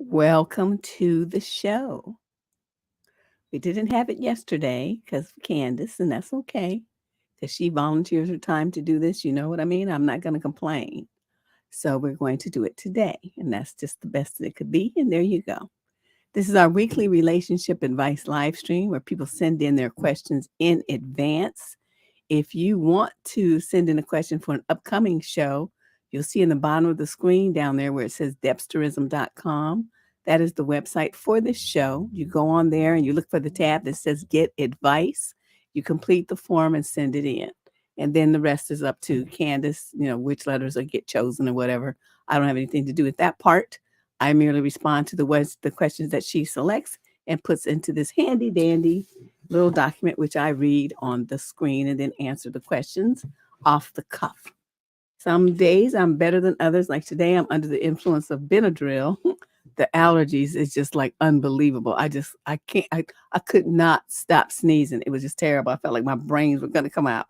Welcome to the show. We didn't have it yesterday because of Candace, and that's okay. Because she volunteers her time to do this. You know what I mean? I'm not going to complain. So we're going to do it today. And that's just the best that it could be. And there you go. This is our weekly relationship advice live stream where people send in their questions in advance. If you want to send in a question for an upcoming show, you'll see in the bottom of the screen down there where it says debsterism.com. That is the website for this show. You go on there and you look for the tab that says Get Advice. You complete the form and send it in. And then the rest is up to Candace, which letters will get chosen or whatever. I don't have anything to do with that part. I merely respond to the questions that she selects and puts into this handy dandy little document, which I read on the screen and then answer the questions off the cuff. Some days I'm better than others. Like today, I'm under the influence of Benadryl. The allergies is just like unbelievable. I could not stop sneezing. It was just terrible. I felt like my brains were going to come out.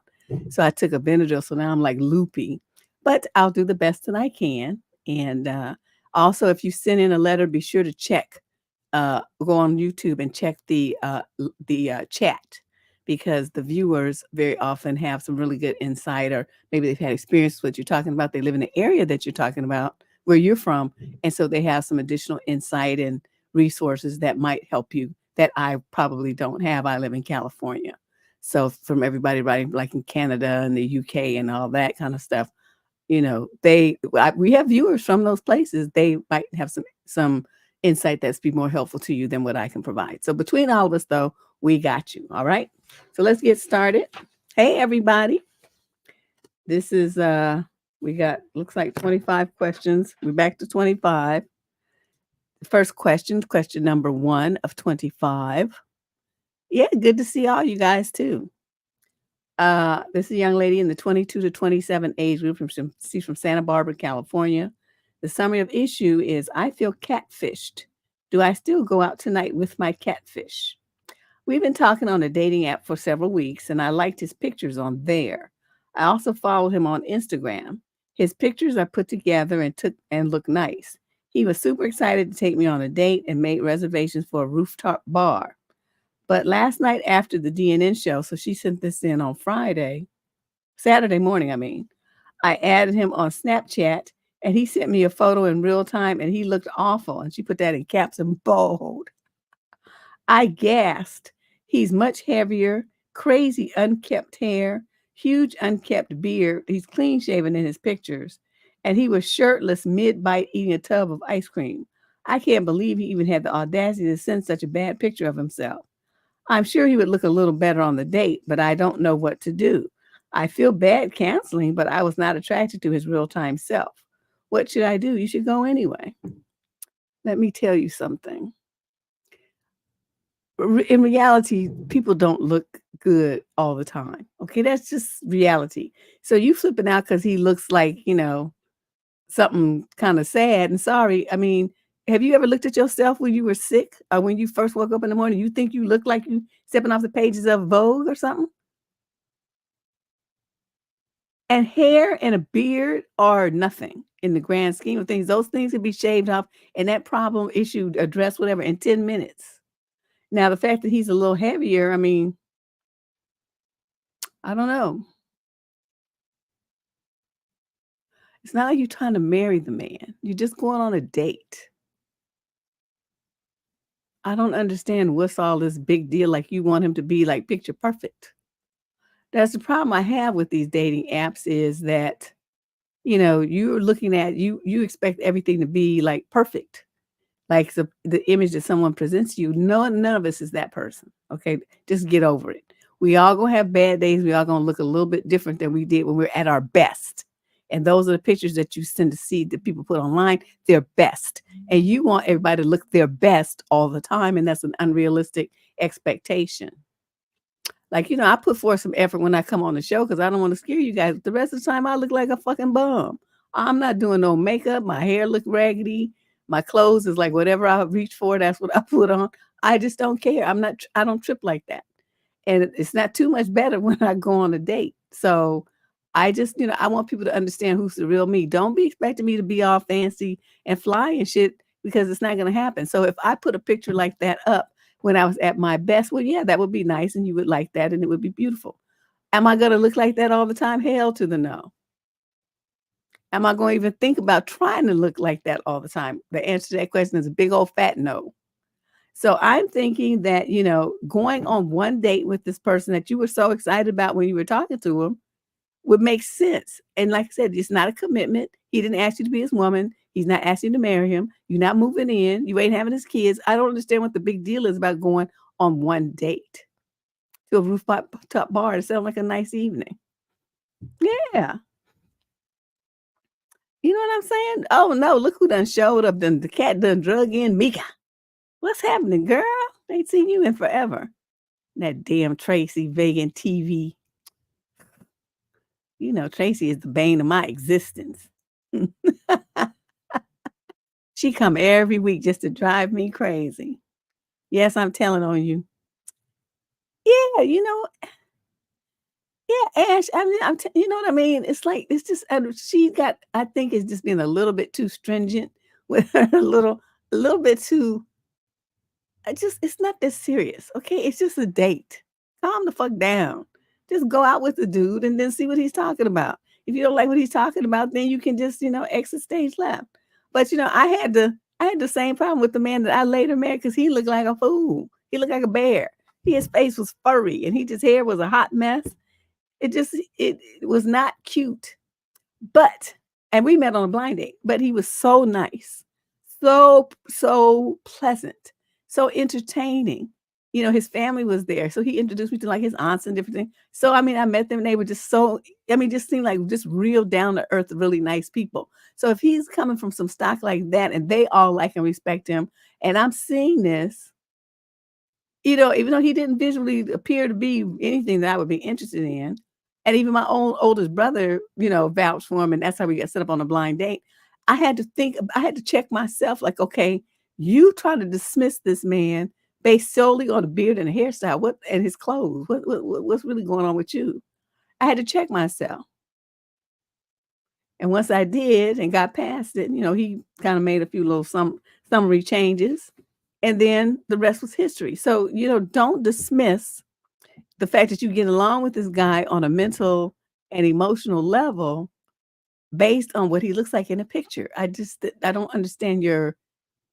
So I took a Benadryl. So now I'm like loopy, but I'll do the best that I can. And also, if you send in a letter, be sure to check, go on YouTube and check the chat, because the viewers very often have some really good insight, or maybe they've had experience with what you're talking about. They live in the area that you're talking about, where you're from. And so they have some additional insight and resources that might help you that I probably don't have. I live in California. So from everybody writing like in Canada and the UK and all that kind of stuff, we have viewers from those places. They might have some insight that's be more helpful to you than what I can provide. So between all of us, though, we got you. All right. So let's get started. Hey, everybody. This is we got, looks like 25 questions. We're back to 25. The first question number 1 of 25. Yeah, good to see all you guys too. This is a young lady in the 22 to 27 age group. She's from Santa Barbara, California. The summary of issue is, I feel catfished. Do I still go out tonight with my catfish? We've been talking on a dating app for several weeks, and I liked his pictures on there. I also follow him on Instagram. His pictures are put together and look nice. He was super excited to take me on a date and made reservations for a rooftop bar. But last night after the DNN show, so she sent this in on Saturday morning, I added him on Snapchat, and he sent me a photo in real time, and he looked awful. And she put that in caps and bold. I gasped. He's much heavier, crazy unkempt hair, huge unkept beard. He's clean shaven in his pictures. And he was shirtless mid-bite eating a tub of ice cream. I can't believe he even had the audacity to send such a bad picture of himself. I'm sure he would look a little better on the date, but I don't know what to do. I feel bad canceling, but I was not attracted to his real-time self. What should I do? You should go anyway. Let me tell you something. In reality, people don't look good all the time. Okay, that's just reality. So you flipping out because he looks like, something kind of sad and sorry. Have you ever looked at yourself when you were sick or when you first woke up in the morning? You think you look like you stepping off the pages of Vogue or something? And hair and a beard are nothing. in the grand scheme of things. Those things can be shaved off and that problem issue addressed, whatever, in 10 minutes. Now, the fact that he's a little heavier, I mean, I don't know. It's not like you're trying to marry the man. You're just going on a date. I don't understand what's all this big deal, like you want him to be like picture perfect. That's the problem I have with these dating apps is that, you're looking at you expect everything to be like perfect. Like the image that someone presents you. No, none of us is that person. Okay. Just get over it. We all gonna have bad days. We all gonna look a little bit different than we did when we were at our best. And those are the pictures that you tend to see that people put online, their best. And you want everybody to look their best all the time. And that's an unrealistic expectation. Like, I put forth some effort when I come on the show because I don't want to scare you guys. The rest of the time, I look like a fucking bum. I'm not doing no makeup. My hair look raggedy. My clothes is like whatever I reach for, that's what I put on. I just don't care. I don't trip like that. And it's not too much better when I go on a date. So I just, I want people to understand who's the real me. Don't be expecting me to be all fancy and fly and shit because it's not going to happen. So if I put a picture like that up when I was at my best, well, yeah, that would be nice and you would like that and it would be beautiful. Am I going to look like that all the time? Hell to the no. Am I going to even think about trying to look like that all the time? The answer to that question is a big old fat no. So I'm thinking that, going on one date with this person that you were so excited about when you were talking to him would make sense. And like I said, it's not a commitment. He didn't ask you to be his woman. He's not asking you to marry him. You're not moving in. You ain't having his kids. I don't understand what the big deal is about going on one date to a rooftop bar. It sounds like a nice evening. Yeah. You know what I'm saying? Oh, no, look who done showed up. The cat done drug in Mika. What's happening, girl? Ain't seen you in forever. That damn Tracy Vegan TV. Tracy is the bane of my existence. She come every week just to drive me crazy. Yes, I'm telling on you. Yeah, yeah, Ash. I mean, you know what I mean? It's like it's just I think it's just being a little bit too stringent with her, a little bit too. It's not that serious, okay? It's just a date. Calm the fuck down. Just go out with the dude and then see what he's talking about. If you don't like what he's talking about, then you can just, exit stage left. But I had the same problem with the man that I later married because he looked like a fool. He looked like a bear. His face was furry and his hair was a hot mess. It was not cute. And we met on a blind date, but he was so nice, so pleasant, so entertaining. His family was there. So he introduced me to like his aunts and different things. So, I mean, I met them and they were just just seemed like just real down to earth, really nice people. So if he's coming from some stock like that and they all like and respect him, and I'm seeing this, even though he didn't visually appear to be anything that I would be interested in, and even my own oldest brother, vouched for him, and that's how we got set up on a blind date. I had to check myself like, okay, you try to dismiss this man based solely on the beard and the hairstyle, and his clothes. What's really going on with you? I had to check myself. And once I did and got past it, he kind of made a few little summary changes, and then the rest was history. So, don't dismiss the fact that you get along with this guy on a mental and emotional level based on what he looks like in a picture. I don't understand your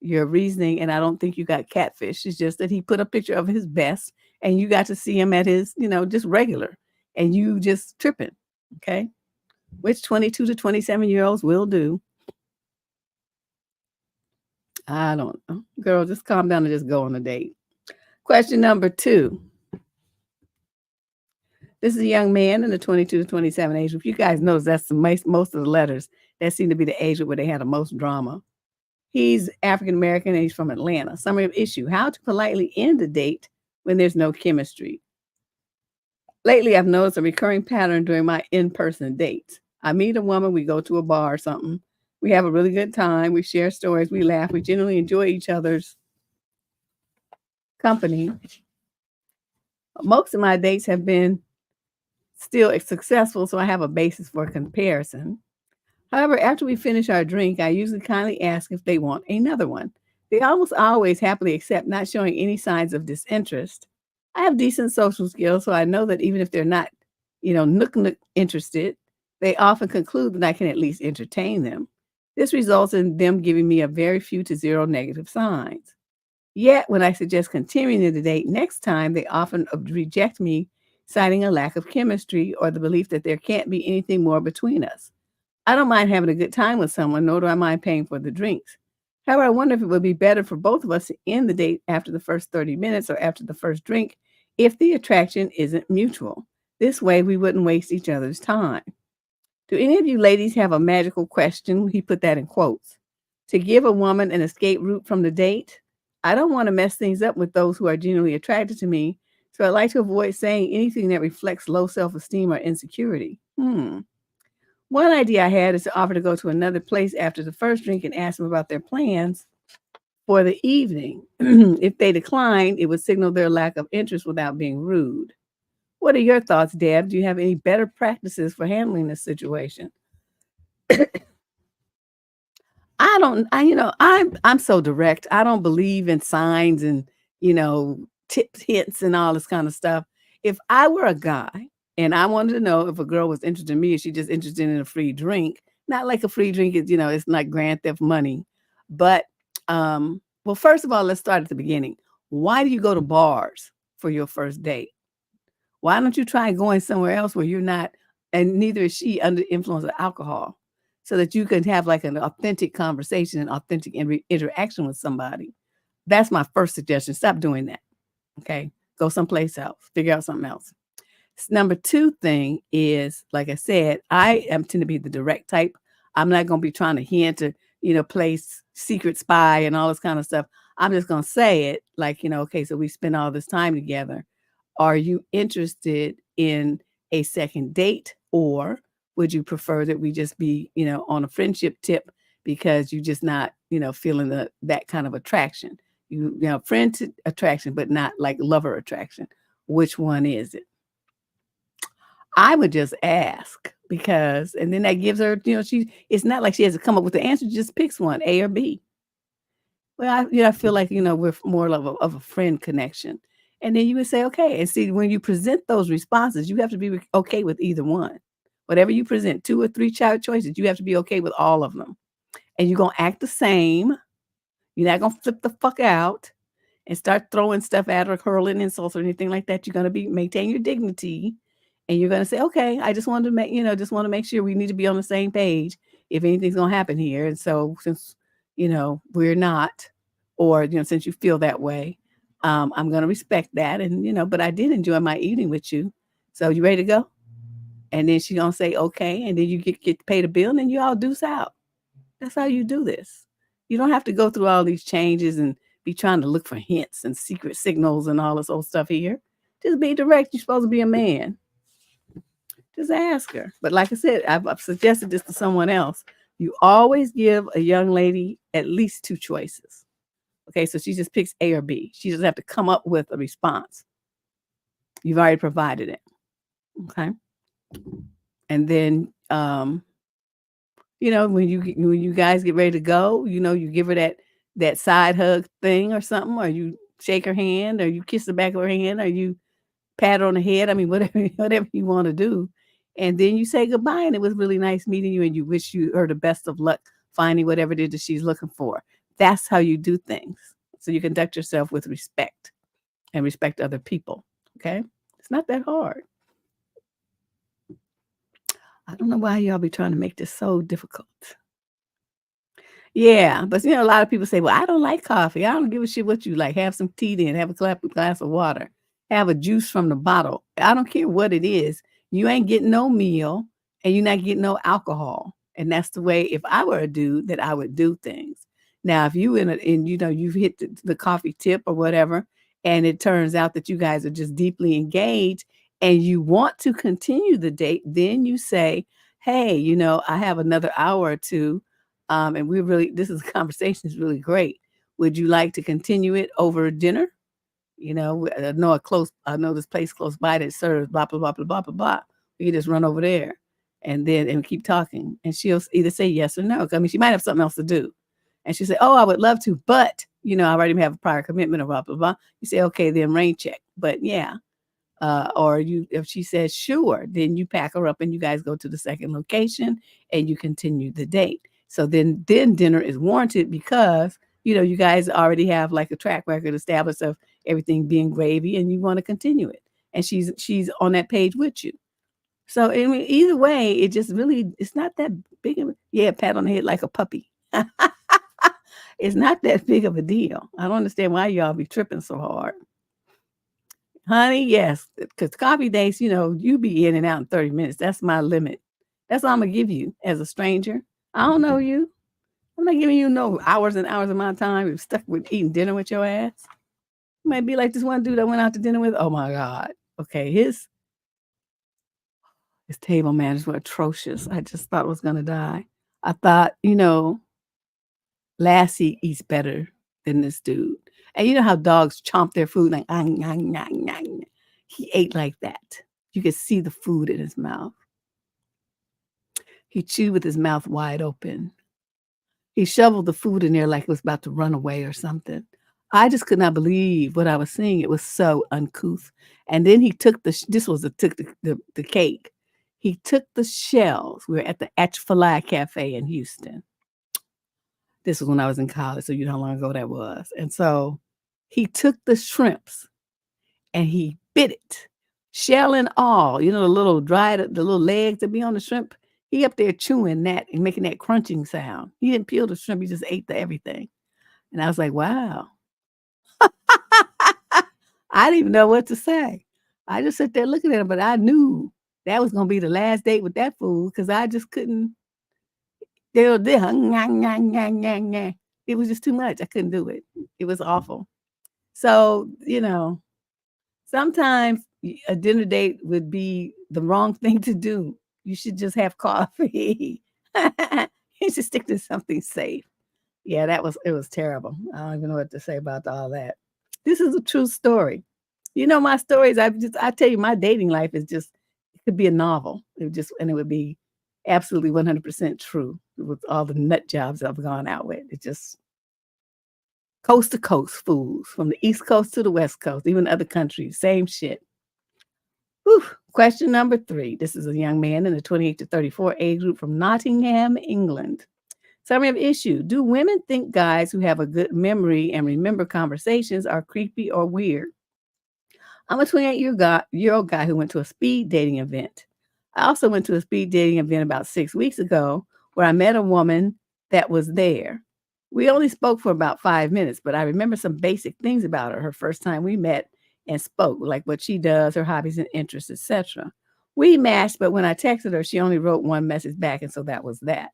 reasoning, and I don't think you got catfish. It's just that he put a picture of his best and you got to see him at his, just regular, and you just tripping. Okay. Which 22 to 27-year-olds will do. I don't know. Girl, just calm down and just go on a date. Question number 2. This is a young man in the 22 to 27 age group. You guys notice that's most of the letters. That seem to be the age group where they had the most drama. He's African-American and he's from Atlanta. Summary of issue: how to politely end a date when there's no chemistry. Lately, I've noticed a recurring pattern during my in-person dates. I meet a woman, we go to a bar or something. We have a really good time. We share stories. We laugh. We generally enjoy each other's company. Most of my dates have been still successful, so I have a basis for comparison. However, after we finish our drink, I usually kindly ask if they want another one. They almost always happily accept, not showing any signs of disinterest. I have decent social skills, so I know that even if they're not, nook interested, they often conclude that I can at least entertain them. This results in them giving me a very few to zero negative signs. Yet, when I suggest continuing the date next time, they often reject me, citing a lack of chemistry or the belief that there can't be anything more between us. I don't mind having a good time with someone, nor do I mind paying for the drinks. However, I wonder if it would be better for both of us to end the date after the first 30 minutes or after the first drink if the attraction isn't mutual. This way, we wouldn't waste each other's time. Do any of you ladies have a magical question? He put that in quotes. To give a woman an escape route from the date? I don't want to mess things up with those who are genuinely attracted to me, so I like to avoid saying anything that reflects low self-esteem or insecurity. One idea I had is to offer to go to another place after the first drink and ask them about their plans for the evening. If they decline, it would signal their lack of interest without being rude. What are your thoughts, Deb? Do you have any better practices for handling this situation? I don't I you know, I'm so direct. I don't believe in signs and, tips, hints, and all this kind of stuff. If I were a guy and I wanted to know if a girl was interested in me, is she just interested in a free drink? Not like a free drink is, it's not grand theft money. But well, first of all, let's start at the beginning. Why do you go to bars for your first date? Why don't you try going somewhere else where you're not, and neither is she under the influence of alcohol, so that you can have like an authentic conversation and authentic interaction with somebody? That's my first suggestion. Stop doing that. Okay. Go someplace else. Figure out something else. Number two thing is, like I said, I am tend to be the direct type. I'm not going to be trying to hint or, play secret spy and all this kind of stuff. I'm just going to say it like, okay, so we spend all this time together. Are you interested in a second date, or would you prefer that we just be, on a friendship tip because you just not, feeling that kind of attraction? Friend attraction, but not like lover attraction. Which one is it? I would just ask because, and then that gives her, it's not like she has to come up with the answer. She just picks one, A or B. Well, I feel like, we're more of a friend connection. And then you would say, okay. And see, when you present those responses, you have to be okay with either one. Whatever you present, 2 or 3 child choices, you have to be okay with all of them. And you're going to act the same. You're not going to flip the fuck out and start throwing stuff at her, hurling insults or anything like that. You're going to maintain your dignity. And you're going to say, okay, I just wanted to just want to make sure we need to be on the same page if anything's going to happen here. And so since, we're not, or, since you feel that way, I'm going to respect that. And, but I did enjoy my evening with you. So you ready to go? And then she's going to say, okay. And then you get to pay the bill and then you all deuce out. That's how you do this. You don't have to go through all these changes and be trying to look for hints and secret signals and all this old stuff here. Just be direct. You're supposed to be a man. Just ask her. But like I said, I've suggested this to someone else. You always give a young lady at least 2 choices. Okay, so she just picks A or B. She doesn't have to come up with a response. You've already provided it. Okay. And then, when you guys get ready to go, you give her that side hug thing or something, or you shake her hand, or you kiss the back of her hand, or you pat her on the head. I mean, whatever you want to do. And then you say goodbye, and it was really nice meeting you, and you wish her the best of luck finding whatever it is that she's looking for. That's how you do things. So you conduct yourself with respect and respect other people. Okay? It's not that hard. I don't know why y'all be trying to make this so difficult. Yeah, but a lot of people say, "Well, I don't like coffee. I don't give a shit what you like. Have some tea then. Have a glass of water. Have a juice from the bottle. I don't care what it is. You ain't getting no meal, and you're not getting no alcohol. And that's the way, if I were a dude, that I would do things. Now, if you you've hit the coffee tip or whatever, and it turns out that you guys are just deeply engaged, and you want to continue the date, then you say, "Hey, I have another hour or two. And this is conversation is really great. Would you like to continue it over dinner? I know this place close by that serves blah, blah, blah, blah, blah, blah, blah. We can just run over there." and keep talking. And she'll either say yes or no. I mean, she might have something else to do. And she said, "Oh, I would love to, but I already have a prior commitment or blah, blah, blah." You say, "Okay, then rain check." But yeah. Or if she says sure, then you pack her up and you guys go to the second location and you continue the date. So then dinner is warranted because you guys already have like a track record established of everything being gravy and you want to continue it. And she's on that page with you. So I mean, either way, it's not that big of pat on the head like a puppy. It's not that big of a deal. I don't understand why y'all be tripping so hard. Honey, yes, because coffee dates, you be in and out in 30 minutes. That's my limit. That's all I'm gonna give you as a stranger. I don't know you. I'm not giving you no hours and hours of my time. You're stuck with eating dinner with your ass. You might be like this one dude I went out to dinner with. Oh my God. Okay, his table manners were atrocious. I just thought I was gonna die. I thought, Lassie eats better than this dude. And you know how dogs chomp their food like, "Ah, nyah, nyah, nyah, nyah." He ate like that. You could see the food in his mouth. He chewed with his mouth wide open. He shoveled the food in there like it was about to run away or something. I just could not believe what I was seeing. It was so uncouth. And then he took took the cake. He took the shells. We were at the Chick-fil-A Cafe in Houston. This was when I was in college, so you know how long ago that was. And so he took the shrimps and he bit it, shell and all. The little the little legs that be on the shrimp. He up there chewing that and making that crunching sound. He didn't peel the shrimp, he just ate everything. And I was like, wow. I didn't even know what to say. I just sat there looking at him, but I knew that was gonna be the last date with that fool because I just couldn't. It was just too much. I couldn't do it. It was awful. So, sometimes a dinner date would be the wrong thing to do. You should just have coffee. You should stick to something safe. Yeah, it was terrible. I don't even know what to say about all that. This is a true story. My stories, I tell you, my dating life it could be a novel. And it would be absolutely 100% true with all the nut jobs I've gone out with. It's just coast to coast fools from the East Coast to the West Coast, even other countries, same shit. Whew. Question number 3. This is a young man in the 28 to 34 age group from Nottingham, England. Summary of issue. Do women think guys who have a good memory and remember conversations are creepy or weird? I'm a 28-year-old guy who went to a speed dating event. I also went to a speed dating event about 6 weeks ago where I met a woman that was there. We only spoke for about 5 minutes, but I remember some basic things about her first time we met and spoke, like what she does, her hobbies and interests, etc. We matched, but when I texted her, she only wrote one message back, and so that was that.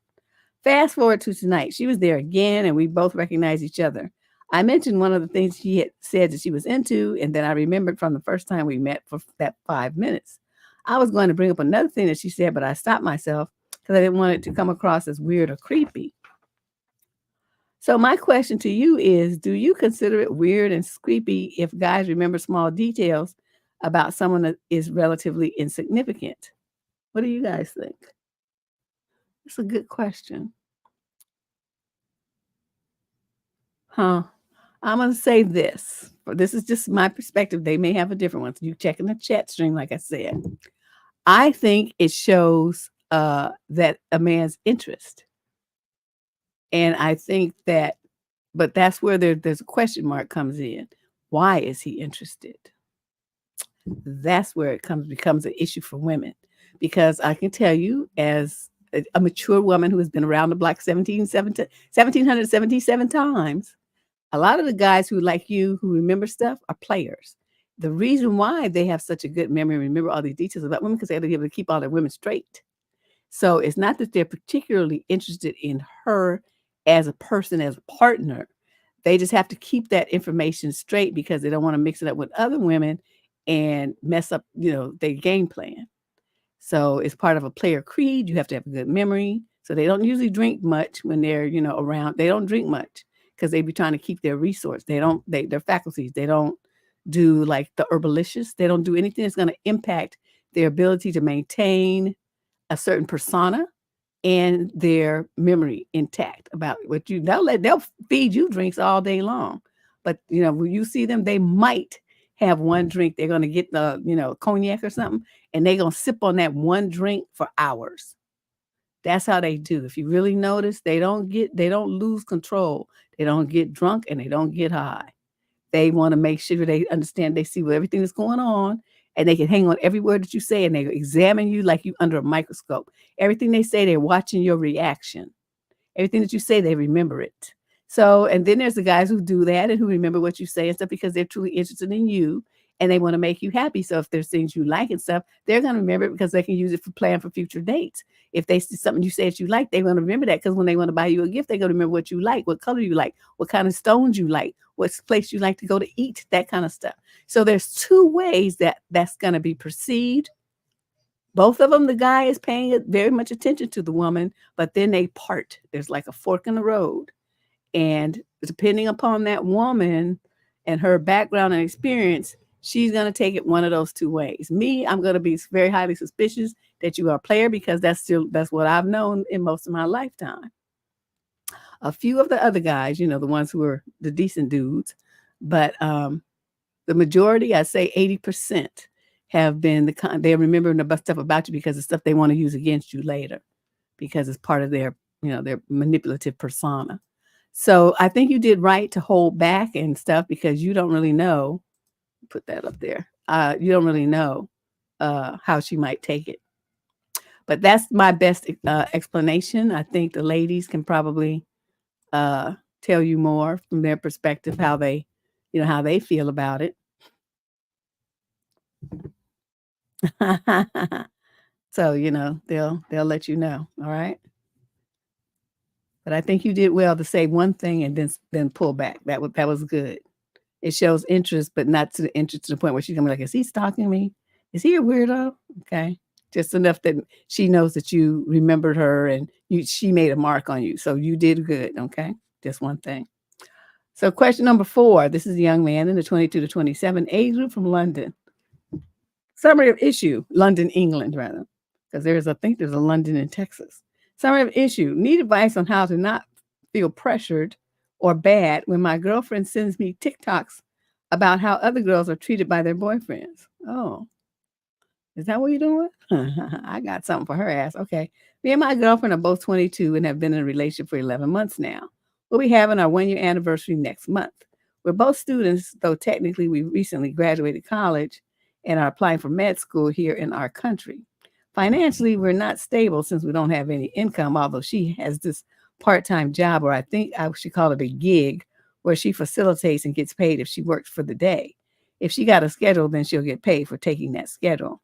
Fast forward to tonight. She was there again, and we both recognized each other. I mentioned one of the things she had said that she was into, and then I remembered from the first time we met for that 5 minutes. I was going to bring up another thing that she said, but I stopped myself because I didn't want it to come across as weird or creepy. So my question to you is, do you consider it weird and creepy if guys remember small details about someone that is relatively insignificant? What do you guys think? It's a good question. Huh. I'm going to say this. This is just my perspective. They may have a different one. So you check in the chat stream, like I said. I think it shows that a man's interest. And I think that, but that's where there's a question mark comes in. Why is he interested? That's where it becomes an issue for women. Because I can tell you, as a mature woman who has been around the block 1,777 times, a lot of the guys who like you, who remember stuff, are players. The reason why they have such a good memory and remember all these details about women because they're able to keep all their women straight. So it's not that they're particularly interested in her as a person, as a partner. They just have to keep that information straight because they don't want to mix it up with other women and mess up, their game plan. So it's part of a player creed. You have to have a good memory. So they don't usually drink much when they're, around. They don't drink much because they be trying to keep their resource. Their faculties. They don't do like the herbalicious. They don't do anything that's going to impact their ability to maintain a certain persona and their memory intact about what they'll feed you drinks all day long. But when you see them, they might have one drink. They're gonna get the, cognac or something, and they're gonna sip on that one drink for hours. That's how they do. If you really notice, they don't lose control. They don't get drunk and they don't get high. They want to make sure they understand, they see what everything that's going on, and they can hang on every word that you say, and they examine you like you under a microscope. Everything they say, they're watching your reaction. Everything that you say, they remember it. So, and then there's the guys who do that and who remember what you say and stuff because they're truly interested in you and they want to make you happy. So if there's things you like and stuff, they're going to remember it because they can use it for plan for future dates. If they see something you say that you like, they're going to remember that because when they want to buy you a gift, they're going to remember what you like, what color you like, what kind of stones you like, what place you like to go to eat, that kind of stuff. So there's two ways that that's going to be perceived. Both of them, the guy is paying very much attention to the woman, but then they part. There's like a fork in the road. And depending upon that woman and her background and experience, she's going to take it one of those two ways. Me, I'm going to be very highly suspicious that you are a player because that's what I've known in most of my lifetime. A few of the other guys, the ones who are the decent dudes, but the majority, I'd say 80%, have been they're remembering the stuff about you because it's stuff they want to use against you later because it's part of their manipulative persona. So I think you did right to hold back and stuff because you don't really know. Put that up there. You don't really know how she might take it. But that's my best explanation. I think the ladies can probably tell you more from their perspective how they feel about it. So, they'll let you know. All right. But I think you did well to say one thing and then pull back. That was good. It shows interest, but not to the interest to the point where she's gonna be like, is he stalking me? Is he a weirdo? Okay. Just enough that she knows that you remembered her and she made a mark on you. So you did good. Okay. Just one thing. So question number 4. This is a young man in the 22 to 27 age group from London. Summary of issue, London, England, rather, because I think there's a London in Texas. Summary of issue, need advice on how to not feel pressured or bad when my girlfriend sends me TikToks about how other girls are treated by their boyfriends. Oh, is that what you're doing? I got something for her ass. Okay. Me and my girlfriend are both 22 and have been in a relationship for 11 months now. We'll be having our 1-year anniversary next month. We're both students, though technically we recently graduated college and are applying for med school here in our country. Financially, we're not stable since we don't have any income, although she has this part-time job, or I think I should call it a gig, where she facilitates and gets paid if she works for the day. If she got a schedule, then she'll get paid for taking that schedule.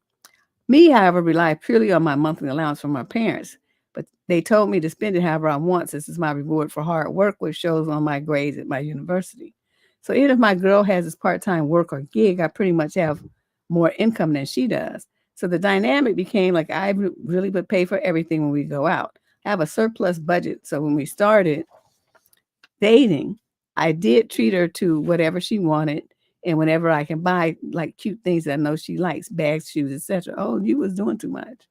Me, however, rely purely on my monthly allowance from my parents, but they told me to spend it however I want since it's my reward for hard work, which shows on my grades at my university. So even if my girl has this part-time work or gig, I pretty much have more income than she does. So the dynamic became like I really would pay for everything when we go out. I have a surplus budget. So when we started dating, I did treat her to whatever she wanted. And whenever I can buy like cute things that I know she likes, bags, shoes, etc. Oh, you was doing too much.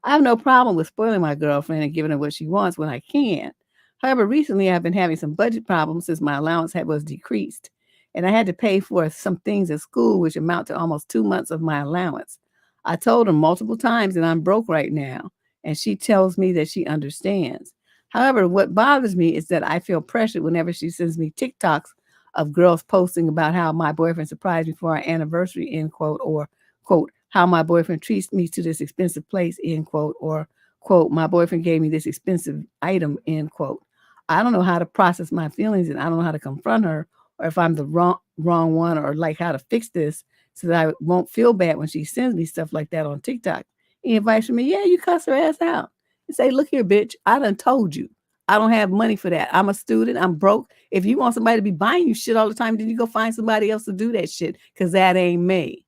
I have no problem with spoiling my girlfriend and giving her what she wants when I can. However, recently I've been having some budget problems since my allowance was decreased. And I had to pay for some things at school, which amount to almost 2 months of my allowance. I told her multiple times that I'm broke right now, and she tells me that she understands. However, what bothers me is that I feel pressured whenever she sends me TikToks of girls posting about how my boyfriend surprised me for our anniversary, end quote, or, quote, how my boyfriend treats me to this expensive place, end quote, or, quote, my boyfriend gave me this expensive item, end quote. I don't know how to process my feelings, and I don't know how to confront her, or if I'm the wrong one, or like how to fix this so that I won't feel bad when she sends me stuff like that on TikTok. Any advice from me? Yeah, you cuss her ass out and say, look here, bitch, I done told you. I don't have money for that. I'm a student. I'm broke. If you want somebody to be buying you shit all the time, then you go find somebody else to do that shit because that ain't me.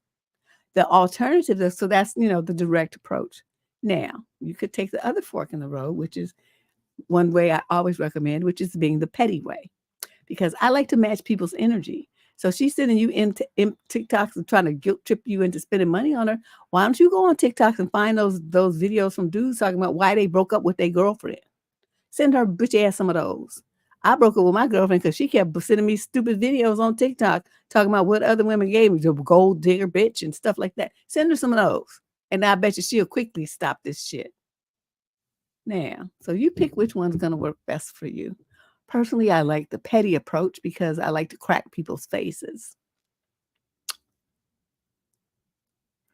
The alternative is, so that's, the direct approach. Now, you could take the other fork in the road, which is one way I always recommend, which is being the petty way. Because I like to match people's energy. So she's sending you in TikToks and trying to guilt trip you into spending money on her. Why don't you go on TikToks and find those videos from dudes talking about why they broke up with their girlfriend? Send her bitch ass some of those. I broke up with my girlfriend because she kept sending me stupid videos on TikTok talking about what other women gave me, the gold digger bitch and stuff like that. Send her some of those. And I bet you she'll quickly stop this shit. Now, so you pick which one's going to work best for you. Personally, I like the petty approach because I like to crack people's faces.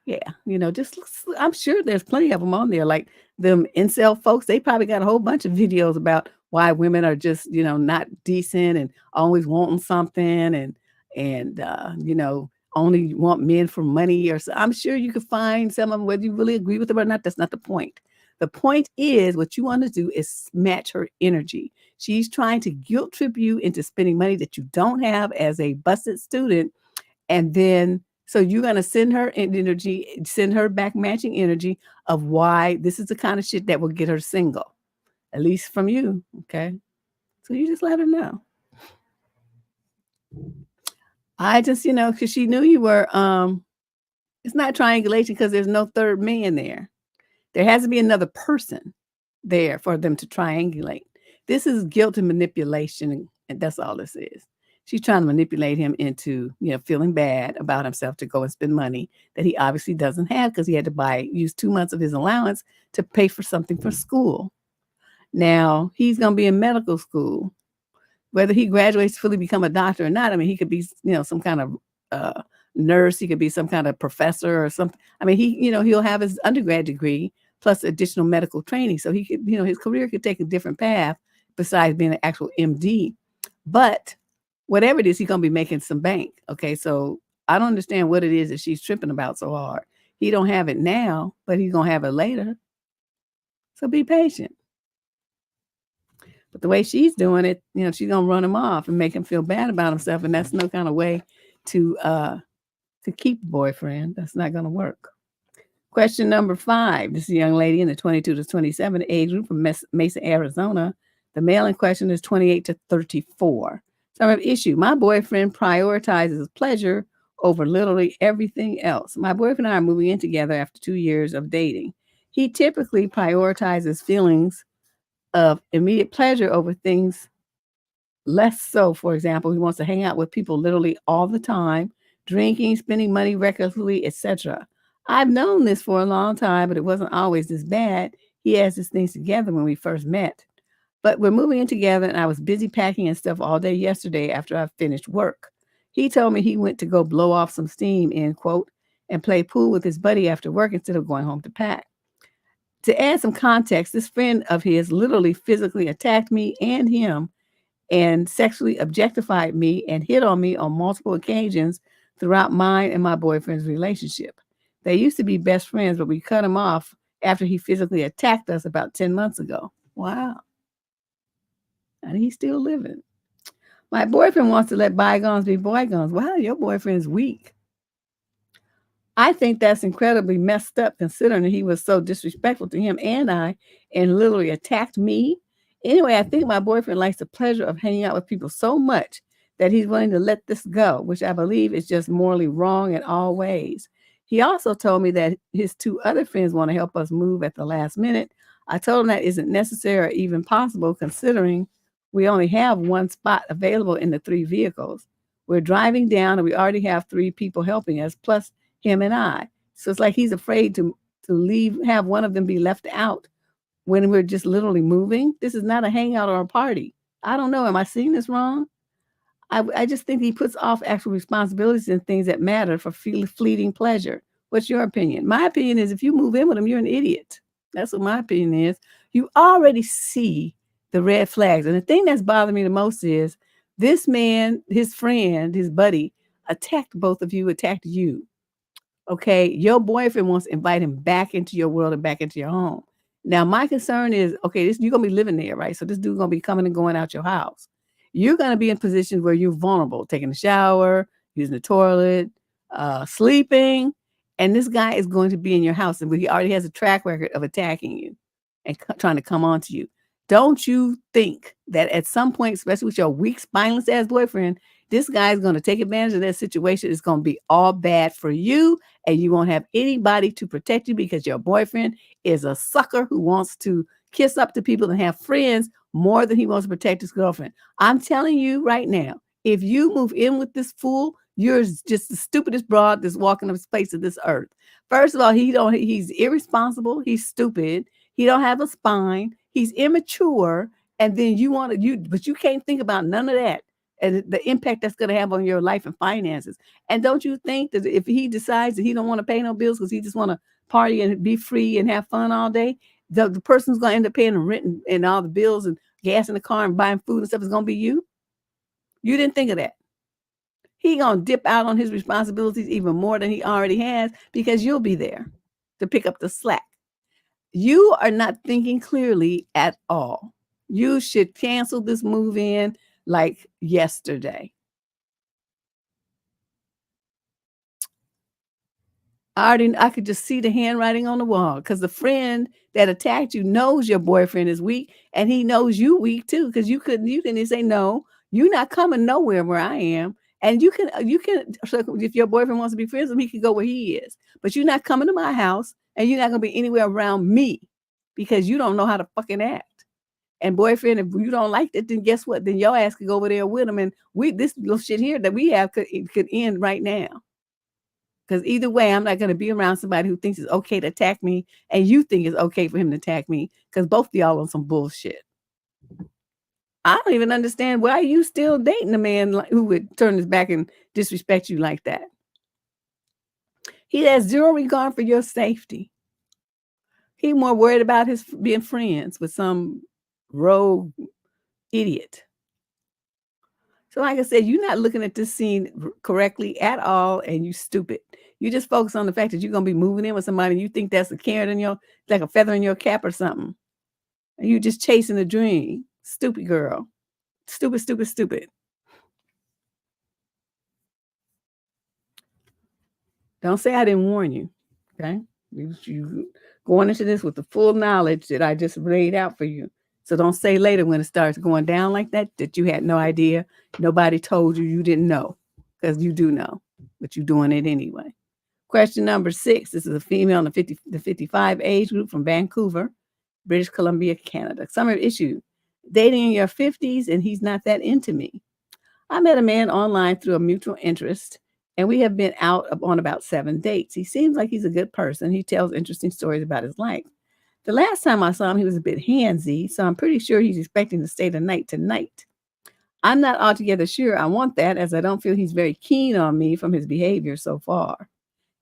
Yeah, just I'm sure there's plenty of them on there, like them incel folks. They probably got a whole bunch of videos about why women are just, not decent and always wanting something and only want men for money or so. I'm sure you could find some of them, whether you really agree with them or not. That's not the point. The point is what you want to do is match her energy. She's trying to guilt trip you into spending money that you don't have as a busted student. And then, so you're going to send her energy, send her back matching energy of why this is the kind of shit that will get her single, at least from you. Okay. So you just let her know. I just, because she knew you were, it's not triangulation because there's no third man there. There has to be another person there for them to triangulate. This is guilt and manipulation, and that's all this is. She's trying to manipulate him into, feeling bad about himself to go and spend money that he obviously doesn't have because he had to use 2 months of his allowance to pay for something for school. Now, he's going to be in medical school. Whether he graduates to fully become a doctor or not, I mean, he could be, some kind of nurse. He could be some kind of professor or something. I mean, he'll have his undergrad degree plus additional medical training. So he could, his career could take a different path besides being an actual MD. But whatever it is, he's going to be making some bank. Okay. So I don't understand what it is that she's tripping about so hard. He don't have it now, but he's going to have it later. So be patient. But the way she's doing it, she's going to run him off and make him feel bad about himself. And that's no kind of way to keep a boyfriend. That's not going to work. Question number 5. This is a young lady in the 22 to 27 age group from Mesa, Arizona. The male in question is 28 to 34. So I have an issue. My boyfriend prioritizes pleasure over literally everything else. My boyfriend and I are moving in together after 2 years of dating. He typically prioritizes feelings of immediate pleasure over things less so. For example, he wants to hang out with people literally all the time, drinking, spending money recklessly, etc. I've known this for a long time, but it wasn't always this bad. He has his things together when we first met. But we're moving in together, and I was busy packing and stuff all day yesterday after I finished work. He told me he went to go blow off some steam, end quote, and play pool with his buddy after work instead of going home to pack. To add some context, this friend of his literally physically attacked me and him and sexually objectified me and hit on me on multiple occasions throughout mine and my boyfriend's relationship. They used to be best friends, but we cut him off after he physically attacked us about 10 months ago. Wow. And he's still living. My boyfriend wants to let bygones be bygones. Wow, your boyfriend's weak. I think that's incredibly messed up considering he was so disrespectful to him and I and literally attacked me. Anyway, I think my boyfriend likes the pleasure of hanging out with people so much that he's willing to let this go, which I believe is just morally wrong in all ways. He also told me that his 2 other friends want to help us move at the last minute. I told him that isn't necessary or even possible considering we only have 1 spot available in the 3 vehicles. We're driving down and we already have 3 people helping us, plus him and I. So it's like he's afraid to have one of them be left out when we're just literally moving. This is not a hangout or a party. I don't know. Am I seeing this wrong? I just think he puts off actual responsibilities and things that matter for fleeting pleasure. What's your opinion? My opinion is if you move in with him, you're an idiot. That's what my opinion is. You already see the red flags. And the thing that's bothering me the most is this man, his friend, his buddy, attacked both of you, attacked you. Okay, your boyfriend wants to invite him back into your world and back into your home. Now, my concern is, okay, you're going to be living there, right? So this dude's going to be coming and going out your house. You're going to be in positions where you're vulnerable, taking a shower, using the toilet, sleeping. And this guy is going to be in your house. And he already has a track record of attacking you and trying to come on to you. Don't you think that at some point, especially with your weak, spineless ass boyfriend, This guy's going to take advantage of that situation. It's going to be all bad for you, and you won't have anybody to protect you because your boyfriend is a sucker who wants to kiss up to people and have friends more than he wants to protect his girlfriend. I'm telling you right now, if you move in with this fool, you're just the stupidest broad that's walking the face of this earth. First of all, he's irresponsible, he's stupid, he don't have a spine, he's immature, and then but you can't think about none of that and the impact that's going to have on your life and finances. And don't you think that if he decides that he don't want to pay no bills because he just want to party and be free and have fun all day, the person who's going to end up paying the rent and all the bills and gas in the car and buying food and stuff is going to be you? You didn't think of that. He going to dip out on his responsibilities even more than he already has because you'll be there to pick up the slack. You are not thinking clearly at all. You should cancel this move in like yesterday. I could just see the handwriting on the wall because the friend that attacked you knows your boyfriend is weak and he knows you weak too because you can say, no, you're not coming nowhere where I am. And so if your boyfriend wants to be friends with me, he can go where he is. But you're not coming to my house and you're not going to be anywhere around me because you don't know how to fucking act. And boyfriend, if you don't like it, then guess what? Then your ass could go over there with him. And this little shit here that we have could end right now. Because either way, I'm not going to be around somebody who thinks it's okay to attack me and you think it's okay for him to attack me because both of y'all on some bullshit. I don't even understand why you still dating a man who would turn his back and disrespect you like that. He has zero regard for your safety. He's more worried about his being friends with some rogue idiot. So like I said, you're not looking at this scene correctly at all, and you stupid. You just focus on the fact that you're going to be moving in with somebody and you think that's a carrot in like a feather in your cap or something. And you're just chasing a dream. Stupid girl. Stupid, stupid, stupid. Don't say I didn't warn you, okay? You going into this with the full knowledge that I just laid out for you. So don't say later when it starts going down like that you had no idea. Nobody told you, you didn't know, because you do know, but you're doing it anyway. Question number 6. This is a female in the 55 age group from Vancouver, British Columbia, Canada. Summary issue: dating in your 50s and he's not that into me. I met a man online through a mutual interest, and we have been out on about 7 dates. He seems like he's a good person. He tells interesting stories about his life. The last time I saw him, he was a bit handsy, so I'm pretty sure he's expecting to stay the night tonight. I'm not altogether sure I want that, as I don't feel he's very keen on me from his behavior so far.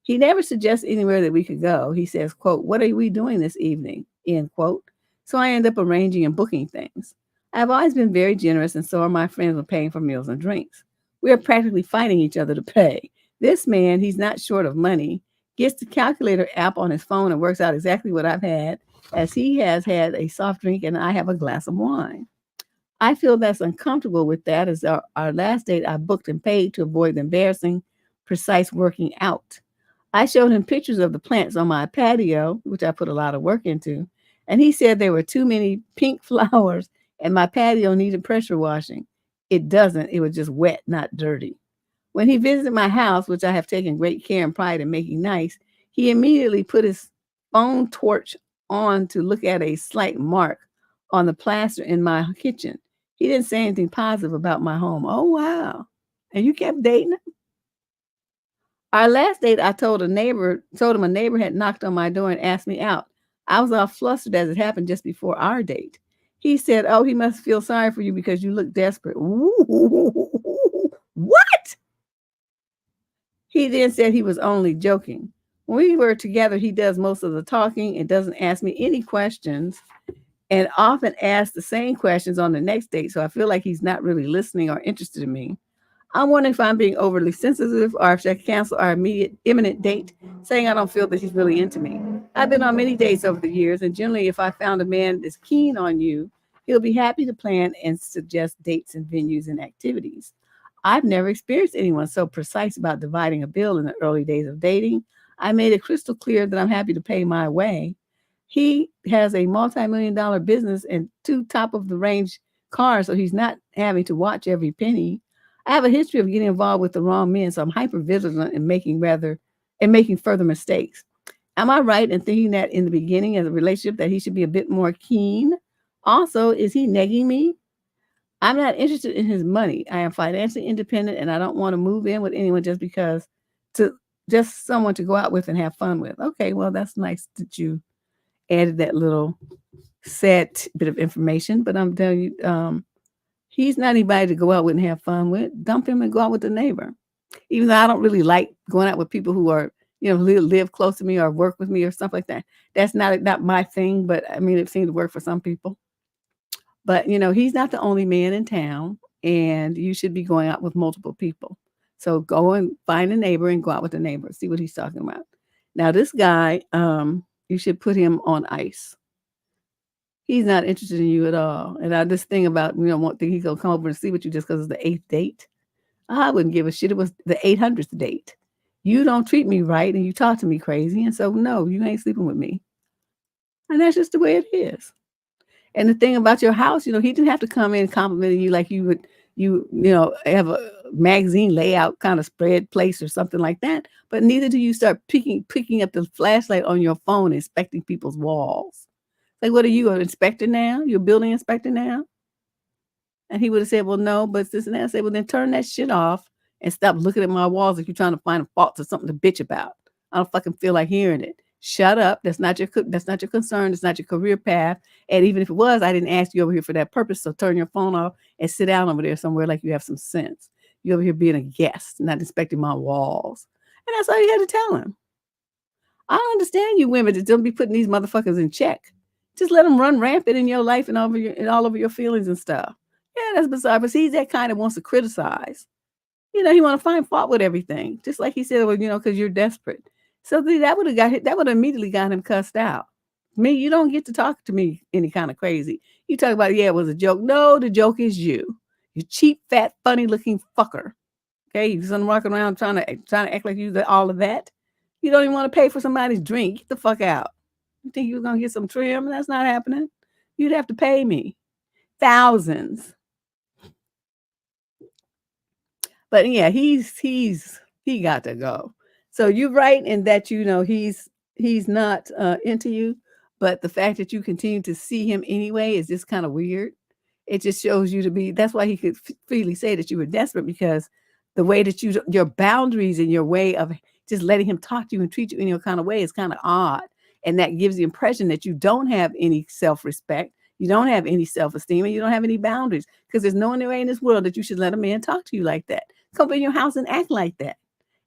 He never suggests anywhere that we could go. He says, quote, "What are we doing this evening?" End quote. So I end up arranging and booking things. I've always been very generous, and so are my friends when paying for meals and drinks. We are practically fighting each other to pay. This man, he's not short of money, gets the calculator app on his phone and works out exactly what I've had, as he has had a soft drink and I have a glass of wine. I feel that's uncomfortable with that, as our last date I booked and paid to avoid the embarrassing, precise working out. I showed him pictures of the plants on my patio, which I put a lot of work into, and he said there were too many pink flowers and my patio needed pressure washing. It doesn't. It was just wet, not dirty. When he visited my house, which I have taken great care and pride in making nice, he immediately put his phone torch on to look at a slight mark on the plaster in my kitchen. He didn't say anything positive about my home. Oh, wow. And you kept dating him? Our last date, I told him a neighbor had knocked on my door and asked me out. I was all flustered as it happened just before our date. He said, "Oh, he must feel sorry for you because you look desperate." Ooh, what? He then said he was only joking. When we were together, he does most of the talking and doesn't ask me any questions, and often asks the same questions on the next date. So I feel like he's not really listening or interested in me. I'm wondering if I'm being overly sensitive or if I should cancel our imminent date, saying I don't feel that he's really into me. I've been on many dates over the years, and generally if I found a man that's keen on you, he'll be happy to plan and suggest dates and venues and activities. I've never experienced anyone so precise about dividing a bill in the early days of dating. I made it crystal clear that I'm happy to pay my way. He has a multi-million-dollar business and 2 top-of-the-range cars, so he's not having to watch every penny. I have a history of getting involved with the wrong men, so I'm hyper vigilant and making further mistakes. Am I right in thinking that in the beginning of the relationship that he should be a bit more keen? Also, is he negging me? I'm not interested in his money. I am financially independent and I don't want to move in with anyone just because to just someone to go out with and have fun with. Okay, well, that's nice that you added that little sad bit of information, but I'm telling you, he's not anybody to go out with and have fun with. Dump him and go out with the neighbor. Even though I don't really like going out with people who are, live close to me or work with me or stuff like that. That's not my thing, but I mean, it seems to work for some people. But, he's not the only man in town, and you should be going out with multiple people. So go and find a neighbor and go out with the neighbor. See what he's talking about. Now, this guy, you should put him on ice. He's not interested in you at all. And this thing about, one thing he's going to come over and see with you just because it's the 8th date. I wouldn't give a shit. It was the 800th date. You don't treat me right and you talk to me crazy. And so, no, you ain't sleeping with me. And that's just the way it is. And the thing about your house, he didn't have to come in complimenting you like you would, have a magazine layout kind of spread place or something like that. But neither do you start picking up the flashlight on your phone, inspecting people's walls. Like, what are you, an inspector now? You're a building inspector now? And he would have said, well, no, but this and that. I said, well, then turn that shit off and stop looking at my walls like you're trying to find a fault or something to bitch about. I don't fucking feel like hearing it. Shut up. That's not your concern. It's not your career path. And even if it was, I didn't ask you over here for that purpose. So turn your phone off and sit down over there somewhere like you have some sense. You're over here being a guest, not inspecting my walls. And that's all you had to tell him. I don't understand you women that don't be putting these motherfuckers in check. Just let them run rampant in your life and all over your feelings and stuff. Yeah, that's bizarre. But he's that kind that wants to criticize. He want to find fault with everything. Just like he said, well, because you're desperate. So that would have immediately got him cussed out. Me, you don't get to talk to me any kind of crazy. You talk about, yeah, it was a joke. No, the joke is you. You cheap, fat, funny looking fucker. Okay, you're walking around trying to act like you all of that. You don't even want to pay for somebody's drink. Get the fuck out. You think you're gonna get some trim? That's not happening. You'd have to pay me thousands. But yeah, he got to go. So you're right in that he's not into you, but the fact that you continue to see him anyway is just kind of weird. It just shows you to be. That's why he could freely say that you were desperate, because the way that your boundaries and your way of just letting him talk to you and treat you in your kind of way is kind of odd, and that gives the impression that you don't have any self-respect, you don't have any self-esteem, and you don't have any boundaries, because there's no way in this world that you should let a man talk to you like that. Come in your house and act like that,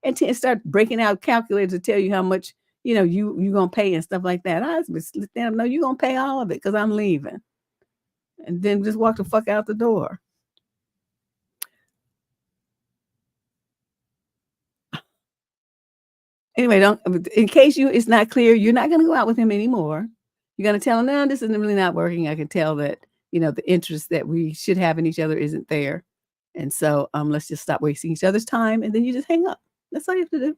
and start breaking out calculators to tell you how much you gonna pay and stuff like that. I just stand up, no, you gonna pay all of it because I'm leaving, and then just walk the fuck out the door. Anyway, in case it's not clear, you're not gonna go out with him anymore. You're gonna tell him, no, this isn't really not working. I can tell that the interest that we should have in each other isn't there. And so let's just stop wasting each other's time, and then you just hang up. That's all you have to do.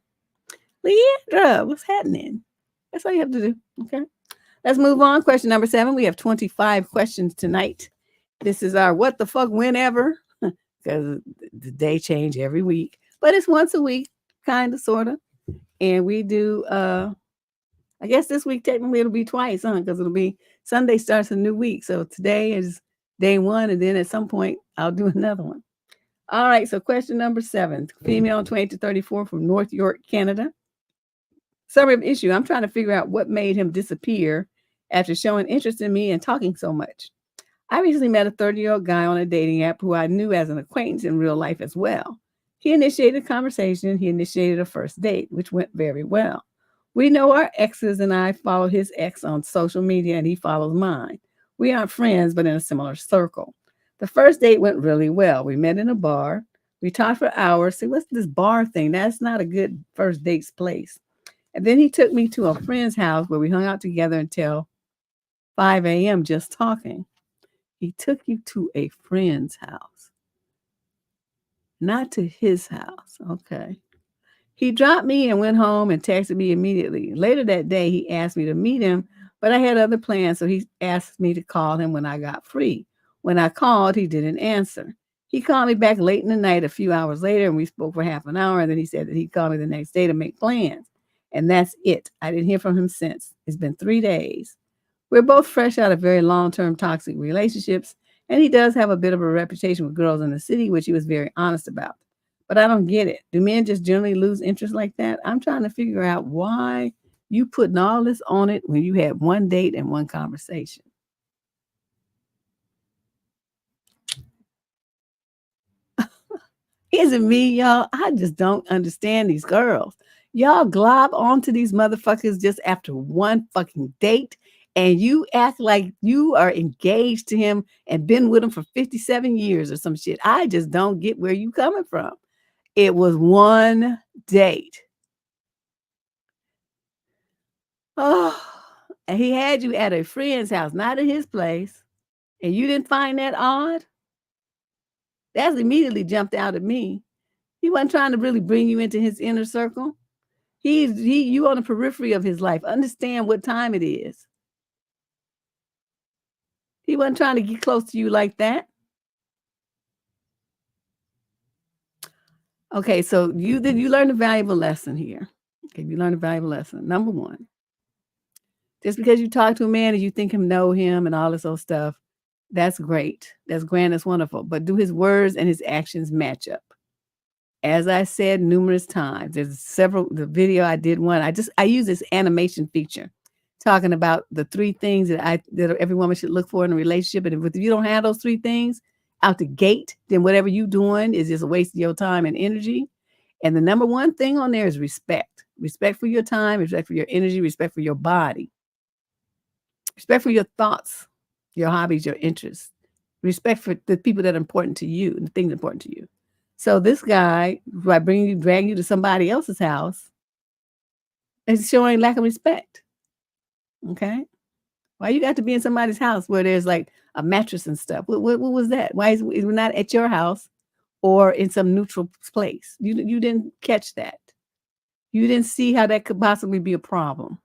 Leandra, what's happening? That's all you have to do. Okay. Let's move on. Question number 7. We have 25 questions tonight. This is our what the fuck whenever, because the day change every week, but it's once a week, kind of, sort of. And we do, I guess this week technically it'll be twice, because it'll be Sunday starts a new week. So today is day 1, and then at some point I'll do another one. All right, so question number 7, female 28 to 34 from North York, Canada. Summary of issue: I'm trying to figure out what made him disappear after showing interest in me and talking so much. I recently met a 30-year-old guy on a dating app who I knew as an acquaintance in real life as well. He initiated a conversation. He initiated a first date, which went very well. We know our exes, and I follow his ex on social media, and he follows mine. We aren't friends, but in a similar circle. The first date went really well. We met in a bar. We talked for hours. See, what's this bar thing? That's not a good first date's place. And then he took me to a friend's house where we hung out together until 5 a.m. just talking. He took you to a friend's house, not to his house. Okay. He dropped me and went home and texted me immediately. Later that day, he asked me to meet him, but I had other plans, so he asked me to call him when I got free. When I called, he didn't answer. He called me back late in the night, a few hours later, and we spoke for half an hour. And then he said that he'd call me the next day to make plans. And that's it. I didn't hear from him since. It's been 3 days. We're both fresh out of very long-term toxic relationships, and he does have a bit of a reputation with girls in the city, which he was very honest about. But I don't get it. Do men just generally lose interest like that? I'm trying to figure out why you putting all this on it when you had one date and one conversation. Is it me, y'all? I just don't understand these girls. Y'all glob onto these motherfuckers just after one fucking date, and you act like you are engaged to him and been with him for 57 years or some shit. I just don't get where you coming from. It was one date. Oh, and he had you at a friend's house, not at his place, and you didn't find that odd? That's immediately jumped out at me. He wasn't trying to really bring you into his inner circle. You on the periphery of his life. Understand what time it is. He wasn't trying to get close to you like that. Okay, so you learned a valuable lesson here. Okay, you learned a valuable lesson. Number one, just because you talk to a man and you think him know him and all this old stuff, that's great. That's grand. That's wonderful. But do his words and his actions match up? As I said numerous times, the video I did one, I use this animation feature talking about the 3 things that every woman should look for in a relationship. And if you don't have those 3 things out the gate, then whatever you doing is just a waste of your time and energy. And the number one thing on there is respect. Respect for your time, respect for your energy, respect for your body, respect for your thoughts, your hobbies, your interests, respect for the people that are important to you and the things important to you. So this guy, by dragging you to somebody else's house, is showing lack of respect. Okay? Why you got to be in somebody's house where there's like a mattress and stuff? What was that? Why is we're not at your house or in some neutral place? You didn't catch that. You didn't see how that could possibly be a problem.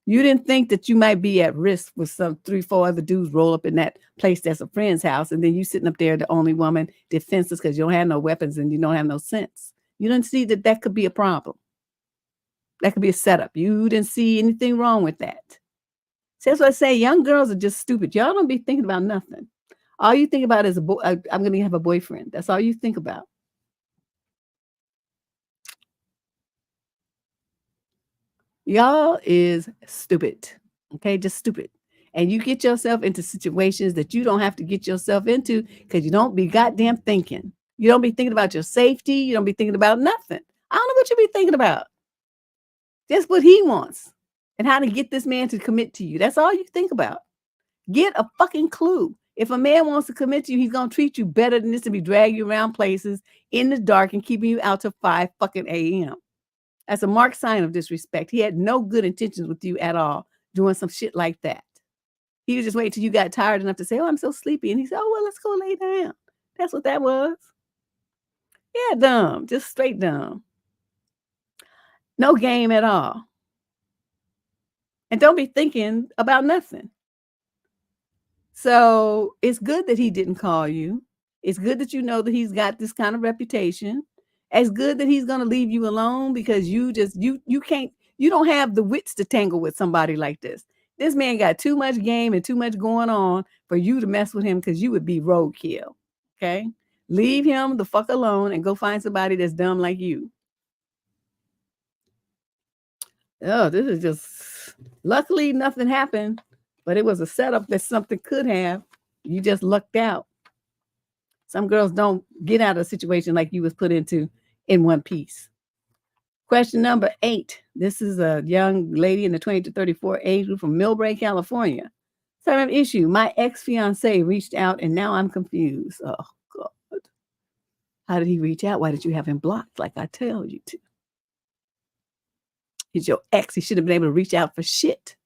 You didn't think that you might be at risk with some 3, 4 other dudes roll up in that place that's a friend's house, and then you sitting up there, the only woman, defenseless because you don't have no weapons and you don't have no sense. You didn't see that could be a problem. That could be a setup. You didn't see anything wrong with that. So that's what I say. Young girls are just stupid. Y'all don't be thinking about nothing. All you think about is I'm going to have a boyfriend. That's all you think about. Y'all is stupid. Okay, just stupid. And you get yourself into situations that you don't have to get yourself into because you don't be goddamn thinking. You don't be thinking about your safety. You don't be thinking about nothing. I don't know what you be thinking about. Just what he wants and how to get this man to commit to you. That's all you think about. Get a fucking clue. If a man wants to commit to you, he's going to treat you better than this to be dragging you around places in the dark and keeping you out till 5 fucking a.m. That's a marked sign of disrespect. He had no good intentions with you at all doing some shit like that. He was just waiting till you got tired enough to say, oh, I'm so sleepy. And he said, oh, well, let's go lay down. That's what that was. Yeah, dumb. Just straight dumb. No game at all. And don't be thinking about nothing. So it's good that he didn't call you. It's good that you know that he's got this kind of reputation. It's good that he's going to leave you alone because you don't have the wits to tangle with somebody like this. This man got too much game and too much going on for you to mess with him because you would be roadkill. Okay? Leave him the fuck alone and go find somebody that's dumb like you. Oh, this is just, luckily nothing happened, but it was a setup that something could have. You just lucked out. Some girls don't get out of a situation like you was put into in one piece. Question number 8. This is a young lady in the 20 to 34 age group from Millbrae, California. So I have an issue. My ex-fiance reached out and now I'm confused. Oh, God. How did he reach out? Why did you have him blocked like I tell you to? He's your ex. He should have been able to reach out for shit.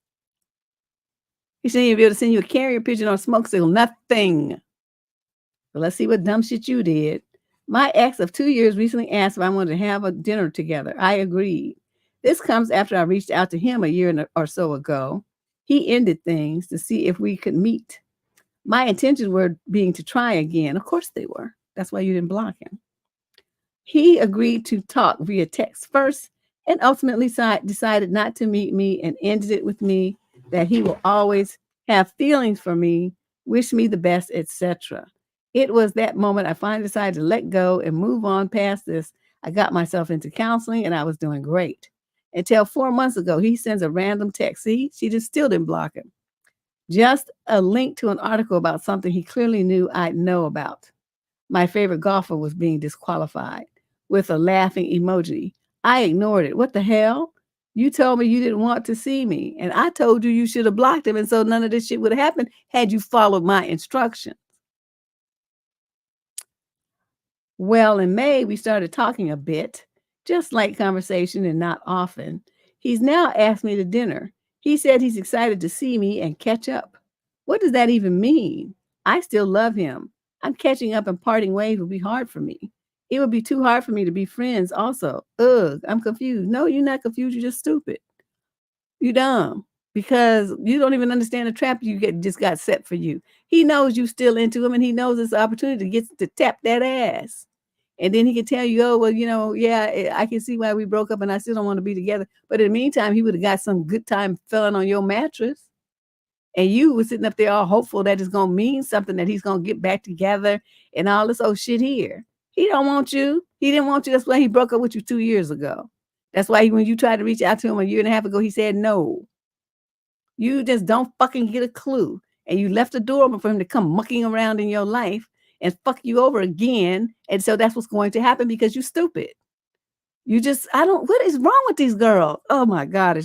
He shouldn't even be able to send you a carrier pigeon or a smoke signal. Nothing. But let's see what dumb shit you did. My ex of 2 years recently asked if I wanted to have a dinner together. I agreed. This comes after I reached out to him a year or so ago. He ended things to see if we could meet. My intentions were being to try again. Of course they were. That's why you didn't block him. He agreed to talk via text first and ultimately decided not to meet me and ended it with me that he will always have feelings for me, wish me the best, etc. It was that moment I finally decided to let go and move on past this. I got myself into counseling and I was doing great. Until 4 months ago, he sends a random text. See, she just still didn't block him. Just a link to an article about something he clearly knew I'd know about. My favorite golfer was being disqualified with a laughing emoji. I ignored it. What the hell? You told me you didn't want to see me, and I told you you should have blocked him, and so none of this shit would have happened had you followed my instructions. Well, in May, we started talking a bit, just like conversation and not often. He's now asked me to dinner. He said he's excited to see me and catch up. What does that even mean? I still love him. I'm catching up and parting ways will be hard for me. It would be too hard for me to be friends also. Ugh, I'm confused. No, you're not confused. You're just stupid. You dumb because you don't even understand the trap just got set for you. He knows you still into him and he knows it's an opportunity to get to tap that ass. And then he could tell you, oh, well, yeah, I can see why we broke up and I still don't want to be together. But in the meantime, he would have got some good time filling on your mattress. And you were sitting up there all hopeful that it's going to mean something, that he's going to get back together and all this old shit here. He don't want you. He didn't want you. That's why he broke up with you 2 years ago. That's why when you tried to reach out to him a year and a half ago, he said no. You just don't fucking get a clue. And you left the door open for him to come mucking around in your life and fuck you over again. And so that's what's going to happen because you're stupid. What is wrong with these girls? Oh my God.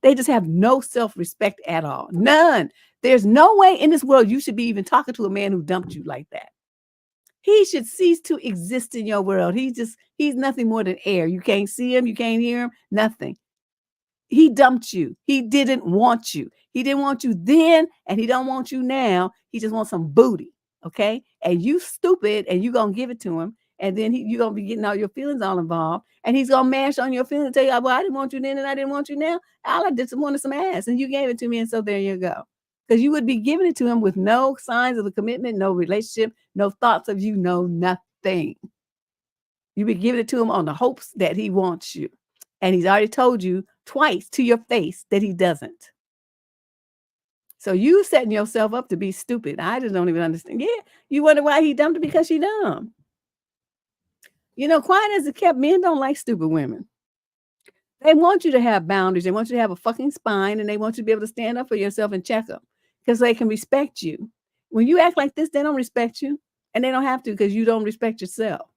They just have no self-respect at all. None. There's no way in this world you should be even talking to a man who dumped you like that. He should cease to exist in your world. He's nothing more than air. You can't see him. You can't hear him. Nothing. He dumped you. He didn't want you. He didn't want you then, and he don't want you now. He just wants some booty, okay? And you stupid, and you gonna give it to him, and then you gonna be getting all your feelings all involved, and he's gonna mash on your feelings and tell you, well, I didn't want you then, and I didn't want you now. All I just wanted some ass, and you gave it to me, and so there you go. Because you would be giving it to him with no signs of a commitment, no relationship, no thoughts of you, no nothing. You'd be giving it to him on the hopes that he wants you. And he's already told you twice to your face that he doesn't. So you setting yourself up to be stupid. I just don't even understand. Yeah, you wonder why he dumped her because she dumb. Quiet as it kept, men don't like stupid women. They want you to have boundaries. They want you to have a fucking spine, and they want you to be able to stand up for yourself and check them because they can respect you. When you act like this, they don't respect you, and they don't have to because you don't respect yourself.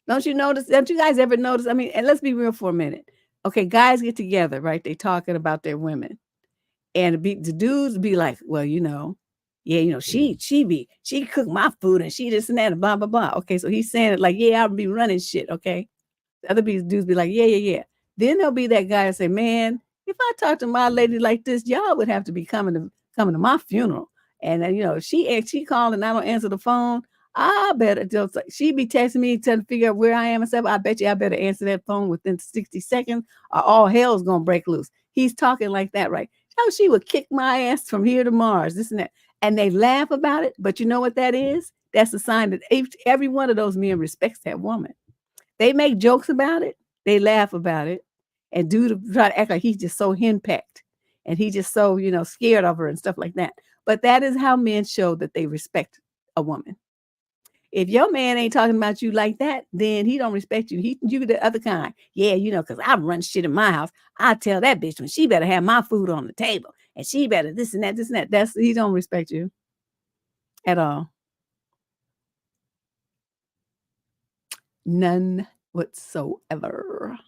Don't you notice? Don't you guys ever notice? I mean, and let's be real for a minute. Okay, guys get together, right? They talking about their women. And the dudes be like, well, yeah, she cook my food and she this and that and blah, blah, blah. Okay, so he's saying it like, yeah, I'll be running shit, okay? The other dudes be like, yeah. Then there'll be that guy and say, man, if I talk to my lady like this, y'all would have to be coming to my funeral. And she called and I don't answer the phone. I better she be texting me trying to figure out where I am and stuff. I bet you I better answer that phone within 60 seconds or all hell's gonna break loose. He's talking like that, right? Oh, she would kick my ass from here to Mars, this and that. And they laugh about it. But you know what that is? That's a sign that every one of those men respects that woman. They make jokes about it. They laugh about it. And try to act like he's just so henpecked. And he's just so, scared of her and stuff like that. But that is how men show that they respect a woman. If your man ain't talking about you like that, then he don't respect you. You the other kind. Yeah, because I run shit in my house. I tell that bitch when she better have my food on the table. And she better this and that. He don't respect you at all. None whatsoever.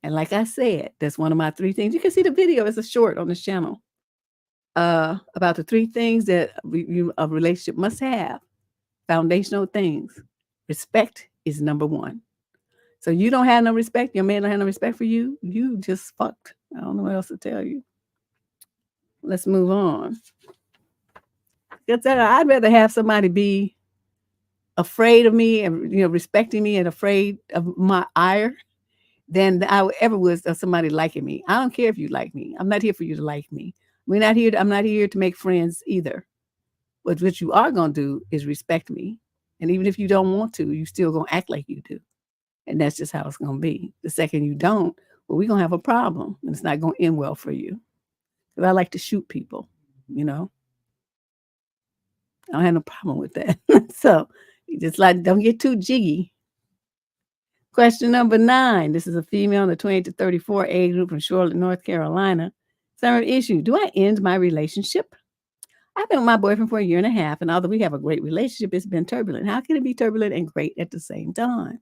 And like I said, that's one of my 3 things. You can see the video. It's a short on this channel. About the 3 things that a relationship must have. Foundational things. Respect is number 1. So you don't have no respect. Your man don't have no respect for you. You just fucked. I don't know what else to tell you. Let's move on. I'd rather have somebody be afraid of me and respecting me and afraid of my ire than I ever was of somebody liking me. I don't care if you like me. I'm not here for you to like me. I'm not here to make friends either. But what you are gonna do is respect me. And even if you don't want to, you still gonna act like you do. And that's just how it's gonna be. The second you don't, well, we're gonna have a problem and it's not gonna end well for you. Because I like to shoot people, you know. I don't have no problem with that. So you just like don't get too jiggy. Question number 9. This is a female in the 28 to 34 age group from Charlotte, North Carolina. Summary issue. Do I end my relationship? I've been with my boyfriend for a year and a half, and although we have a great relationship, it's been turbulent. How can it be turbulent and great at the same time?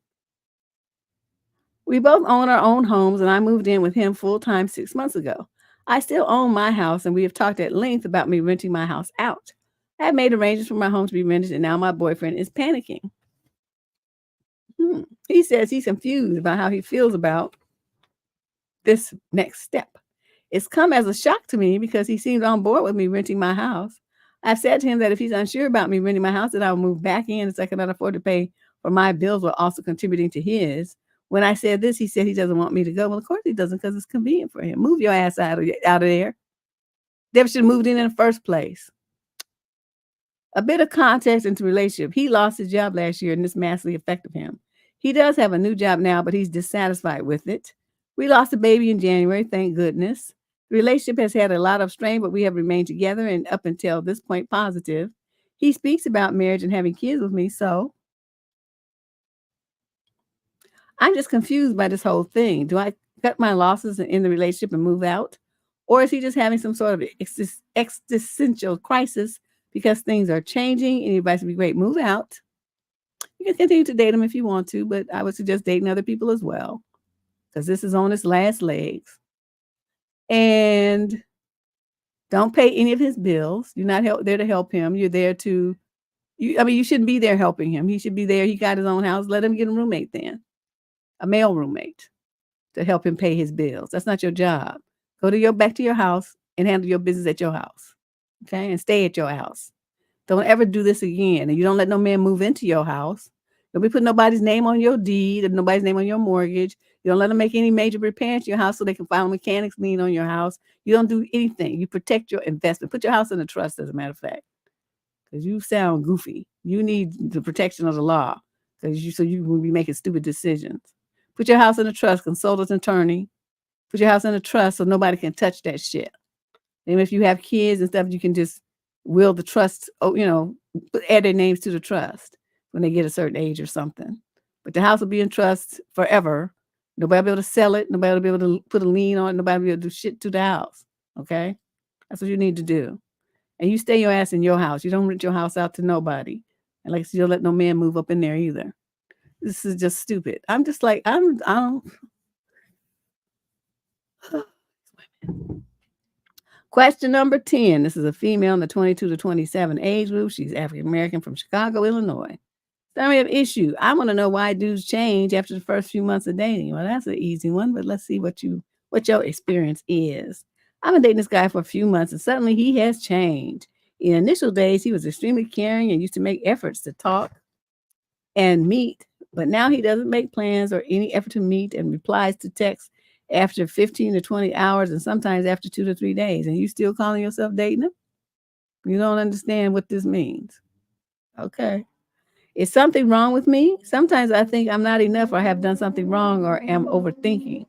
We both own our own homes, and I moved in with him full time 6 months ago. I still own my house, and we have talked at length about me renting my house out. I have made arrangements for my home to be rented, and now my boyfriend is panicking. He says he's confused about how he feels about this next step. It's come as a shock to me because he seemed on board with me renting my house. I've said to him that if he's unsure about me renting my house, that I will move back in as I cannot afford to pay for my bills while also contributing to his. When I said this, he said he doesn't want me to go. Well, of course he doesn't because it's convenient for him. Move your ass out of there. Deborah should have moved in the first place. A bit of context into relationship. He lost his job last year and this massively affected him. He does have a new job now, but he's dissatisfied with it. We lost a baby in January, thank goodness. The relationship has had a lot of strain, but we have remained together and up until this point positive. He speaks about marriage and having kids with me, so I'm just confused by this whole thing. Do I cut my losses in the relationship and move out? Or is he just having some sort of existential crisis because things are changing and advice would be great, move out. You can continue to date him if you want to, but I would suggest dating other people as well because this is on its last legs. And don't pay any of his bills. You're not there to help him. You're there to, you shouldn't be there helping him. He should be there. He got his own house. Let him get a roommate then, a male roommate to help him pay his bills. That's not your job. Go back to your house and handle your business at your house. Okay. And stay at your house. Don't ever do this again. And you don't let no man move into your house. Don't be putting nobody's name on your deed and nobody's name on your mortgage. You don't let them make any major repairs to your house so they can file a mechanics lien on your house. You don't do anything. You protect your investment. Put your house in a trust, as a matter of fact, because you sound goofy. You need the protection of the law so you will be making stupid decisions. Put your house in a trust. Consult an attorney. Put your house in a trust so nobody can touch that shit. And if you have kids and stuff, you can just will the trust, add their names to the trust when they get a certain age or something. But the house will be in trust forever. Nobody will be able to sell it. Nobody will be able to put a lien on it. Nobody will be able to do shit to the house. Okay? That's what you need to do. And you stay your ass in your house. You don't rent your house out to nobody. And like I said, you don't let no man move up in there either. This is just stupid. I'm just like, I don't. Question number 10. This is a female in the 22 to 27 age group. She's African American from Chicago, Illinois. Summary of issue. I want to know why dudes change after the first few months of dating. Well, that's an easy one, but let's see what your experience is. I've been dating this guy for a few months, and suddenly he has changed. In initial days, he was extremely caring and used to make efforts to talk and meet, but now he doesn't make plans or any effort to meet and replies to texts after 15 to 20 hours and sometimes after 2 to 3 days. And you still calling yourself dating him? You don't understand what this means. Okay. Is something wrong with me? Sometimes I think I'm not enough or I have done something wrong or am overthinking.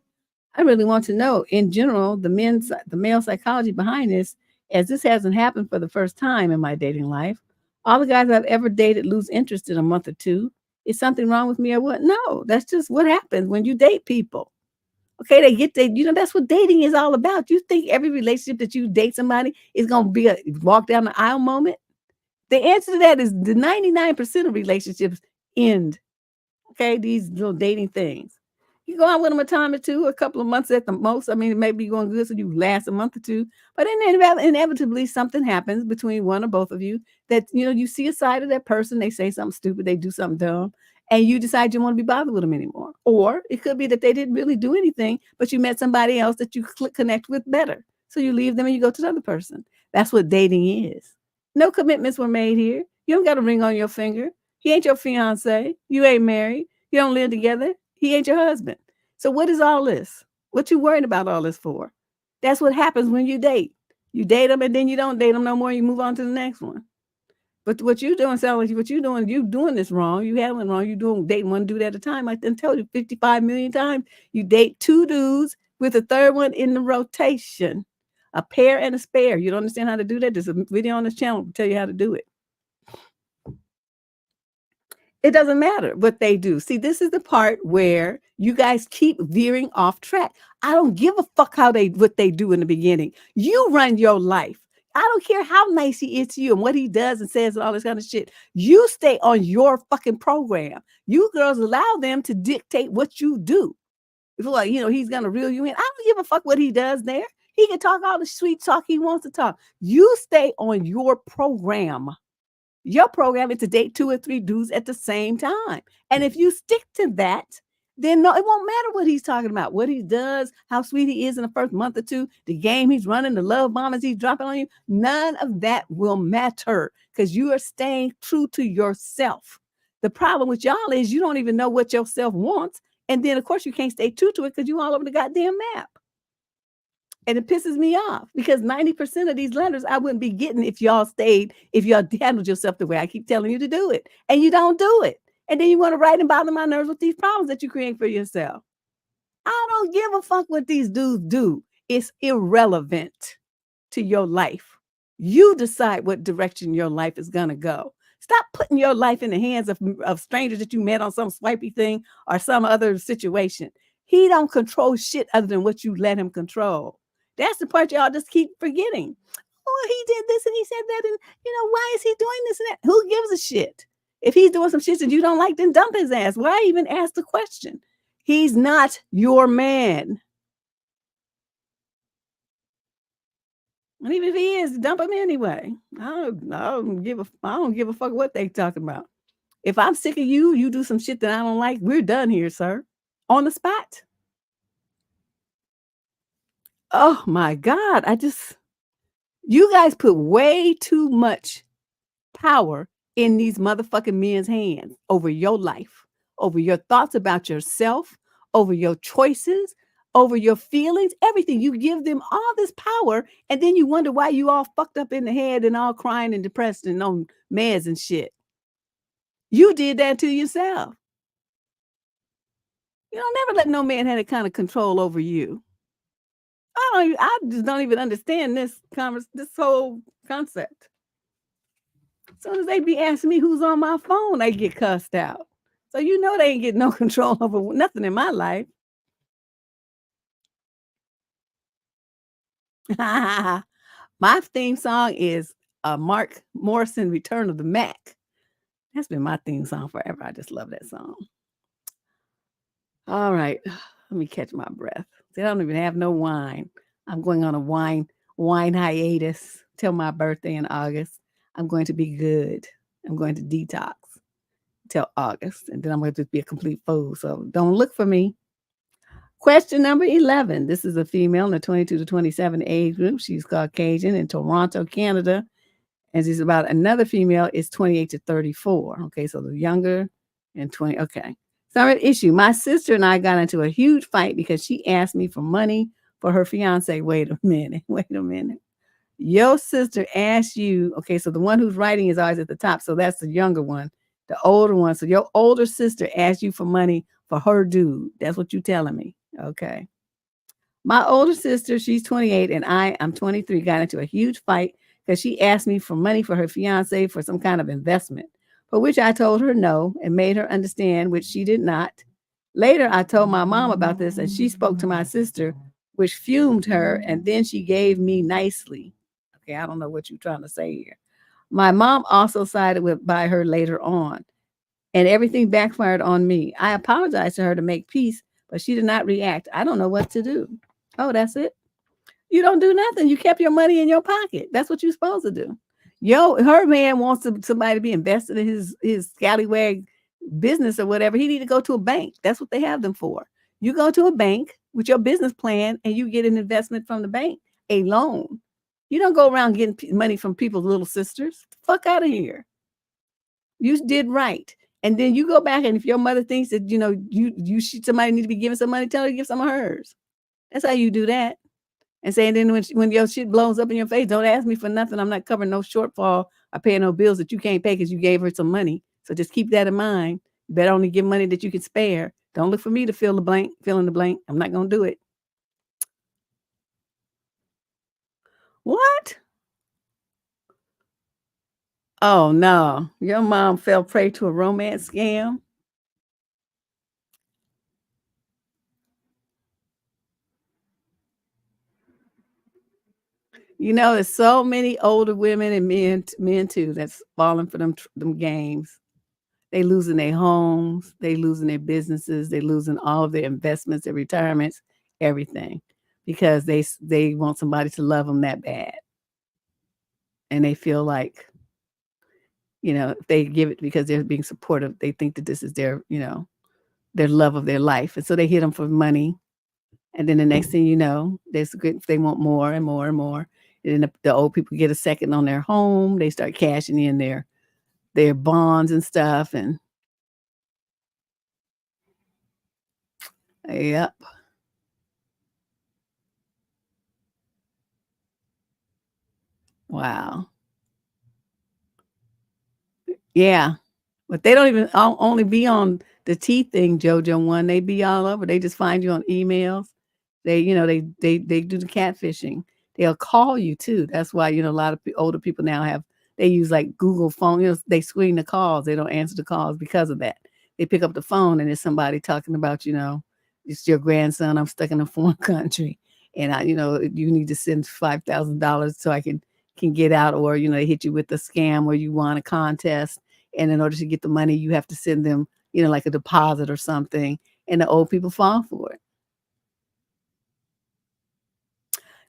I really want to know, in general, the male psychology behind this, as this hasn't happened for the first time in my dating life. All the guys I've ever dated lose interest in a month or two. Is something wrong with me or what? No, that's just what happens when you date people. Okay, that's what dating is all about. You think every relationship that you date somebody is going to be a walk down the aisle moment? The answer to that is the 99% of relationships end. Okay, these little dating things. You go out with them a time or two, a couple of months at the most. I mean, it may be going good, so you last a month or two. But then inevitably something happens between one or both of you that, you see a side of that person. They say something stupid. They do something dumb. And you decide you don't want to be bothered with them anymore. Or it could be that they didn't really do anything, but you met somebody else that you connect with better. So you leave them and you go to the other person. That's what dating is. No commitments were made here. You don't got a ring on your finger. He ain't your fiance. You ain't married. You don't live together. He ain't your husband. So what is all this? What you worried about all this for? That's what happens when you date. You date them and then you don't date them no more. You move on to the next one. But what you doing sound like what you doing this wrong. You handling wrong. You doing dating one dude at a time. I done told you 55 million times. You date two dudes with a third one in the rotation. A pair and a spare. You don't understand how to do that? There's a video on this channel to tell you how to do it. It doesn't matter what they do. See, this is the part where you guys keep veering off track. I don't give a fuck what they do in the beginning. You run your life. I don't care how nice he is to you and what he does and says and all this kind of shit. You stay on your fucking program. You girls allow them to dictate what you do. It's like, he's gonna reel you in. I don't give a fuck what he does there. He can talk all the sweet talk he wants to talk. You stay on your program. Your program is to date 2 or 3 dudes at the same time. And if you stick to that, then no, it won't matter what he's talking about, what he does, how sweet he is in the first month or two, the game he's running, the love bombs he's dropping on you. None of that will matter because you are staying true to yourself. The problem with y'all is you don't even know what yourself wants. And then, of course, you can't stay true to it because you're all over the goddamn map. And it pisses me off because 90% of these letters I wouldn't be getting if y'all handled yourself the way I keep telling you to do it. And you don't do it. And then you want to write and bother my nerves with these problems that you create for yourself. I don't give a fuck what these dudes do. It's irrelevant to your life. You decide what direction your life is going to go. Stop putting your life in the hands of strangers that you met on some swipey thing or some other situation. He don't control shit other than what you let him control. That's the part y'all just keep forgetting. Oh, he did this and he said that. And, why is he doing this and that? Who gives a shit? If he's doing some shit that you don't like, then dump his ass. Why even ask the question? He's not your man. And even if he is, dump him anyway. I don't give a fuck what they talking about. If I'm sick of you, you do some shit that I don't like, we're done here, sir. On the spot. Oh my God. You guys put way too much power in these motherfucking men's hands over your life, over your thoughts about yourself, over your choices, over your feelings, everything. You give them all this power, and then you wonder why you all fucked up in the head and all crying and depressed and on meds and shit. You did that to yourself. You don't never let no man have that kind of control over you. I just don't even understand this whole concept. As soon as they be asking me who's on my phone, they get cussed out. So they ain't get no control over nothing in my life. My theme song is Mark Morrison, Return of the Mac. That's been my theme song forever. I just love that song. All right. Let me catch my breath. I don't even have no wine. I'm going on a wine hiatus till my birthday in August. I'm going to be good. I'm going to detox till August. And then I'm going to be a complete fool. So don't look for me. Question number 11. This is a female in the 22 to 27 age group. She's Caucasian in Toronto, Canada. And she's about another female is 28 to 34. Okay, so the younger and 20. Okay. Summary issue. My sister and I got into a huge fight because she asked me for money for her fiance. Wait a minute. Your sister asked you. Okay, so the one who's writing is always at the top. So that's the younger one, the older one. So your older sister asked you for money for her dude. That's what you're telling me. Okay. My older sister, she's 28 and I'm 23, got into a huge fight because she asked me for money for her fiance for some kind of investment, for which I told her no and made her understand, which she did not. Later, I told my mom about this and she spoke to my sister, which fumed her, and then she gave me nicely. Okay, I don't know what you're trying to say here. My mom also sided by her later on, and everything backfired on me. I apologized to her to make peace, but she did not react. I don't know what to do. Oh, that's it? You don't do nothing. You kept your money in your pocket. That's what you're supposed to do. Her man wants somebody to be invested in his scallywag business or whatever. He need to go to a bank. That's what they have them for. You go to a bank with your business plan and you get an investment from the bank, a loan. You don't go around getting money from people's little sisters. Fuck out of here. You did right. And then you go back, and if your mother thinks that, somebody need to be giving some money, tell her to give some of hers. That's how you do that. And saying then when your shit blows up in your face, don't ask me for nothing. I'm not covering no shortfall are paying no bills that you can't pay because you gave her some money. So just keep that in mind. You better only give money that you can spare. Don't look for me to fill in the blank. I'm not gonna do it. What? Oh no. Your mom fell prey to a romance scam? There's so many older women and men too that's falling for them games. They losing their homes, they losing their businesses, they losing all of their investments, their retirements, everything, because they want somebody to love them that bad, and they feel like, if they give it because they're being supportive, they think that this is their love of their life, and so they hit them for money, and then the next thing you know, they want more and more and more, and then the old people get a second on their home, they start cashing in their bonds and stuff, and yep, wow. Yeah. But they don't even only be on the T thing, JoJo one, they be all over, they just find you on emails. They do the catfishing. They'll call you too. That's why, a lot of older people now they use like Google phone, they screen the calls. They don't answer the calls because of that. They pick up the phone and it's somebody talking about, it's your grandson. I'm stuck in a foreign country and you need to send $5,000 so I can get out, or, they hit you with a scam where you won a contest. And in order to get the money, you have to send them, like a deposit or something. And the old people fall for it.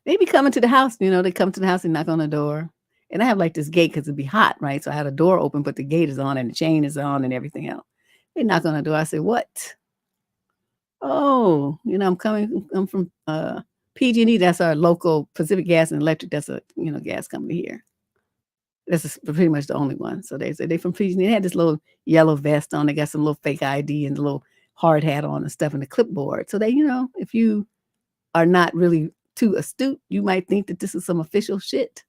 They be coming to the house, they come to the house and knock on the door. And I have like this gate because it'd be hot, right? So I had a door open, but the gate is on and the chain is on and everything else. They knock on the door. I say, "What?" "Oh, I'm from PG&E. That's our local Pacific Gas and Electric. That's a, gas company here. This is pretty much the only one." So they said they from PG&E. They had this little yellow vest on. They got some little fake ID and a little hard hat on and stuff and the clipboard. So they, if you are not really too astute, you might think that this is some official shit.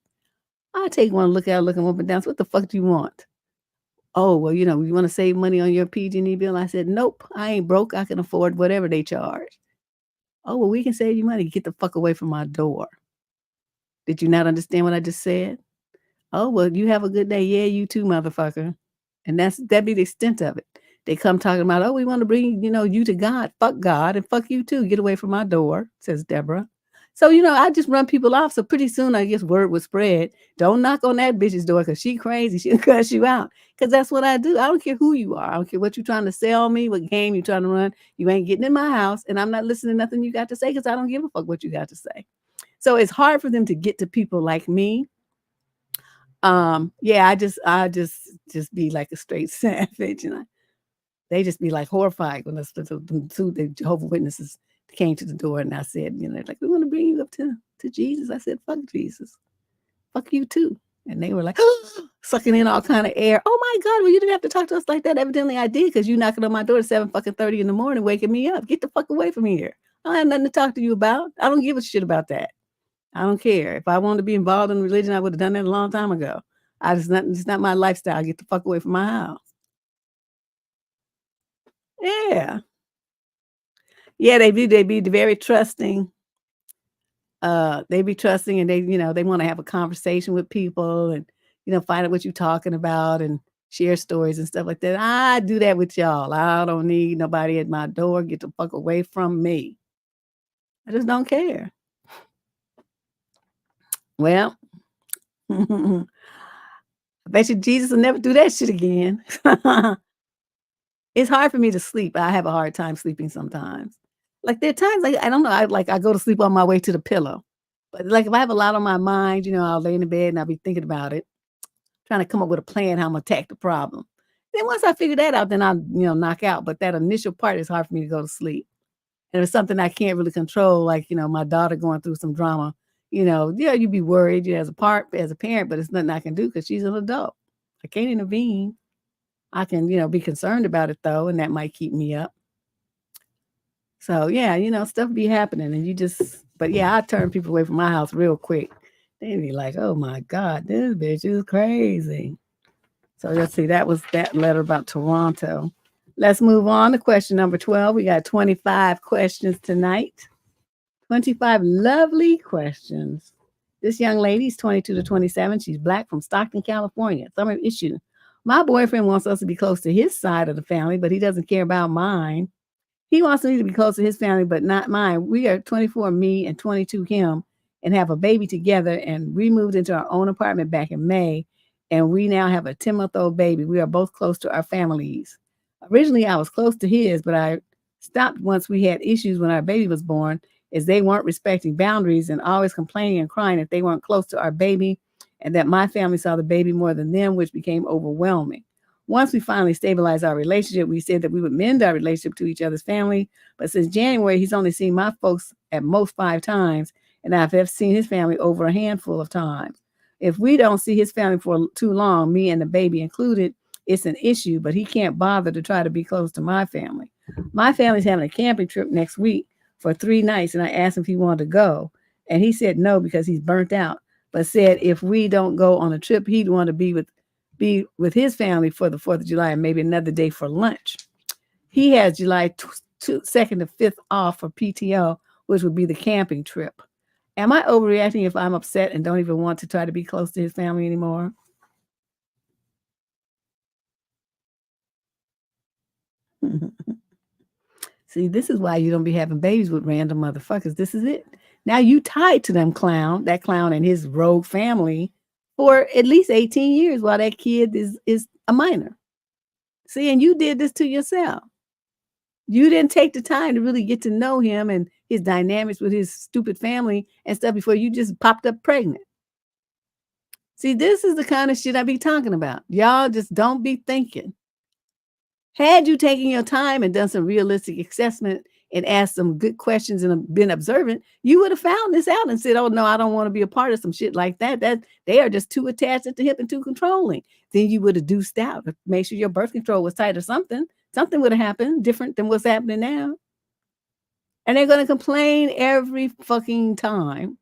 I take one look at it, looking up and down. So what the fuck do you want? "Oh, well, you want to save money on your PG&E bill?" I said, "Nope, I ain't broke. I can afford whatever they charge." "Oh, well, we can save you money. Get the fuck away from my door." Did you not understand what I just said? "Oh, well, you have a good day." "Yeah, you too, motherfucker." And that'd be the extent of it. They come talking about, "Oh, we want to bring, you to God." Fuck God and fuck you too. Get away from my door, says Deborah. So, I just run people off. So pretty soon I guess word would spread. Don't knock on that bitch's door because she crazy. She'll cuss you out. Because that's what I do. I don't care who you are. I don't care what you're trying to sell me, what game you're trying to run. You ain't getting in my house, and I'm not listening to nothing you got to say because I don't give a fuck what you got to say. So it's hard for them to get to people like me. Yeah, I just be like a straight savage, and they just be like horrified when the Jehovah Witnesses came to the door, and I said, like, "We want to bring you up to Jesus." I said, "Fuck Jesus, fuck you too." And they were like sucking in all kind of air. "Oh my God, well, you didn't have to talk to us like that." Evidently, I did because you knocking on my door at 7:30 in the morning, waking me up. Get the fuck away from here. I don't have nothing to talk to you about. I don't give a shit about that. I don't care. If I wanted to be involved in religion, I would have done that a long time ago. It's not my lifestyle. Get the fuck away from my house. Yeah. Yeah, they be very trusting. They be trusting and they want to have a conversation with people and, find out what you're talking about and share stories and stuff like that. I do that with y'all. I don't need nobody at my door. Get the fuck away from me. I just don't care. Well, I bet you Jesus will never do that shit again. It's hard for me to sleep. I have a hard time sleeping sometimes. Like, there are times, like, I don't know, I go to sleep on my way to the pillow. But, like, if I have a lot on my mind, I'll lay in the bed and I'll be thinking about it, trying to come up with a plan how Imma attack the problem. Then once I figure that out, then I'll, knock out. But that initial part is hard for me to go to sleep. And it's something I can't really control, like, my daughter going through some drama, yeah, you'd be worried, as a parent, but it's nothing I can do because she's an adult. I can't intervene. I can, be concerned about it though, and that might keep me up. So yeah, stuff be happening and but yeah, I turn people away from my house real quick. They'd be like, oh my God, this bitch is crazy. So let's see, that was that letter about Toronto. Let's move on to question number 12. We got 25 questions tonight. 25 lovely questions. This young lady's 22 to 27. She's Black from Stockton, California. Summer issue. My boyfriend wants us to be close to his side of the family, but he doesn't care about mine. He wants me to be close to his family, but not mine. We are 24 me and 22 him and have a baby together. And we moved into our own apartment back in May. And we now have a 10-month-old baby. We are both close to our families. Originally, I was close to his, but I stopped once we had issues when our baby was born, as they weren't respecting boundaries and always complaining and crying that they weren't close to our baby and that my family saw the baby more than them, which became overwhelming. Once we finally stabilized our relationship, we said that we would mend our relationship to each other's family. But since January, he's only seen my folks at most 5 times, and I've seen his family over a handful of times. If we don't see his family for too long, me and the baby included, it's an issue, but he can't bother to try to be close to my family. My family's having a camping trip next week for 3 nights, and I asked him if he wanted to go, and he said no because he's burnt out, but said if we don't go on a trip, he'd want to be with his family for the 4th of July and maybe another day for lunch. He has July 2nd to 5th off for PTO, which would be the camping trip. Am I overreacting if I'm upset and don't even want to try to be close to his family anymore? See, this is why you don't be having babies with random motherfuckers. This is it. Now you tied to that clown and his rogue family for at least 18 years while that kid is a minor. See, and you did this to yourself. You didn't take the time to really get to know him and his dynamics with his stupid family and stuff before you just popped up pregnant. See, this is the kind of shit I be talking about. Y'all just don't be thinking. Had you taken your time and done some realistic assessment and asked some good questions and been observant, you would have found this out and said, oh, no, I don't want to be a part of some shit like that. That they are just too attached at the hip and too controlling. Then you would have deuced out. Make sure your birth control was tight or something. Something would have happened different than what's happening now. And they're going to complain every fucking time.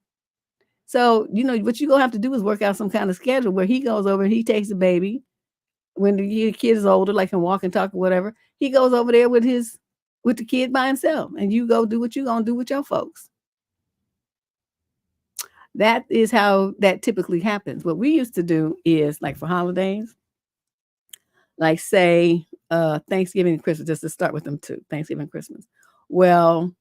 So, what you're going to have to do is work out some kind of schedule where he goes over and he takes the baby. When the kid is older, like can walk and talk or whatever, he goes over there with the kid by himself, and you go do what you're gonna do with your folks. That is how that typically happens. What we used to do is like for holidays, like say Thanksgiving and Christmas, just to start with them too, Thanksgiving and Christmas. Well,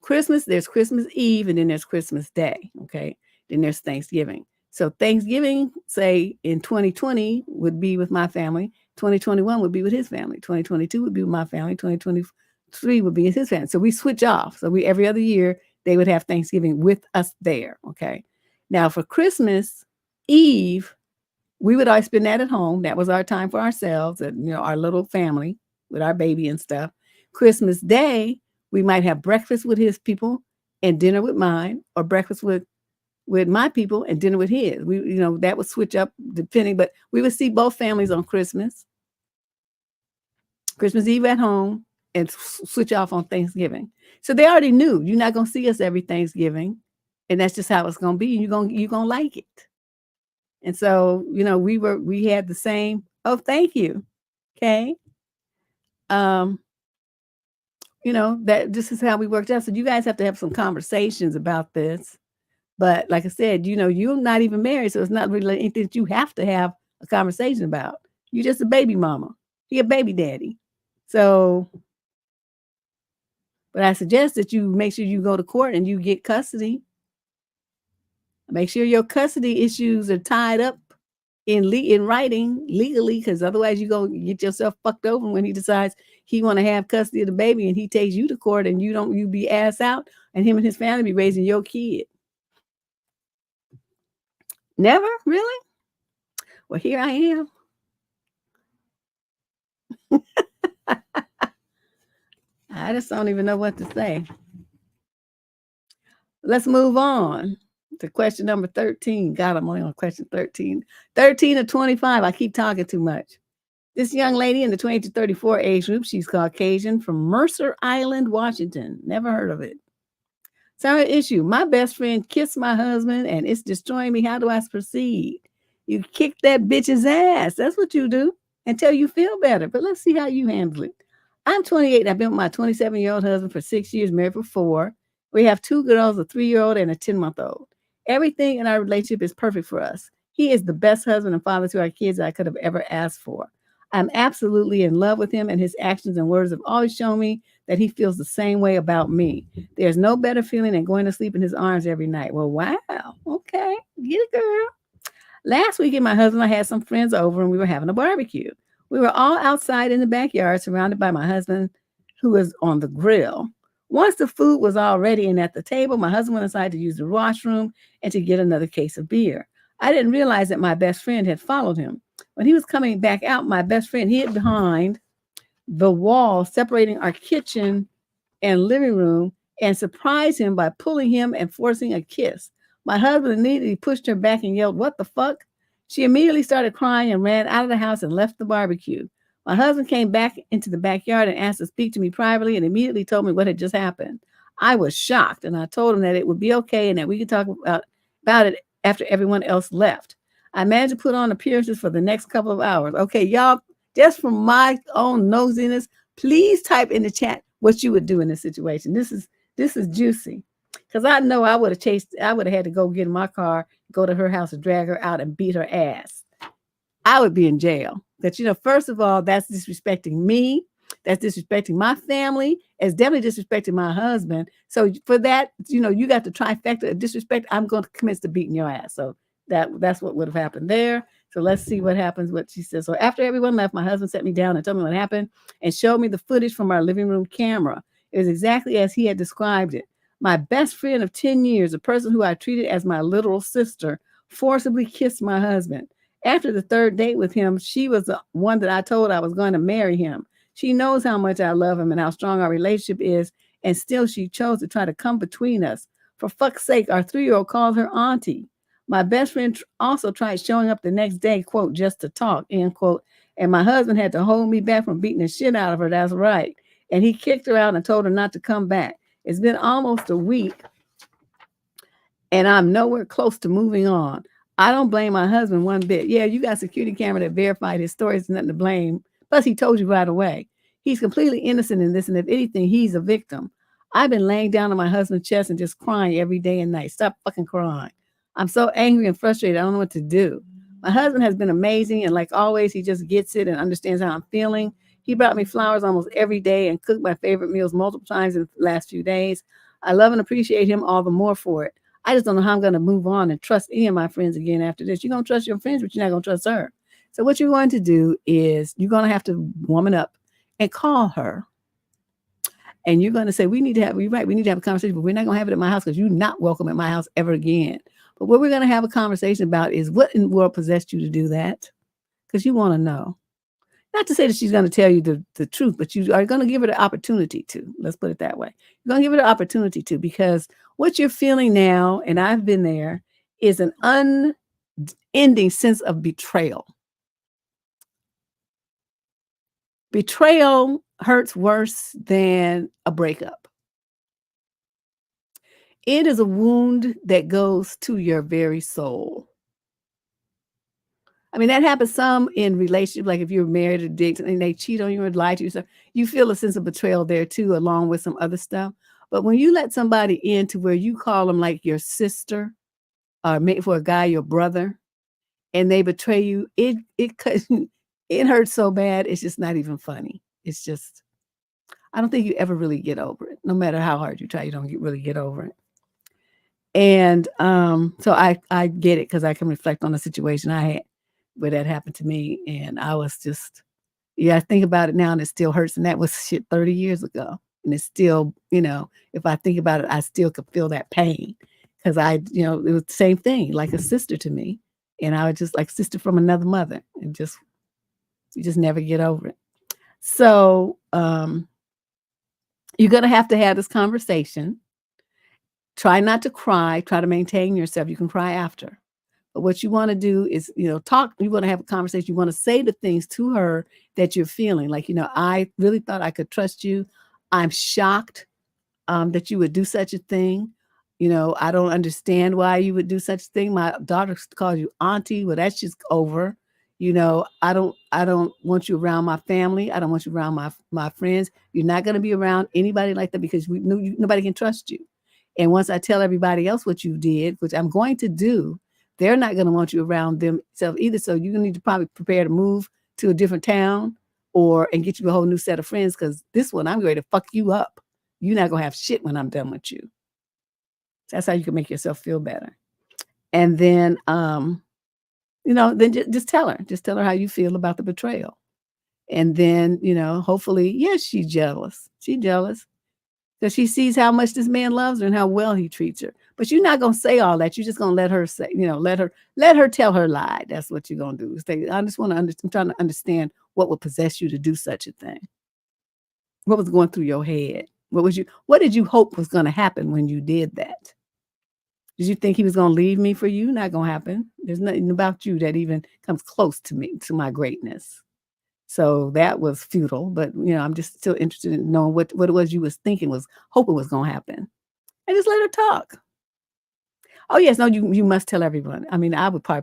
Christmas, there's Christmas Eve and then there's Christmas Day. Okay. Then there's Thanksgiving. So Thanksgiving, say in 2020 would be with my family. 2021 would be with his family. 2022 would be with my family. 2023 would be with his family. So we switch off. So every other year they would have Thanksgiving with us there. Okay. Now for Christmas Eve, we would always spend that at home. That was our time for ourselves and our little family with our baby and stuff. Christmas Day, we might have breakfast with his people and dinner with mine, or breakfast with my people and dinner with his. We, that would switch up depending, but we would see both families on Christmas Eve at home, and switch off on Thanksgiving. So they already knew you're not going to see us every Thanksgiving, and that's just how it's going to be. And you're going to like it. And so, we had the same, oh, thank you. Okay. That this is how we worked out. So you guys have to have some conversations about this. But like I said, you're not even married, so it's not really anything that you have to have a conversation about. You're just a baby mama. You're a baby daddy. So, but I suggest that you make sure you go to court and you get custody. Make sure your custody issues are tied up in writing legally, because otherwise you go get yourself fucked over when he decides he want to have custody of the baby and he takes you to court and you be ass out and him and his family be raising your kid. Never? Really? Well, here I am. I just don't even know what to say. Let's move on to question number 13. God, I'm only on question 13. 13 to 25. I keep talking too much. This young lady in the 20 to 34 age group, she's Caucasian from Mercer Island, Washington. Never heard of it. Sorry issue. My best friend kissed my husband and it's destroying me. How do I proceed? You kick that bitch's ass. That's what you do until you feel better. But let's see how you handle it. I'm 28. I've been with my 27-year-old husband for 6 years, married for 4. We have 2 girls, a 3-year-old and a 10-month-old. Everything in our relationship is perfect for us. He is the best husband and father to our kids I could have ever asked for. I'm absolutely in love with him, and his actions and words have always shown me that he feels the same way about me. There's no better feeling than going to sleep in his arms every night. Well, wow. Okay. Get it, girl. Last weekend, my husband and I had some friends over and we were having a barbecue. We were all outside in the backyard surrounded by my husband who was on the grill. Once the food was all ready and at the table, my husband went inside to use the washroom and to get another case of beer. I didn't realize that my best friend had followed him. When he was coming back out, my best friend hid behind the wall separating our kitchen and living room and surprised him by pulling him and forcing a kiss. My husband immediately pushed her back and yelled, "What the fuck?" She immediately started crying and ran out of the house and left the barbecue. My husband came back into the backyard and asked to speak to me privately and immediately told me what had just happened. I was shocked and I told him that it would be okay and that we could talk about it after everyone else left. I managed to put on appearances for the next couple of hours. Okay, y'all, just from my own nosiness, please type in the chat what you would do in this situation. This is juicy. Because I know I would have had to go get in my car, go to her house and drag her out and beat her ass. I would be in jail. That, first of all, that's disrespecting me. That's disrespecting my family. It's definitely disrespecting my husband. So for that, you got the trifecta of disrespect. I'm going to commit to beating your ass. So that's what would have happened there. So let's see what happens, what she says. So after everyone left, my husband sat me down and told me what happened and showed me the footage from our living room camera. It was exactly as he had described it. My best friend of 10 years, a person who I treated as my literal sister, forcibly kissed my husband. After the third date with him, she was the one that I told I was going to marry him. She knows how much I love him and how strong our relationship is, and still she chose to try to come between us. For fuck's sake, our 3-year-old called her auntie. My best friend also tried showing up the next day, quote, just to talk, end quote, and my husband had to hold me back from beating the shit out of her. That's right. And he kicked her out and told her not to come back. It's been almost a week, and I'm nowhere close to moving on. I don't blame my husband one bit. Yeah, you got a security camera that verified his story. It's nothing to blame. Plus, he told you right away. He's completely innocent in this, and if anything, he's a victim. I've been laying down on my husband's chest and just crying every day and night. Stop fucking crying. I'm so angry and frustrated. I don't know what to do. My husband has been amazing, and like always, he just gets it and understands how I'm feeling. He brought me flowers almost every day and cooked my favorite meals multiple times in the last few days. I love and appreciate him all the more for it. I just don't know how I'm going to move on and trust any of my friends again after this. You're going to trust your friends, but you're not going to trust her. So what you're going to do is you're going to have to woman up and call her. And you're going to say, you're right, we need to have a conversation, but we're not going to have it at my house because you're not welcome at my house ever again. But what we're going to have a conversation about is what in the world possessed you to do that? Because you want to know. Not to say that she's going to tell you the truth, but you are going to give her the opportunity to. Let's put it that way. You're going to give her the opportunity to, because what you're feeling now, and I've been there, is an unending sense of betrayal. Betrayal hurts worse than a breakup. It is a wound that goes to your very soul. I mean, that happens some in relationship, like if you're married or dating and they cheat on you or lie to you, so you feel a sense of betrayal there too, along with some other stuff. But when you let somebody in to where you call them like your sister, or maybe for a guy, your brother, and they betray you, it hurts so bad, it's just not even funny. It's just, I don't think you ever really get over it. No matter how hard you try, you don't really get over it. And so I get it, because I can reflect on the situation I had where that happened to me. And I was just, I think about it now and it still hurts. And that was shit 30 years ago. And it's still, if I think about it, I still could feel that pain, because it was the same thing, like a sister to me. And I was just like sister from another mother, and you just never get over it. So you're going to have this conversation. Try not to cry. Try to maintain yourself. You can cry after. But what you want to do is, talk. You want to have a conversation. You want to say the things to her that you're feeling. Like, I really thought I could trust you. I'm shocked that you would do such a thing. You know, I don't understand why you would do such a thing. My daughter calls you auntie. Well, that's just over. You know, I don't want you around my family. I don't want you around my friends. You're not going to be around anybody like that because nobody can trust you. And once I tell everybody else what you did, which I'm going to do, they're not going to want you around themselves either. So you need to probably prepare to move to a different town and get you a whole new set of friends because this one, I'm ready to fuck you up. You're not going to have shit when I'm done with you. That's how you can make yourself feel better. And then, then just tell her. Just tell her how you feel about the betrayal. And then, hopefully, yes, she's jealous. She's jealous because she sees how much this man loves her and how well he treats her. But you're not gonna say all that. You're just gonna let her say, let her tell her lie. That's what you're gonna do. Say, I just want to I'm trying to understand what would possess you to do such a thing. What was going through your head? What did you hope was gonna happen when you did that? Did you think he was gonna leave me for you? Not gonna happen. There's nothing about you that even comes close to me, to my greatness. So that was futile, but I'm just still interested in knowing what it was you was thinking, was hoping was gonna happen. And just let her talk. Oh yes, no, you must tell everyone. I mean, I would probably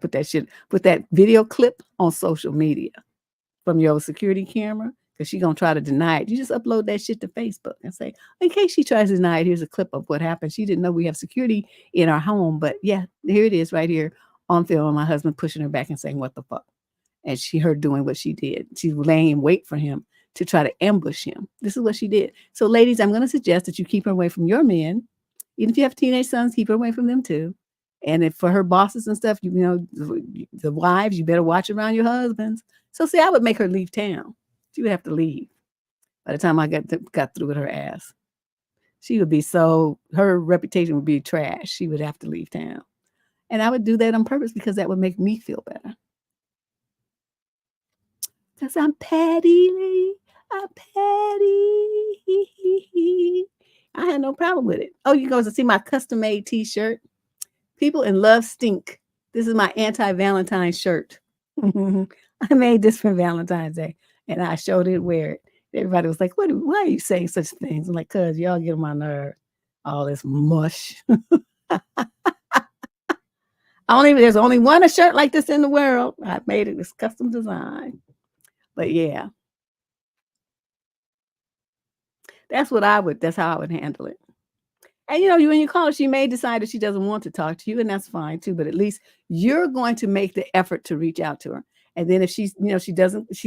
put that video clip on social media from your security camera, because she's gonna try to deny it. You just upload that shit to Facebook and say, in case she tries to deny it, here's a clip of what happened. She didn't know we have security in our home, but yeah, here it is right here on film of my husband pushing her back and saying, what the fuck? And her doing what she did. She's laying in wait for him to try to ambush him. This is what she did. So ladies, I'm going to suggest that you keep her away from your men. Even if you have teenage sons, keep her away from them too. And if for her bosses and stuff, the wives, you better watch around your husbands. So see, I would make her leave town. She would have to leave by the time I got through with her ass. She would be her reputation would be trash. She would have to leave town. And I would do that on purpose because that would make me feel better. Because I'm petty. I'm petty. I had no problem with it. Oh, you guys see my custom-made t-shirt? People in love stink. This is my anti-Valentine's shirt. I made this for Valentine's Day, and I showed it, wear it. Everybody was like, why are you saying such things? I'm like, cuz y'all get on my nerve. All this mush. There's only one shirt like this in the world. I made it. It's custom design. But yeah. That's how I would handle it. And when you call her, she may decide that she doesn't want to talk to you, and that's fine too. But at least you're going to make the effort to reach out to her. And then if she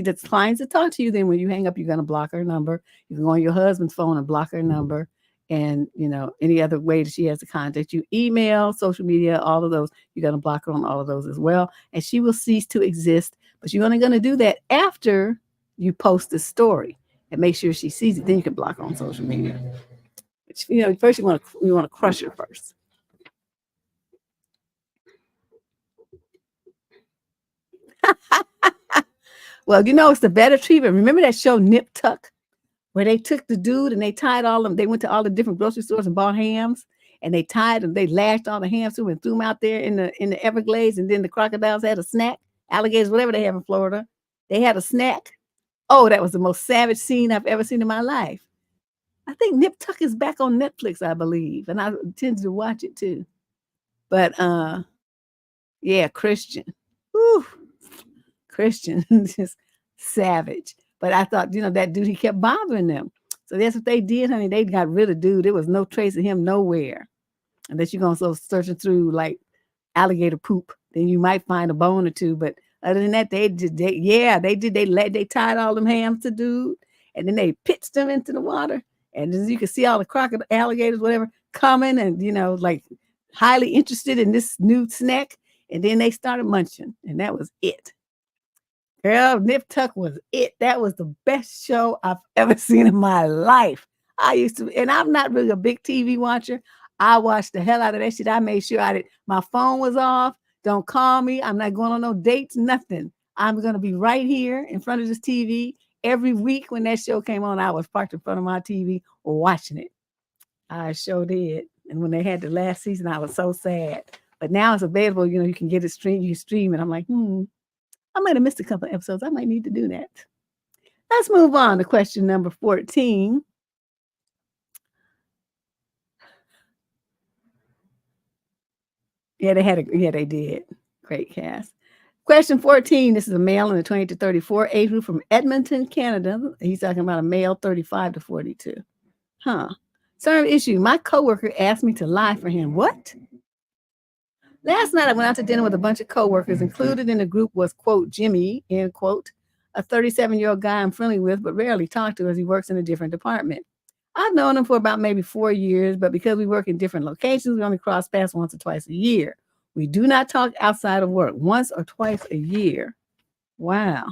declines to talk to you, then when you hang up, you're going to block her number. You can go on your husband's phone and block her number. And any other way that she has to contact you, email, social media, all of those, you're going to block her on all of those as well. And she will cease to exist. But you're only going to do that after you post the story and make sure she sees it. Then you can block her on social media. First you want to crush her first. Well, it's the better treatment. Remember that show Nip Tuck, where they took the dude and they tied they went to all the different grocery stores and bought hams, and they tied them, they lashed all the hams to him and threw them out there in the Everglades, and then the crocodiles had a snack, alligators, whatever they have in Florida, they had a snack. Oh, that was the most savage scene I've ever seen in my life. I think Nip Tuck is back on Netflix, I believe, and I tend to watch it too. But yeah, Christian. Whew. Christian, just savage. But I thought, that dude, he kept bothering them. So that's what they did, honey. They got rid of dude. There was no trace of him nowhere. Unless you're going to start searching through like alligator poop, then you might find a bone or two. But other than that, they tied all them hams to dude, and then they pitched them into the water. And as you can see all the crocodile, alligators, whatever, coming and, like highly interested in this new snack. And then they started munching, and that was it. Girl, Nip Tuck was it. That was the best show I've ever seen in my life. And I'm not really a big TV watcher. I watched the hell out of that shit. I made sure my phone was off. Don't call me. I'm not going on no dates, nothing. I'm going to be right here in front of this TV. Every week when that show came on, I was parked in front of my TV watching it. I sure did. And when they had the last season, I was so sad. But now it's available. You can get it streamed. You stream it. I'm like, I might have missed a couple of episodes. I might need to do that. Let's move on to question number 14. Yeah, they did. Great cast. Question 14. This is a male in the 20 to 34 age group from Edmonton, Canada. He's talking about a male 35 to 42. Huh. Certain issue. My coworker asked me to lie for him. What? Last night I went out to dinner with a bunch of coworkers. Included in the group was, quote, Jimmy, end quote, a 37-year-old guy I'm friendly with but rarely talk to as he works in a different department. I've known him for about maybe 4 years, but because we work in different locations, we only cross paths once or twice a year. We do not talk outside of work once or twice a year. Wow.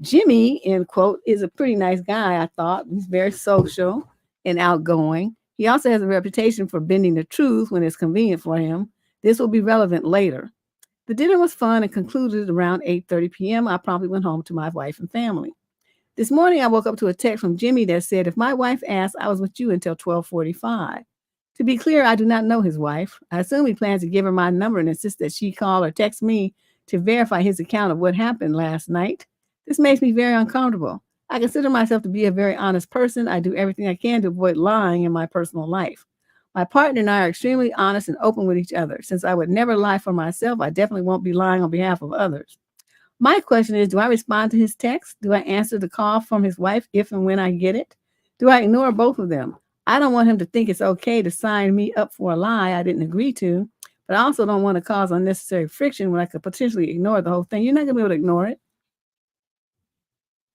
Jimmy, end quote, is a pretty nice guy, I thought. He's very social and outgoing. He also has a reputation for bending the truth when it's convenient for him. This will be relevant later. The dinner was fun and concluded around 8:30 p.m. I promptly went home to my wife and family. This morning, I woke up to a text from Jimmy that said, if my wife asked, I was with you until 12:45. To be clear, I do not know his wife. I assume he plans to give her my number and insist that she call or text me to verify his account of what happened last night. This makes me very uncomfortable. I consider myself to be a very honest person. I do everything I can to avoid lying in my personal life. My partner and I are extremely honest and open with each other. Since I would never lie for myself, I definitely won't be lying on behalf of others. My question is, do I respond to his text? Do I answer the call from his wife if and when I get it? Do I ignore both of them? I don't want him to think it's okay to sign me up for a lie I didn't agree to, but I also don't want to cause unnecessary friction when I could potentially ignore the whole thing. You're not going to be able to ignore it.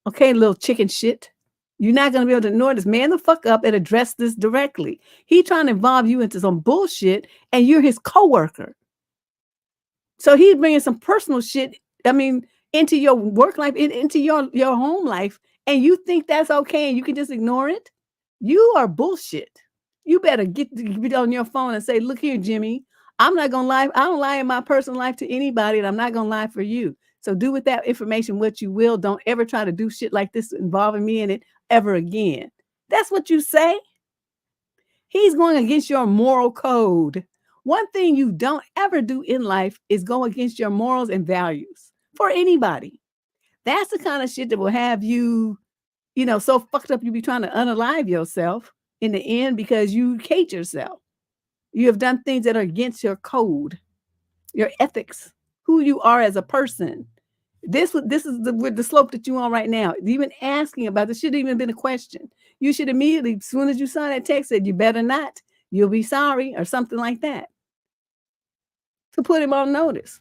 Okay, little chicken shit. You're not going to be able to ignore this. Man the fuck up and address this directly. He trying to involve you into some bullshit and you're his coworker. So he's bringing some personal shit, into your work life, into your home life, and you think that's okay and you can just ignore it? You are bullshit. You better get on your phone and say, look here, Jimmy, I'm not going to lie. I don't lie in my personal life to anybody, and I'm not going to lie for you. So do with that information what you will. Don't ever try to do shit like this involving me in it ever again. That's what you say. He's going against your moral code. One thing you don't ever do in life is go against your morals and values for anybody. That's the kind of shit that will have you, so fucked up you be trying to unalive yourself in the end because you hate yourself. You have done things that are against your code, your ethics, who you are as a person. This is the slope that you're on right now. Even asking about this should have even been a question. You should immediately, as soon as you saw that text, said, you better not. You'll be sorry or something like that to put him on notice.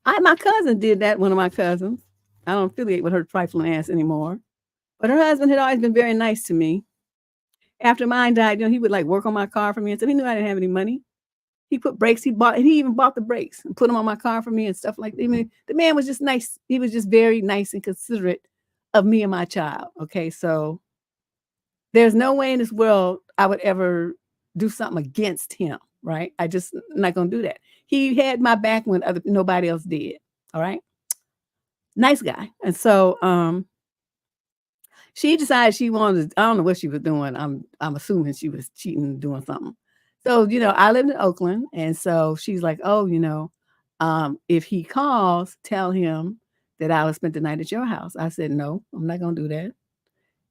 My cousin did that, one of my cousins. I don't affiliate with her trifling ass anymore. But her husband had always been very nice to me. After mine died, he would like work on my car for me and stuff. He knew I didn't have any money. He put brakes, he even bought the brakes and put them on my car for me and stuff like that. The man was just nice. He was just very nice and considerate of me and my child. Okay, so there's no way in this world I would ever do something against him, right? I'm not going to do that. He had my back when nobody else did, all right? Nice guy. And so she decided she wanted, I don't know what she was doing. I'm assuming she was cheating, doing something. So, I lived in Oakland. And so she's like, oh, if he calls, tell him that I will spend the night at your house. I said, no, I'm not going to do that.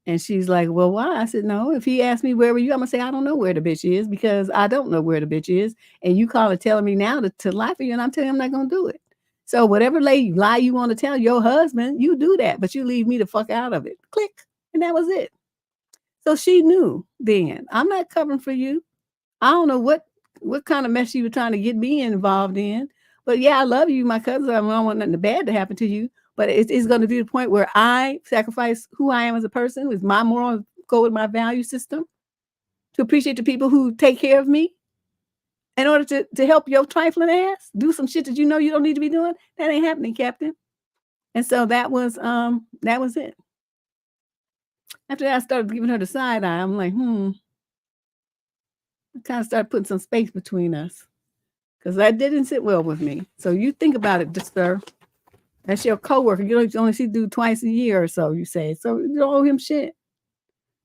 And she's like, well, why? I said, no, if he asked me, where were you? I'm going to say, I don't know where the bitch is because I don't know where the bitch is. And you call her telling me now to lie for you. And I'm telling you I'm not going to do it. So whatever lie you want to tell your husband, you do that. But you leave me the fuck out of it. Click. And that was it. So she knew then, I'm not covering for you. I don't know what kind of mess you were trying to get me involved in. But yeah, I love you, my cousin. I don't want nothing bad to happen to you. But it's going to be the point where I sacrifice who I am as a person with my moral code, my value system, to appreciate the people who take care of me in order to help your trifling ass do some shit that you don't need to be doing. That ain't happening, Captain. And so that was it. After that, I started giving her the side eye. I'm like, I kind of started putting some space between us because that didn't sit well with me. So you think about it, sir. That's your coworker. You only see dude twice a year or so, you say. So you don't owe him shit.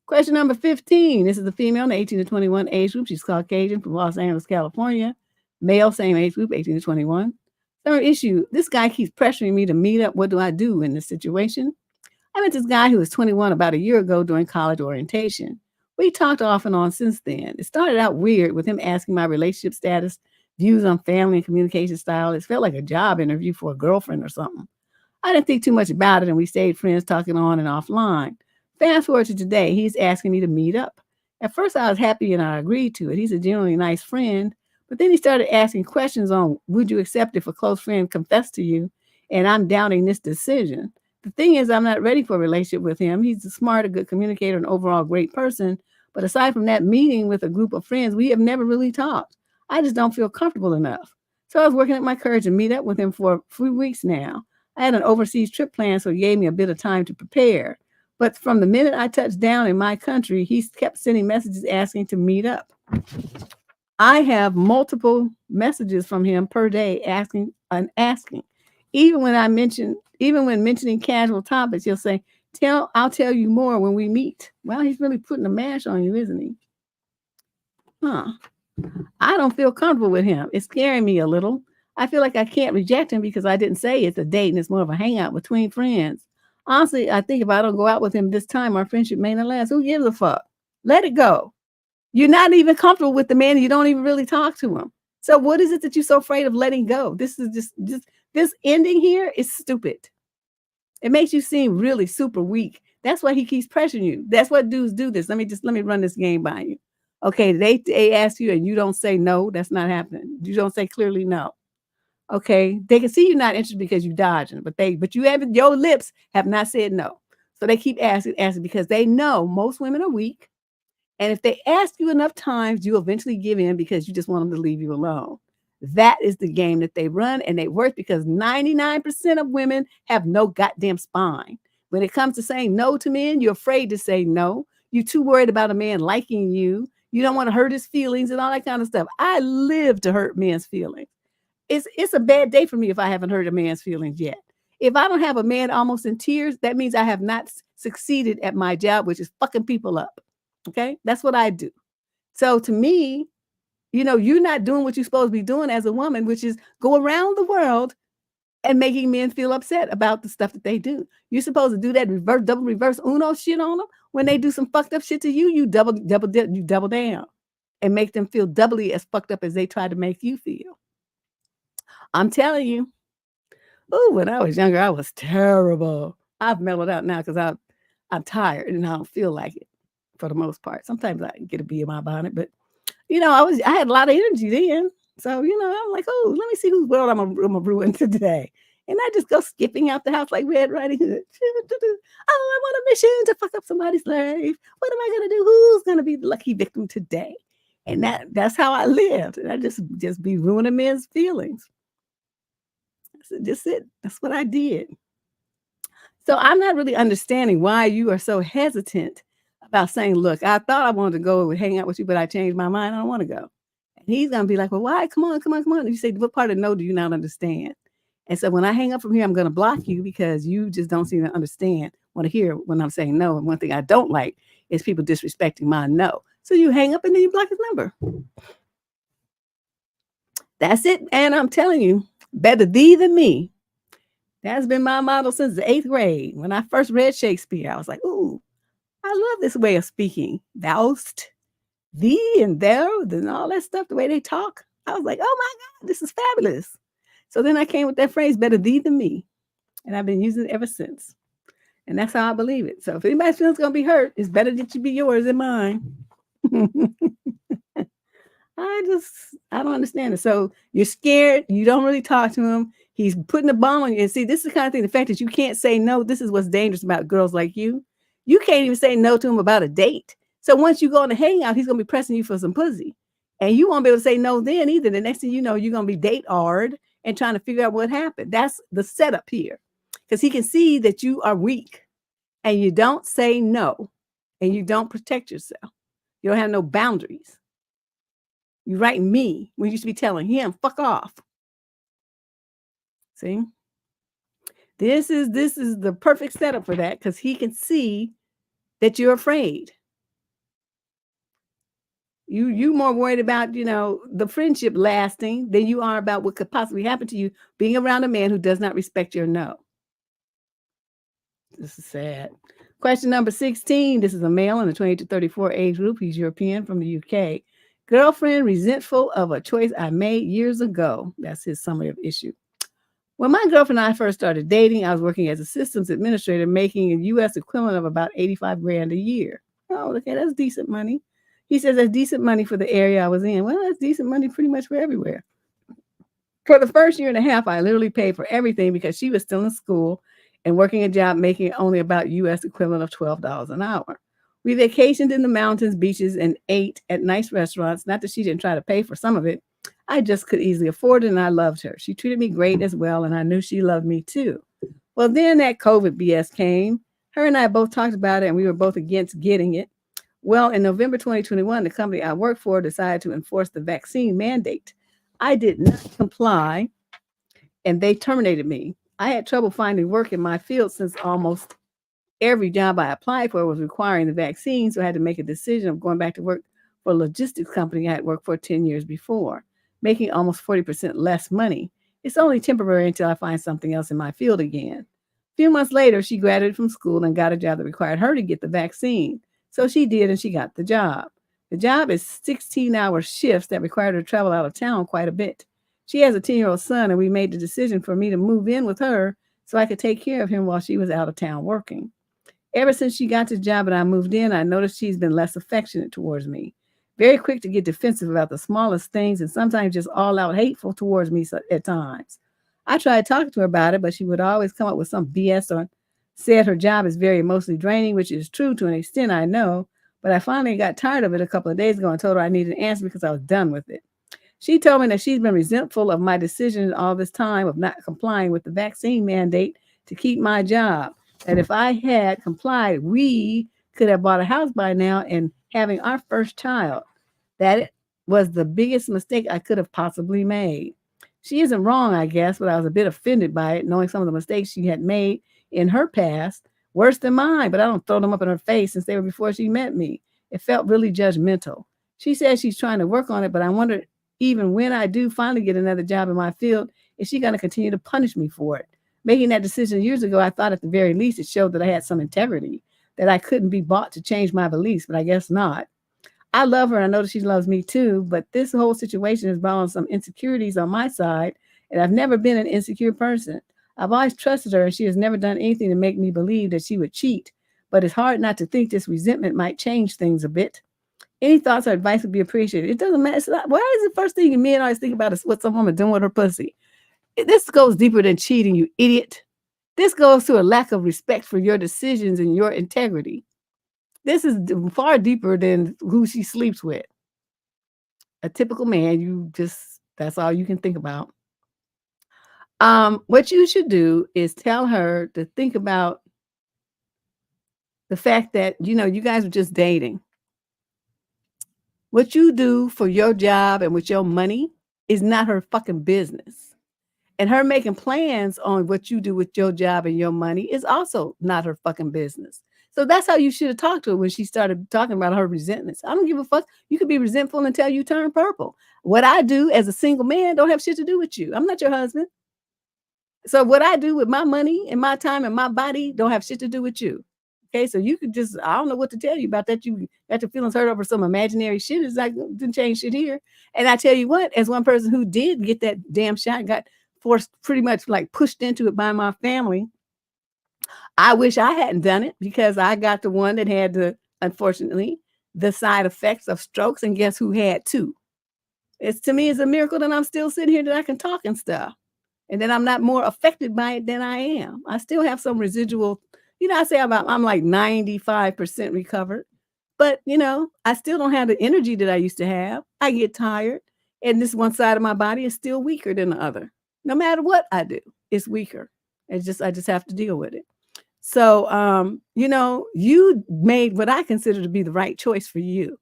Question number 15. This is a female in the 18 to 21 age group. She's Caucasian from Los Angeles, California. Male, same age group, 18 to 21. Third issue. This guy keeps pressuring me to meet up. What do I do in this situation? I met this guy who was 21 about a year ago during college orientation. We talked off and on since then. It started out weird with him asking my relationship status views on family and communication style. It felt like a job interview for a girlfriend or something. I didn't think too much about it, and we stayed friends talking on and offline. Fast forward to today, he's asking me to meet up. At first, I was happy and I agreed to it. He's a genuinely nice friend, but then he started asking questions on would you accept if a close friend confessed to you? And I'm doubting this decision. The thing is, I'm not ready for a relationship with him. He's a smart, a good communicator, and overall great person. But aside from that meeting with a group of friends, we have never really talked. I just don't feel comfortable enough. So I was working up my courage to meet up with him for a few weeks now. I had an overseas trip planned, so it gave me a bit of time to prepare. But from the minute I touched down in my country, he's kept sending messages asking to meet up. I have multiple messages from him per day asking and asking. Even when mentioning casual topics, he'll say, I'll tell you more when we meet. Well, he's really putting a mash on you, isn't he? Huh. I don't feel comfortable with him. It's scaring me a little. I feel like I can't reject him because I didn't say it's a date and it's more of a hangout between friends. Honestly, I think if I don't go out with him this time, our friendship may not last. Who gives a fuck? Let it go. You're not even comfortable with the man. You don't even really talk to him. So what is it that you're so afraid of letting go? This is just this ending here is stupid. It makes you seem really super weak. That's why he keeps pressuring you. That's what dudes do this. Let me run this game by you. Okay, they ask you and you don't say no, that's not happening. You don't say clearly no. Okay, they can see you're not interested because you dodging, but you haven't, your lips have not said no. So they keep asking because they know most women are weak. And if they ask you enough times, you eventually give in because you just want them to leave you alone. That is the game that they run, and they work because 99% of women have no goddamn spine. When it comes to saying no to men, you're afraid to say no. You're too worried about a man liking you. You don't want to hurt his feelings and all that kind of stuff. I live to hurt men's feelings. It's a bad day for me if I haven't hurt a man's feelings yet. If I don't have a man almost in tears, that means I have not succeeded at my job, which is fucking people up. Okay? That's what I do. So to me, you're not doing what you're supposed to be doing as a woman, which is go around the world and making men feel upset about the stuff that they do. You're supposed to do that double reverse Uno shit on them. When they do some fucked up shit to you, you double down and make them feel doubly as fucked up as they try to make you feel. I'm telling you. Oh, when I was younger, I was terrible. I've mellowed out now because I'm tired and I don't feel like it for the most part. Sometimes I get a bee in my bonnet, but I had a lot of energy then. So, I'm like, oh, let me see whose world I'm gonna ruin today. And I just go skipping out the house like Red Riding Hood. Oh, I'm on a mission to fuck up somebody's life. What am I gonna do? Who's gonna be the lucky victim today? And that's how I lived. And I just be ruining men's feelings. That's just it. That's what I did. So I'm not really understanding why you are so hesitant about saying, look, I thought I wanted to go and hang out with you, but I changed my mind. I don't want to go. And he's going to be like, well, why? Come on, come on, come on. And you say, what part of no do you not understand? And so when I hang up from here, I'm going to block you because you just don't seem to understand, want to hear when I'm saying no. And one thing I don't like is people disrespecting my no. So you hang up and then you block his number. That's it. And I'm telling you, better thee than me. That's been my motto since the 8th grade. When I first read Shakespeare, I was like, ooh, I love this way of speaking. Thou'st, thee, and thou, and all that stuff, the way they talk. I was like, oh my God, this is fabulous. So then I came with that phrase, better thee than me. And I've been using it ever since. And that's how I believe it. So if anybody feels going to be hurt, it's better that you be yours than mine. I don't understand it. So you're scared. You don't really talk to him. He's putting a bomb on you. And see, this is the kind of thing, the fact that you can't say no, this is what's dangerous about girls like you. You can't even say no to him about a date. So once you go on a hangout, he's going to be pressing you for some pussy. And you won't be able to say no then either. The next thing you know, you're going to be date hard and trying to figure out what happened. That's the setup here. Because he can see that you are weak and you don't say no and you don't protect yourself. You don't have no boundaries. You writing me when you should be telling him, fuck off. See? This is the perfect setup for that because he can see that you're afraid. You more worried about, the friendship lasting than you are about what could possibly happen to you being around a man who does not respect your no. This is sad. Question number 16. This is a male in the 20 to 34 age group. He's European from the UK. Girlfriend resentful of a choice I made years ago. That's his summary of issue. When my girlfriend and I first started dating, I was working as a systems administrator, making a U.S. equivalent of about 85 grand a year. Oh, okay, that's decent money. He says that's decent money for the area I was in. Well, that's decent money pretty much for everywhere. For the first year and a half, I literally paid for everything because she was still in school and working a job making only about U.S. equivalent of $12 an hour. We vacationed in the mountains, beaches, and ate at nice restaurants. Not that she didn't try to pay for some of it. I just could easily afford it, and I loved her. She treated me great as well, and I knew she loved me too. Well, then that COVID BS came. Her and I both talked about it, and we were both against getting it. Well, in November 2021, the company I work for decided to enforce the vaccine mandate. I did not comply, and they terminated me. I had trouble finding work in my field since almost every job I applied for was requiring the vaccine, so I had to make a decision of going back to work for a logistics company I had worked for 10 years before, making almost 40% less money. It's only temporary until I find something else in my field again. A few months later, she graduated from school and got a job that required her to get the vaccine. So she did, and she got the job. The job is 16-hour shifts that required her to travel out of town quite a bit. She has a 10-year-old son, and we made the decision for me to move in with her so I could take care of him while she was out of town working. Ever since she got the job and I moved in, I noticed she's been less affectionate towards me. Very quick to get defensive about the smallest things and sometimes just all out hateful towards me at times. I tried talking to her about it, but she would always come up with some BS or said her job is very emotionally draining, which is true to an extent, I know. But I finally got tired of it a couple of days ago and told her I needed an answer because I was done with it. She told me that she's been resentful of my decision all this time of not complying with the vaccine mandate to keep my job. That if I had complied, we could have bought a house by now and having our first child. That it was the biggest mistake I could have possibly made. She isn't wrong, I guess, but I was a bit offended by it, knowing some of the mistakes she had made in her past, worse than mine, but I don't throw them up in her face since they were before she met me. It felt really judgmental. She says she's trying to work on it, but I wonder even when I do finally get another job in my field, is she going to continue to punish me for it? Making that decision years ago, I thought at the very least it showed that I had some integrity, that I couldn't be bought to change my beliefs, but I guess not. I love her and I know that she loves me too, but this whole situation has brought on some insecurities on my side, and I've never been an insecure person. I've always trusted her, and she has never done anything to make me believe that she would cheat, but it's hard not to think this resentment might change things a bit. Any thoughts or advice would be appreciated. It doesn't matter. Why is the first thing men always think about is what some woman doing with her pussy? This goes deeper than cheating, you idiot. This goes to a lack of respect for your decisions and your integrity. This is far deeper than who she sleeps with. A typical man, that's all you can think about. What you should do is tell her to think about the fact that, you guys are just dating. What you do for your job and with your money is not her fucking business. And her making plans on what you do with your job and your money is also not her fucking business. So that's how you should have talked to her when she started talking about her resentments. I don't give a fuck. You could be resentful until you turn purple. What I do as a single man don't have shit to do with you. I'm not your husband. So what I do with my money and my time and my body don't have shit to do with you. Okay, so you could I don't know what to tell you about that. You got your feelings hurt over some imaginary shit. It's like, didn't change shit here. And I tell you what, as one person who did get that damn shot, got forced pretty much like pushed into it by my family. I wish I hadn't done it because I got the one that had unfortunately, the side effects of strokes. And guess who had two? To me, it's a miracle that I'm still sitting here that I can talk and stuff. And then I'm not more affected by it than I am. I still have some residual, I say I'm like 95% recovered, but I still don't have the energy that I used to have. I get tired, and this one side of my body is still weaker than the other. No matter what I do, it's weaker. I just have to deal with it. So, you made what I consider to be the right choice for you.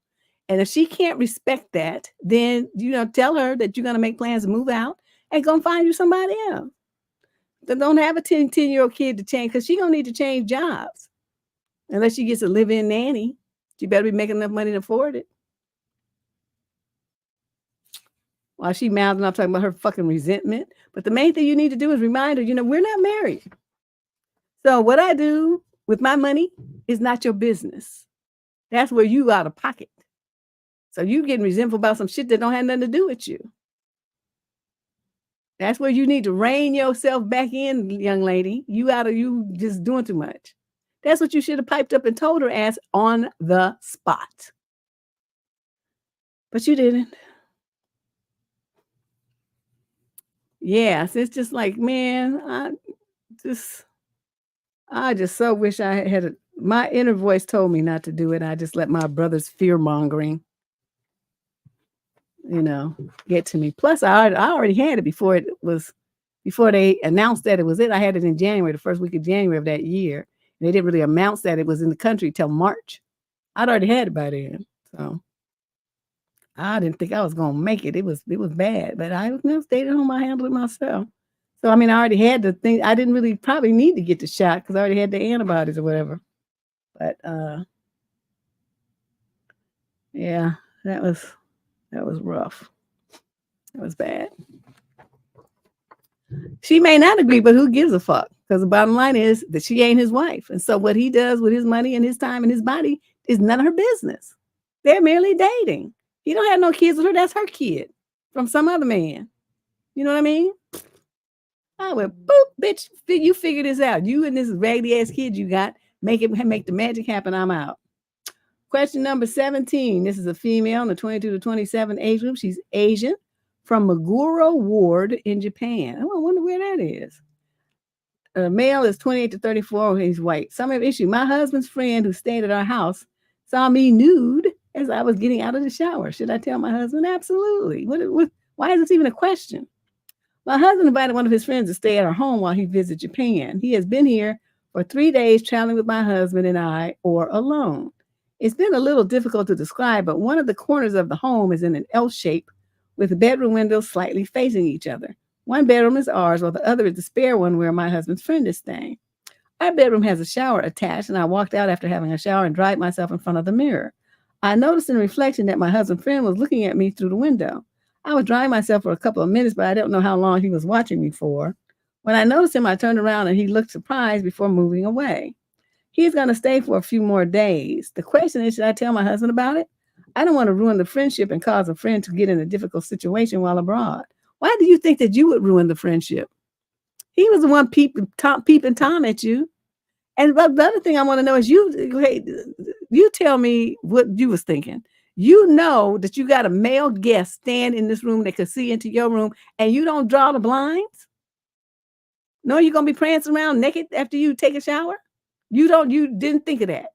And if she can't respect that, then, tell her that you're going to make plans to move out and go find you somebody else. Don't have a 10-year-old kid to change, because she's going to need to change jobs. Unless she gets a live-in nanny. She better be making enough money to afford it. While she mouthing off talking about her fucking resentment. But the main thing you need to do is remind her, we're not married. So what I do with my money is not your business. That's where you out of pocket. So you getting resentful about some shit that don't have nothing to do with you. That's where you need to rein yourself back in, young lady. You just doing too much. That's what you should have piped up and told her ass on the spot. But you didn't. Yes, it's just like, man, I just so wish I had my inner voice told me not to do it. I just let my brother's fear mongering, get to me. Plus, I already had it before they announced that it was it. I had it in January, the first week of January of that year. They didn't really announce that it was in the country till March. I'd already had it by then, so I didn't think I was gonna make it. It was bad, but I stayed at home. I handled it myself. So I mean, I already had the thing. I didn't really probably need to get the shot because I already had the antibodies or whatever. But yeah, that was rough. That was bad. She may not agree, but who gives a fuck? Because the bottom line is that she ain't his wife. And so what he does with his money and his time and his body is none of her business. They're merely dating. He don't have no kids with her. That's her kid from some other man. You know what I mean? I went, boop, bitch, you figure this out. You and this raggedy ass kid you got, make the magic happen. I'm out. Question number 17. This is a female in the 22 to 27 age group. She's Asian from Meguro Ward in Japan. I wonder where that is. Male is 28 to 34. He's white. Summary of issue. My husband's friend who stayed at our house saw me nude as I was getting out of the shower. Should I tell my husband? Absolutely. Why is this even a question? My husband invited one of his friends to stay at our home while he visits Japan. He has been here for 3 days traveling with my husband and I, or alone. It's been a little difficult to describe, but one of the corners of the home is in an L shape with the bedroom windows slightly facing each other. One bedroom is ours, while the other is the spare one where my husband's friend is staying. Our bedroom has a shower attached, and I walked out after having a shower and dried myself in front of the mirror. I noticed in reflection that my husband's friend was looking at me through the window. I was drying myself for a couple of minutes, but I don't know how long he was watching me for. When I noticed him, I turned around and he looked surprised before moving away. He's going to stay for a few more days. The question is, should I tell my husband about it? I don't want to ruin the friendship and cause a friend to get in a difficult situation while abroad. Why do you think that you would ruin the friendship? He was the one peeping Tom at you. And the other thing I want to know is you tell me what you was thinking. You know that you got a male guest stand in this room that could see into your room and you don't draw the blinds? No, you're going to be prancing around naked after you take a shower? You didn't think of that.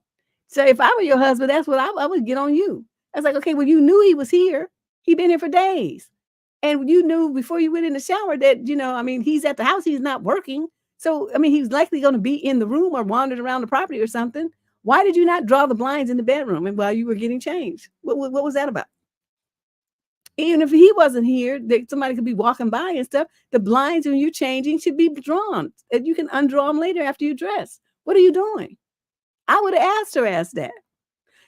So if I were your husband, that's what I would get on you. I was like, okay, well, you knew he was here. He'd been here for days. And you knew before you went in the shower that, he's at the house. He's not working. So, he's likely going to be in the room or wandered around the property or something. Why did you not draw the blinds in the bedroom and while you were getting changed? What was that about? Even if he wasn't here, somebody could be walking by and stuff. The blinds when you're changing should be drawn. And you can undraw them later after you dress. What are you doing? I would have asked that.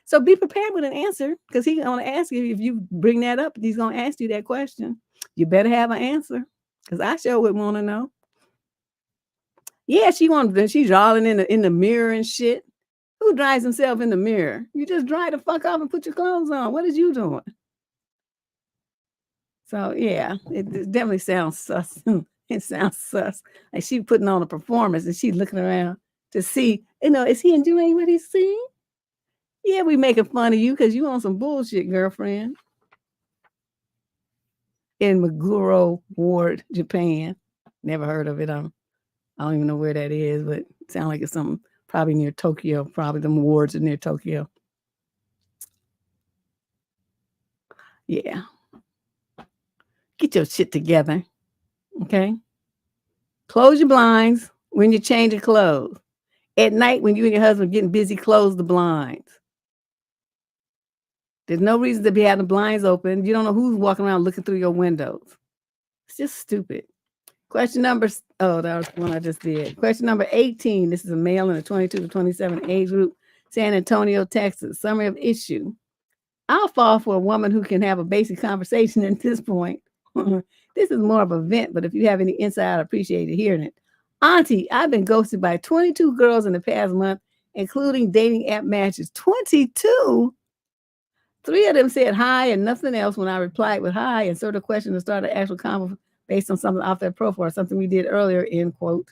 So be prepared with an answer because he's going to ask you if you bring that up. He's going to ask you that question. You better have an answer because I sure would want to know. Yeah, she's drawing in the mirror and shit. Who dries himself in the mirror? You just dry the fuck off and put your clothes on. What is you doing? So yeah, it definitely sounds sus. It sounds sus. Like she putting on a performance and she's looking around to see, is he enjoying what he's seeing? Yeah, we making fun of you because you on some bullshit, girlfriend. In Meguro Ward, Japan. Never heard of it. I don't even know where that is, but it sounds like it's something probably near Tokyo. Probably them wards are near Tokyo. Yeah. Get your shit together. Okay? Close your blinds when you're changing clothes. At night, when you and your husband are getting busy, close the blinds. There's no reason to be having the blinds open. You don't know who's walking around looking through your windows. It's just stupid. Question number, that was the one I just did. Question number 18. This is a male in the 22 to 27 age group, San Antonio, Texas. Summary of issue. I'll fall for a woman who can have a basic conversation at this point. This is more of a vent, but if you have any insight, I'd appreciate hearing it. Auntie, I've been ghosted by 22 girls in the past month, including dating app matches. 22? 3 of them said hi and nothing else when I replied with hi and sort of question to start an actual convo based on something off their profile, something we did earlier, end quote.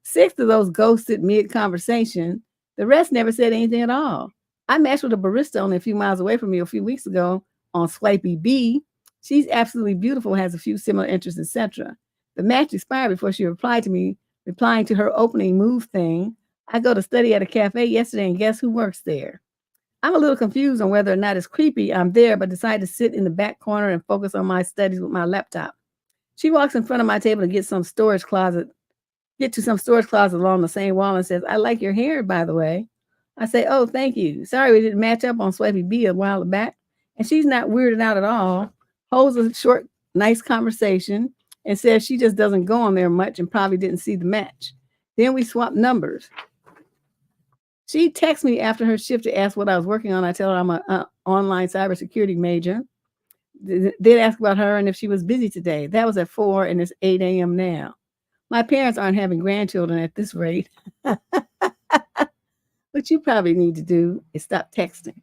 6 of those ghosted mid-conversation. The rest never said anything at all. I matched with a barista only a few miles away from me a few weeks ago on Swipey B. She's absolutely beautiful, has a few similar interests, etc. The match expired before she replied to me, replying to her opening move thing. I go to study at a cafe yesterday, and guess who works there? I'm a little confused on whether or not it's creepy I'm there, but decide to sit in the back corner and focus on my studies with my laptop. She walks in front of my table to get to some storage closet along the same wall and says, I like your hair, by the way. I say, oh, thank you. Sorry we didn't match up on Swipey B a while back. And she's not weirded out at all, holds a short, nice conversation, and says she just doesn't go on there much and probably didn't see the match. Then we swap numbers. She texts me after her shift to ask what I was working on. I tell her I'm an online cybersecurity major. Then ask about her and if she was busy today. That was at 4 and it's 8 a.m. now. My parents aren't having grandchildren at this rate. What you probably need to do is stop texting.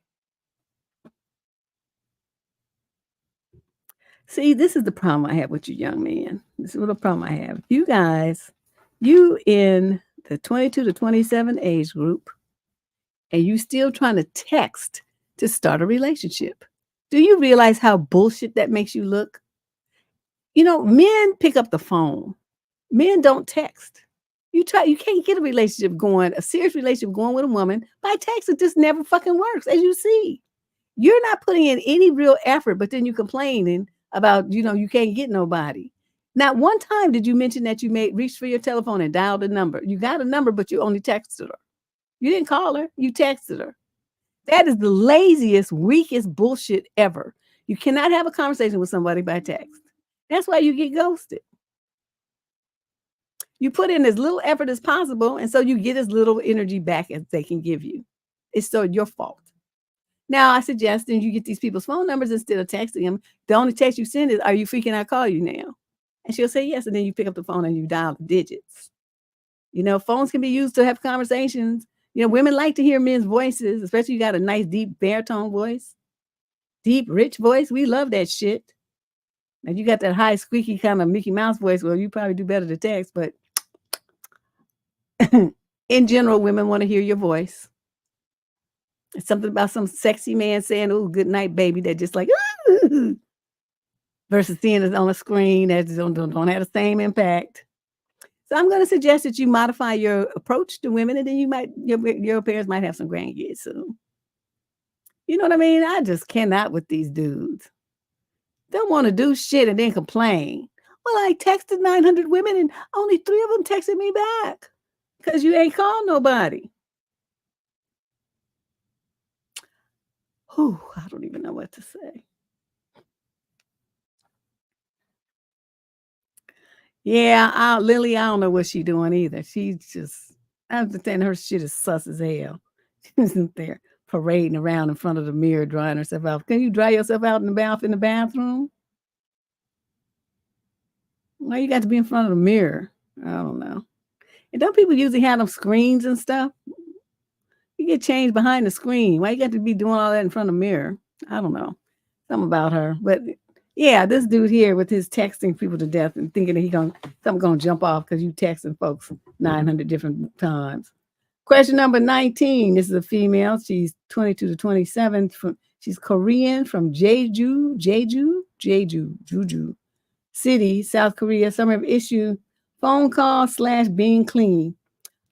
See, this is the problem I have with you young men. This is what the problem I have. You guys, you in the 22 to 27 age group, and you still trying to text to start a relationship. Do you realize how bullshit that makes you look? You know, men pick up the phone. Men don't text. You can't get a serious relationship going with a woman by text. It just never fucking works, as you see. You're not putting in any real effort, but then you complaining about, you can't get nobody. Not one time did you mention that you reached for your telephone and dialed a number. You got a number, but you only texted her. You didn't call her. You texted her. That is the laziest, weakest bullshit ever. You cannot have a conversation with somebody by text. That's why you get ghosted. You put in as little effort as possible, and so you get as little energy back as they can give you. It's still your fault. Now, I suggest that you get these people's phone numbers instead of texting them. The only text you send is, are you freaking out? Call you now. And she'll say yes, and then you pick up the phone and you dial the digits. Phones can be used to have conversations. Women like to hear men's voices, especially you got a nice, deep baritone voice. Deep, rich voice. We love that shit. Now, you got that high, squeaky kind of Mickey Mouse voice. Well, you probably do better to text, but in general, women want to hear your voice. It's something about some sexy man saying, oh, good night, baby, that just like, ooh, versus seeing it on a screen that don't have the same impact. So I'm going to suggest that you modify your approach to women, and then your parents might have some grandkids soon. You know what I mean? I just cannot with these dudes. They'll want to do shit and then complain. Well, I texted 900 women and only 3 of them texted me back because you ain't called nobody. Whew, I don't even know what to say. Yeah, Lily, I don't know what she's doing either. She's just, I understand her shit is sus as hell. She's in there parading around in front of the mirror, drying herself out. Can you dry yourself out in the bathroom? Why you got to be in front of the mirror? I don't know. And don't people usually have them screens and stuff? You get changed behind the screen. Why you got to be doing all that in front of the mirror? I don't know. Something about her. But yeah, this dude here with his texting people to death and thinking that something gonna jump off because you texting folks 900 different times. Question number 19. This is a female. She's 22 to 27. She's Korean from Jeju City, South Korea. Summary of issue: phone call / being clean.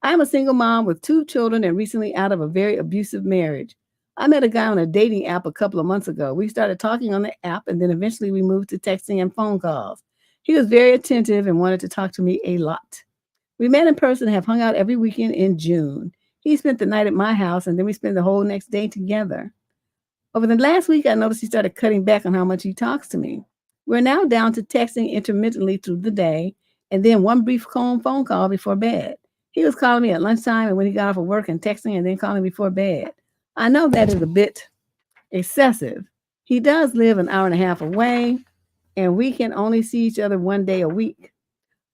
I'm a single mom with 2 children and recently out of a very abusive marriage. I met a guy on a dating app a couple of months ago. We started talking on the app, and then eventually we moved to texting and phone calls. He was very attentive and wanted to talk to me a lot. We met in person and have hung out every weekend in June. He spent the night at my house, and then we spent the whole next day together. Over the last week, I noticed he started cutting back on how much he talks to me. We're now down to texting intermittently through the day, and then one brief phone call before bed. He was calling me at lunchtime and when he got off of work and texting and then calling before bed. I know that is a bit excessive. He does live an hour and a half away, and we can only see each other 1 day a week.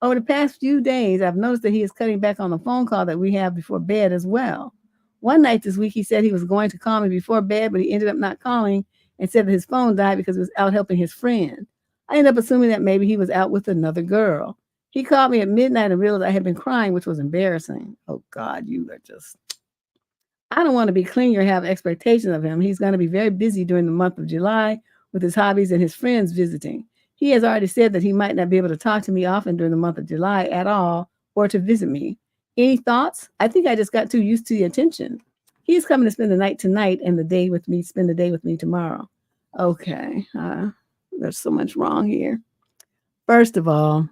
Over the past few days, I've noticed that he is cutting back on the phone call that we have before bed as well. One night this week, he said he was going to call me before bed, but he ended up not calling and said that his phone died because he was out helping his friend. I ended up assuming that maybe he was out with another girl. He called me at midnight and realized I had been crying, which was embarrassing. Oh God, you are just, I don't want to be clingy or have expectations of him. He's going to be very busy during the month of July with his hobbies and his friends visiting. He has already said that he might not be able to talk to me often during the month of July at all or to visit me. Any thoughts? I think I just got too used to the attention. He's coming to spend the night tonight and the day with me, spend the day with me tomorrow. Okay. There's so much wrong here. First of all,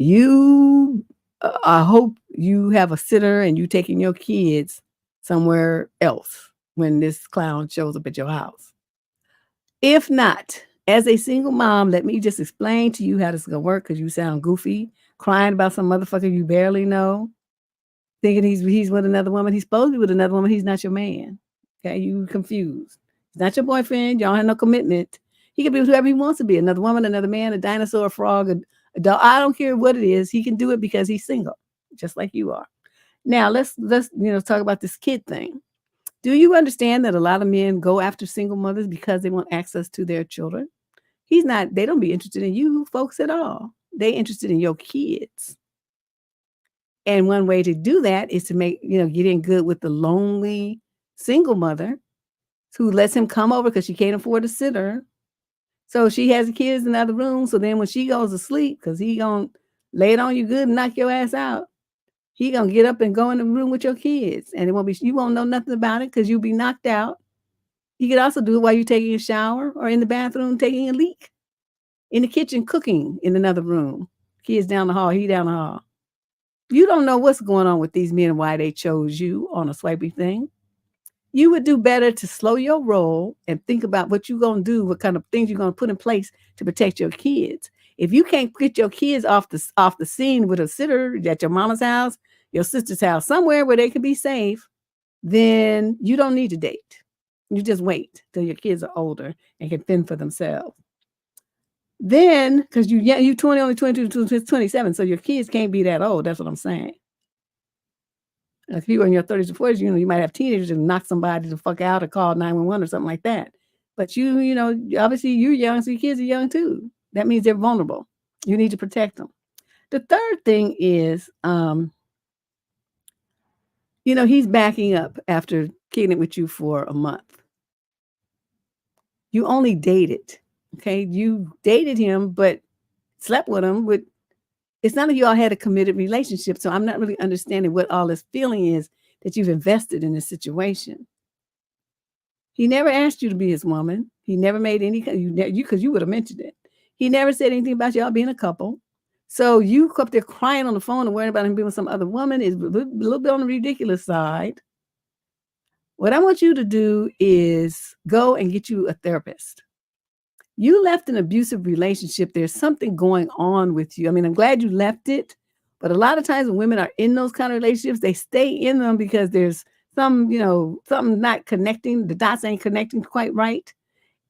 I hope you have a sitter and you taking your kids somewhere else when this clown shows up at your house. If not, as a single mom, let me just explain to you how this is going to work because you sound goofy, crying about some motherfucker you barely know, thinking he's with another woman. He's supposed to be with another woman. He's not your man. Okay, you confused. He's not your boyfriend. Y'all have no commitment. He can be with whoever he wants to be, another woman, another man, a dinosaur, a frog, a dog. I don't care what it is. He can do it because he's single, just like you are. Now let's talk about this kid thing. Do you understand that a lot of men go after single mothers because they want access to their children? They don't be interested in you folks at all. They interested in your kids. And one way to do that is to get in good with the lonely single mother who lets him come over because she can't afford a sitter. So she has the kids in the other room. So then when she goes to sleep, because he gonna lay it on you good and knock your ass out, he gonna get up and go in the room with your kids. And you won't know nothing about it because you'll be knocked out. You could also do it while you're taking a shower or in the bathroom taking a leak. In the kitchen cooking in another room. Kids down the hall, he down the hall. You don't know what's going on with these men and why they chose you on a swipey thing. You would do better to slow your roll and think about what you're going to do, what kind of things you're going to put in place to protect your kids. If you can't get your kids off the scene with a sitter at your mama's house, your sister's house, somewhere where they can be safe, then you don't need to date. You just wait till your kids are older and can fend for themselves. Then, because you 20, only 22, 27, so your kids can't be that old. That's what I'm saying. If you were in your 30s or 40s, you might have teenagers and knock somebody the fuck out or call 911 or something like that. But obviously you're young, so your kids are young too. That means they're vulnerable. You need to protect them. The third thing is, he's backing up after kicking it with you for a month. You only dated, okay? You dated him, but slept with him it's not like you all had a committed relationship. So I'm not really understanding what all this feeling is that you've invested in this situation. He never asked you to be his woman. He never made any, because you would have mentioned it. He never said anything about y'all being a couple. So you up there crying on the phone and worrying about him being with some other woman is a little bit on the ridiculous side. What I want you to do is go and get you a therapist. You left an abusive relationship. There's something going on with you. I mean, I'm glad you left it, but a lot of times when women are in those kind of relationships, they stay in them because there's something not connecting. The dots ain't connecting quite right.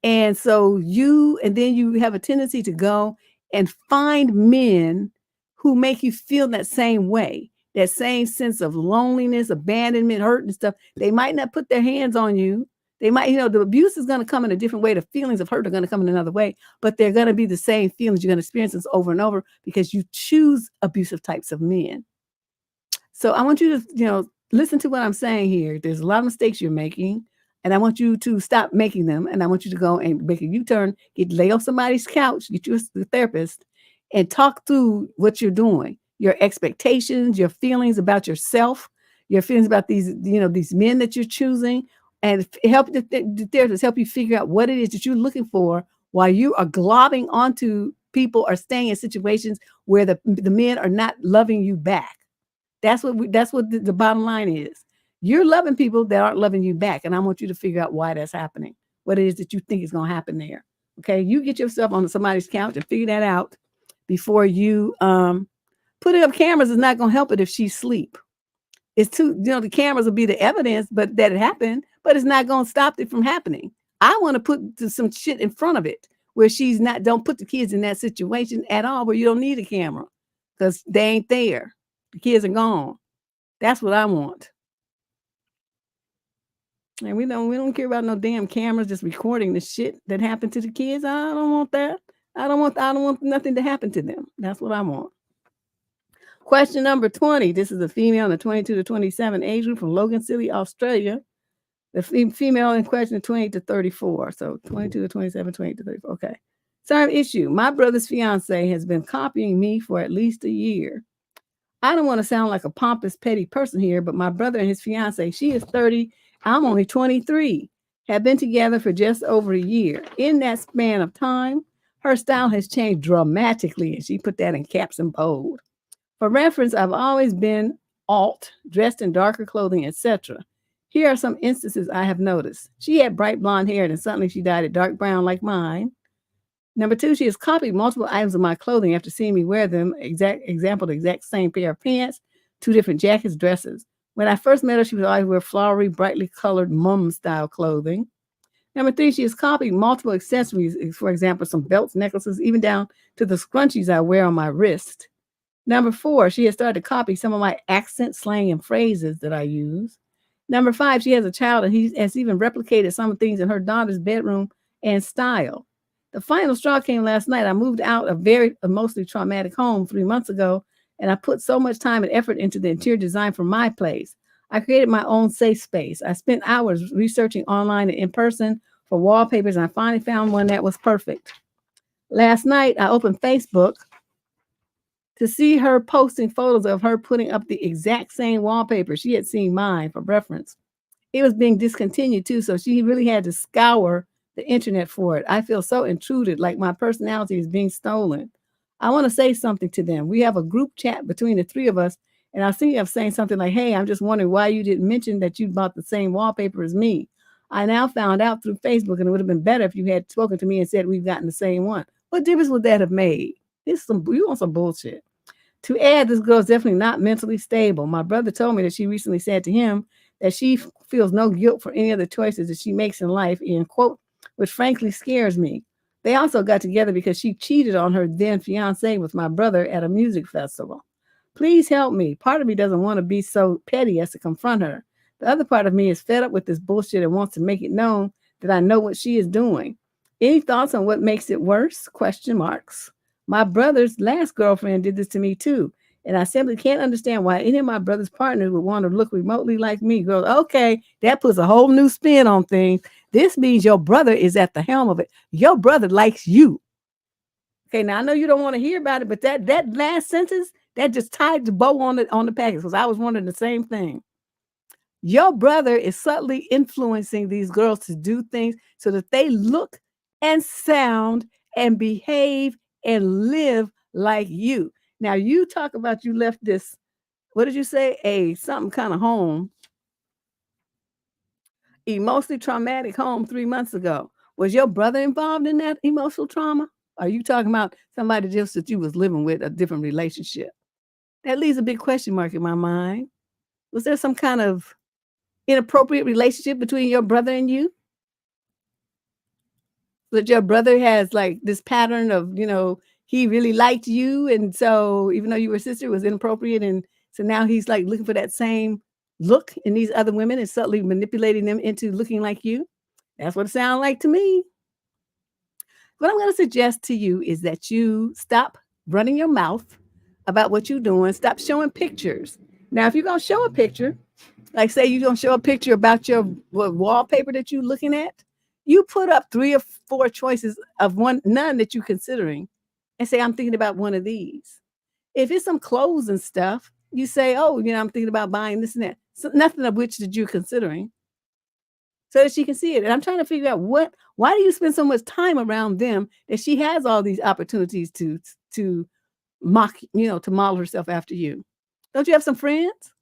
And so then you have a tendency to go and find men who make you feel that same way, that same sense of loneliness, abandonment, hurt and stuff. They might not put their hands on you. They might, the abuse is going to come in a different way. The feelings of hurt are going to come in another way, but they're going to be the same feelings. You're going to experience this over and over because you choose abusive types of men. So I want you to, listen to what I'm saying here. There's a lot of mistakes you're making, and I want you to stop making them. And I want you to go and make a U-turn, lay off somebody's couch, get you a therapist, and talk through what you're doing, your expectations, your feelings about yourself, your feelings about these men that you're choosing. And help the therapist help you figure out what it is that you're looking for while you are globbing onto people or staying in situations where the men are not loving you back. That's what the bottom line is. You're loving people that aren't loving you back. And I want you to figure out why that's happening, what it is that you think is going to happen there. Okay. You get yourself on somebody's couch and figure that out before you putting up cameras is not going to help it if she's asleep. It's the cameras will be the evidence, but that it happened, but it's not going to stop it from happening. I want to put some shit in front of it where don't put the kids in that situation at all, where you don't need a camera because they ain't there. The kids are gone. That's what I want. And we don't care about no damn cameras just recording the shit that happened to the kids. I don't want that. I don't want nothing to happen to them. That's what I want. Question number 20. This is a female in the 22 to 27 age group from Logan City, Australia. The female in question is 28 to 34. So 22 to 27, 28 to 34. Okay. Same issue. My brother's fiance has been copying me for at least a year. I don't want to sound like a pompous, petty person here, but my brother and his fiance, she is 30, I'm only 23, have been together for just over a year. In that span of time, her style has changed dramatically, and she put that in caps and bold. For reference, I've always been alt, dressed in darker clothing, etc. Here are some instances I have noticed. She had bright blonde hair, and suddenly she dyed it dark brown like mine. Number two, she has copied multiple items of my clothing after seeing me wear them. Example, the exact same pair of pants, two different jackets, dresses. When I first met her, she would always wear flowery, brightly colored mom-style clothing. Number three, she has copied multiple accessories, for example, some belts, necklaces, even down to the scrunchies I wear on my wrist. Number four, she has started to copy some of my accent, slang, and phrases that I use. Number five, she has a child, and he has even replicated some things in her daughter's bedroom and style. The final straw came last night. I moved out a very emotionally traumatic home 3 months ago, and I put so much time and effort into the interior design for my place. I created my own safe space. I spent hours researching online and in person for wallpapers, and I finally found one that was perfect. Last night, I opened Facebook to see her posting photos of her putting up the exact same wallpaper. She had seen mine for reference. It was being discontinued too, so she really had to scour the internet for it. I feel so intruded, like my personality is being stolen. I want to say something to them. We have a group chat between the three of us, and I was thinking of saying something like, hey, I'm just wondering why you didn't mention that you bought the same wallpaper as me. I now found out through Facebook, and it would have been better if you had spoken to me and said we've gotten the same one. What difference would that have made? You want some bullshit. To add, this girl is definitely not mentally stable. My brother told me that she recently said to him that she feels no guilt for any of the choices that she makes in life, in quote, which frankly scares me. They also got together because she cheated on her then fiance with my brother at a music festival. Please help me. Part of me doesn't want to be so petty as to confront her. The other part of me is fed up with this bullshit and wants to make it known that I know what she is doing. Any thoughts on what makes it worse? Question marks. My brother's last girlfriend did this to me too. And I simply can't understand why any of my brother's partners would want to look remotely like me. Girl, okay, that puts a whole new spin on things. This means your brother is at the helm of it. Your brother likes you. Okay, now I know you don't want to hear about it, but that last sentence, that just tied the bow on the package, because I was wondering the same thing. Your brother is subtly influencing these girls to do things so that they look and sound and behave and live like you. Now, you talk about you left this, what did you say? A something kind of home, emotionally traumatic home 3 months ago. Was your brother involved in that emotional trauma? Are you talking about somebody just that you was living with, a different relationship? That leaves a big question mark in my mind. Was there some kind of inappropriate relationship between your brother and you? That your brother has like this pattern of, he really liked you. And so even though you were a sister, it was inappropriate. And so now he's like looking for that same look in these other women and subtly manipulating them into looking like you. That's what it sounds like to me. What I'm going to suggest to you is that you stop running your mouth about what you're doing. Stop showing pictures. Now, if you're going to show a picture, like say you're going to show a picture about your wallpaper that you're looking at, you put up 3 or 4 choices of none that you're considering and say, I'm thinking about one of these. If it's some clothes and stuff, you say, oh, I'm thinking about buying this and that. So nothing of which that you're considering, so that she can see it. And I'm trying to figure out why do you spend so much time around them that she has all these opportunities to mock, to model herself after you. Don't you have some friends?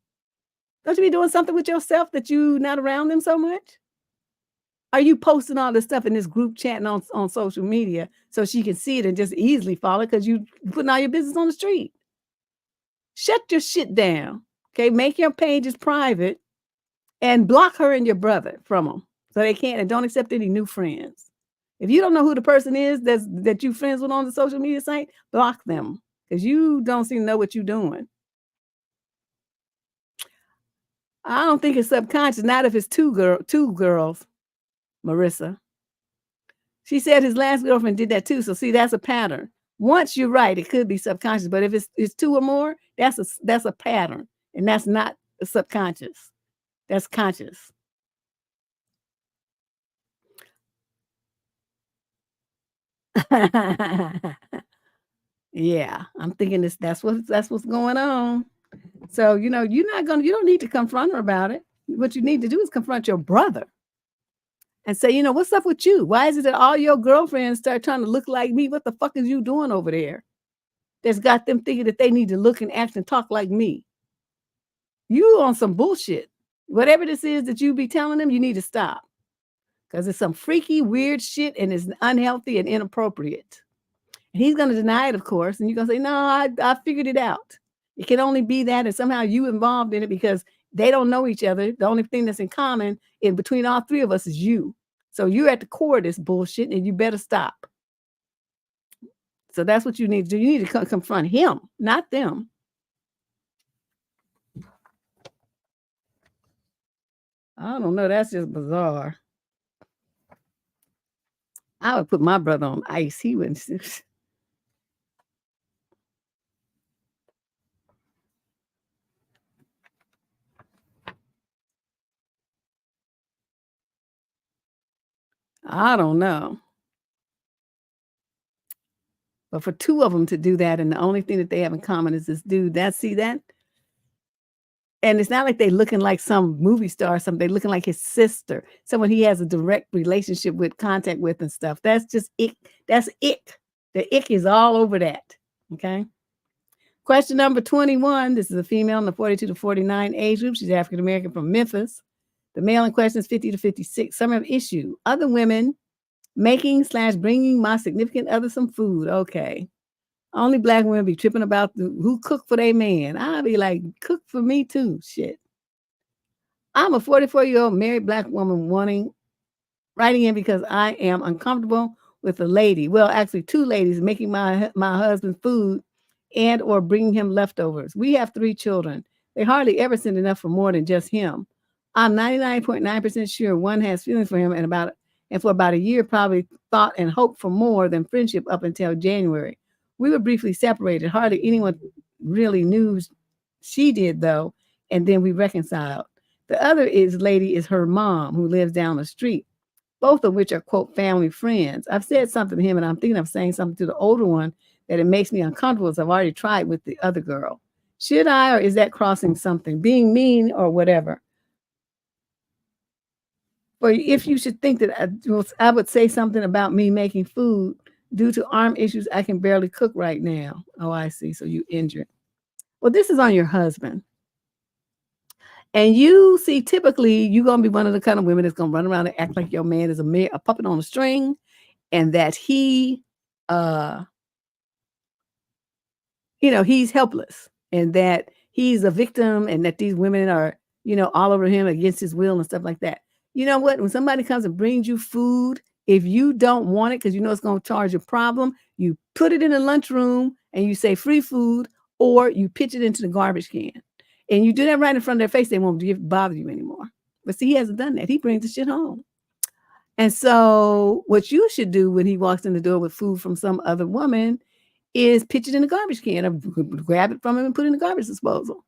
Don't you be doing something with yourself that you not around them so much? Are you posting all this stuff in this group chatting on social media so she can see it and just easily follow because you putting all your business on the street? Shut your shit down. Okay, make your pages private and block her and your brother from them so they can't, and don't accept any new friends. If you don't know who the person is that you friends with on the social media site, block them because you don't seem to know what you're doing. I don't think it's subconscious, not if it's two girls, Marissa. She said his last girlfriend did that too. So see, that's a pattern. Once you're right, it could be subconscious, but if it's two or more, that's a pattern, and that's not subconscious. That's conscious. Yeah, I'm thinking that's what's going on. So, you don't need to confront her about it. What you need to do is confront your brother and say, what's up with you? Why is it that all your girlfriends start trying to look like me? What the fuck is you doing over there? That's got them thinking that they need to look and act and talk like me. You on some bullshit. Whatever this is that you be telling them, you need to stop. Because it's some freaky, weird shit and it's unhealthy and inappropriate. And he's going to deny it, of course. And you're going to say, no, I figured it out. It can only be that, and somehow you involved in it because they don't know each other. The only thing that's in common in between all three of us is you. So you're at the core of this bullshit and you better stop. So that's what you need to do. You need to confront him, not them. I don't know. That's just bizarre. I would put my brother on ice. He wouldn't. I don't know. But for two of them to do that, and the only thing that they have in common is this dude. See that? And it's not like they looking like some movie star or something. They looking like his sister, someone he has a direct relationship with, contact with, and stuff. That's just ick. That's ick. The ick is all over that. Okay. Question number 21. This is a female in the 42 to 49 age group. She's African American from Memphis. The male in question is 50 to 56. Summary of issue: other women making/bringing my significant other some food. Okay. Only black women be tripping about who cook for their man. I'll be like, cook for me too. Shit. I'm a 44-year-old married black woman writing in because I am uncomfortable with a lady. Well, actually, two ladies making my husband food and or bringing him leftovers. We have 3 children. They hardly ever send enough for more than just him. I'm 99.9% sure one has feelings for him and for about a year probably thought and hoped for more than friendship up until January. We were briefly separated. Hardly anyone really knew she did, though, and then we reconciled. The other lady is her mom, who lives down the street, both of which are, quote, family friends. I've said something to him, and I'm thinking of saying something to the older one that it makes me uncomfortable, as I've already tried with the other girl. Should I, or is that crossing something? Being mean or whatever? Or if you should think that I would say something about me making food, due to arm issues, I can barely cook right now. Oh, I see. So you injured. Well, this is on your husband. And you see, typically, you're going to be one of the kind of women that's going to run around and act like your man is a puppet on a string, and that he's helpless, and that he's a victim, and that these women are, all over him against his will and stuff like that. You know what? When somebody comes and brings you food, if you don't want it because you know it's going to charge a problem, you put it in the lunchroom and you say free food, or you pitch it into the garbage can. And you do that right in front of their face, they won't bother you anymore. But see, he hasn't done that. He brings the shit home. And so what you should do when he walks in the door with food from some other woman is pitch it in the garbage can, or grab it from him and put it in the garbage disposal.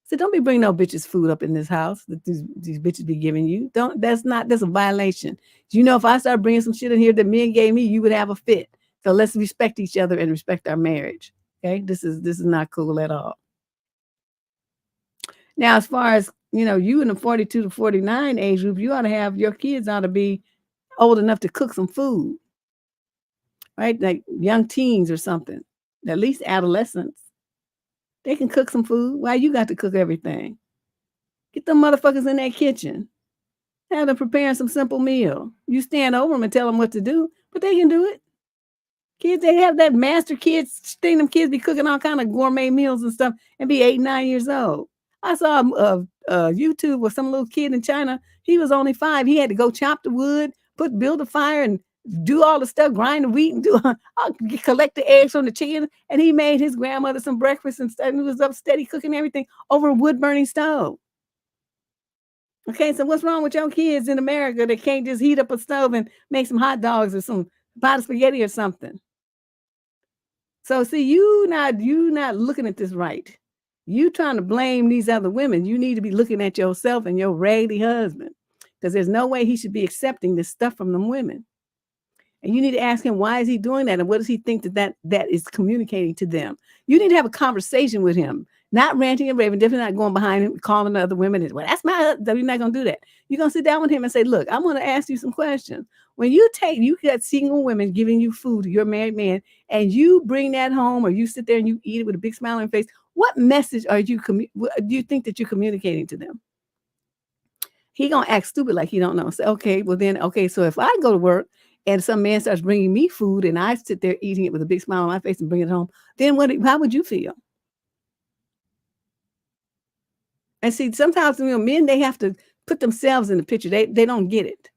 So don't be bringing no bitches food up in this house that these bitches be giving you. That's a violation. If I start bringing some shit in here that men gave me, you would have a fit. So let's respect each other and respect our marriage. Okay. This is not cool at all. Now, as far as, you in the 42 to 49 age group, your kids ought to be old enough to cook some food, right? Like young teens or something, at least adolescents. They can cook some food. Why you got to cook everything? Get them motherfuckers in that kitchen. Have them preparing some simple meal. You stand over them and tell them what to do, but they can do it. Kids, they have that master kids thing. Them kids be cooking all kind of gourmet meals and stuff and be 8, 9 years old. I saw YouTube with some little kid in China. He was only 5. He had to go chop the wood, build a fire, and do all the stuff, grind the wheat, and collect the eggs from the chicken. And he made his grandmother some breakfast and stuff. And he was up steady cooking everything over a wood burning stove. Okay, so what's wrong with your kids in America that can't just heat up a stove and make some hot dogs or some pot of spaghetti or something? So see, you not looking at this right. You trying to blame these other women. You need to be looking at yourself and your raggedy husband, because there's no way he should be accepting this stuff from them women. And you need to ask him, why is he doing that? And what does he think that is communicating to them? You need to have a conversation with him, not ranting and raving, definitely not going behind him, calling the other women. Well, that's my husband. You're not going to do that. You're going to sit down with him and say, look, I'm going to ask you some questions. When you got single women giving you food, you're a married man, and you bring that home or you sit there and you eat it with a big smile on your face, what message do you think that you're communicating to them? He gonna act stupid like he don't know. Say, okay, well then, okay, so if I go to work and some man starts bringing me food and I sit there eating it with a big smile on my face and bring it home, then how would you feel? And see, sometimes men, they have to put themselves in the picture. They don't get it.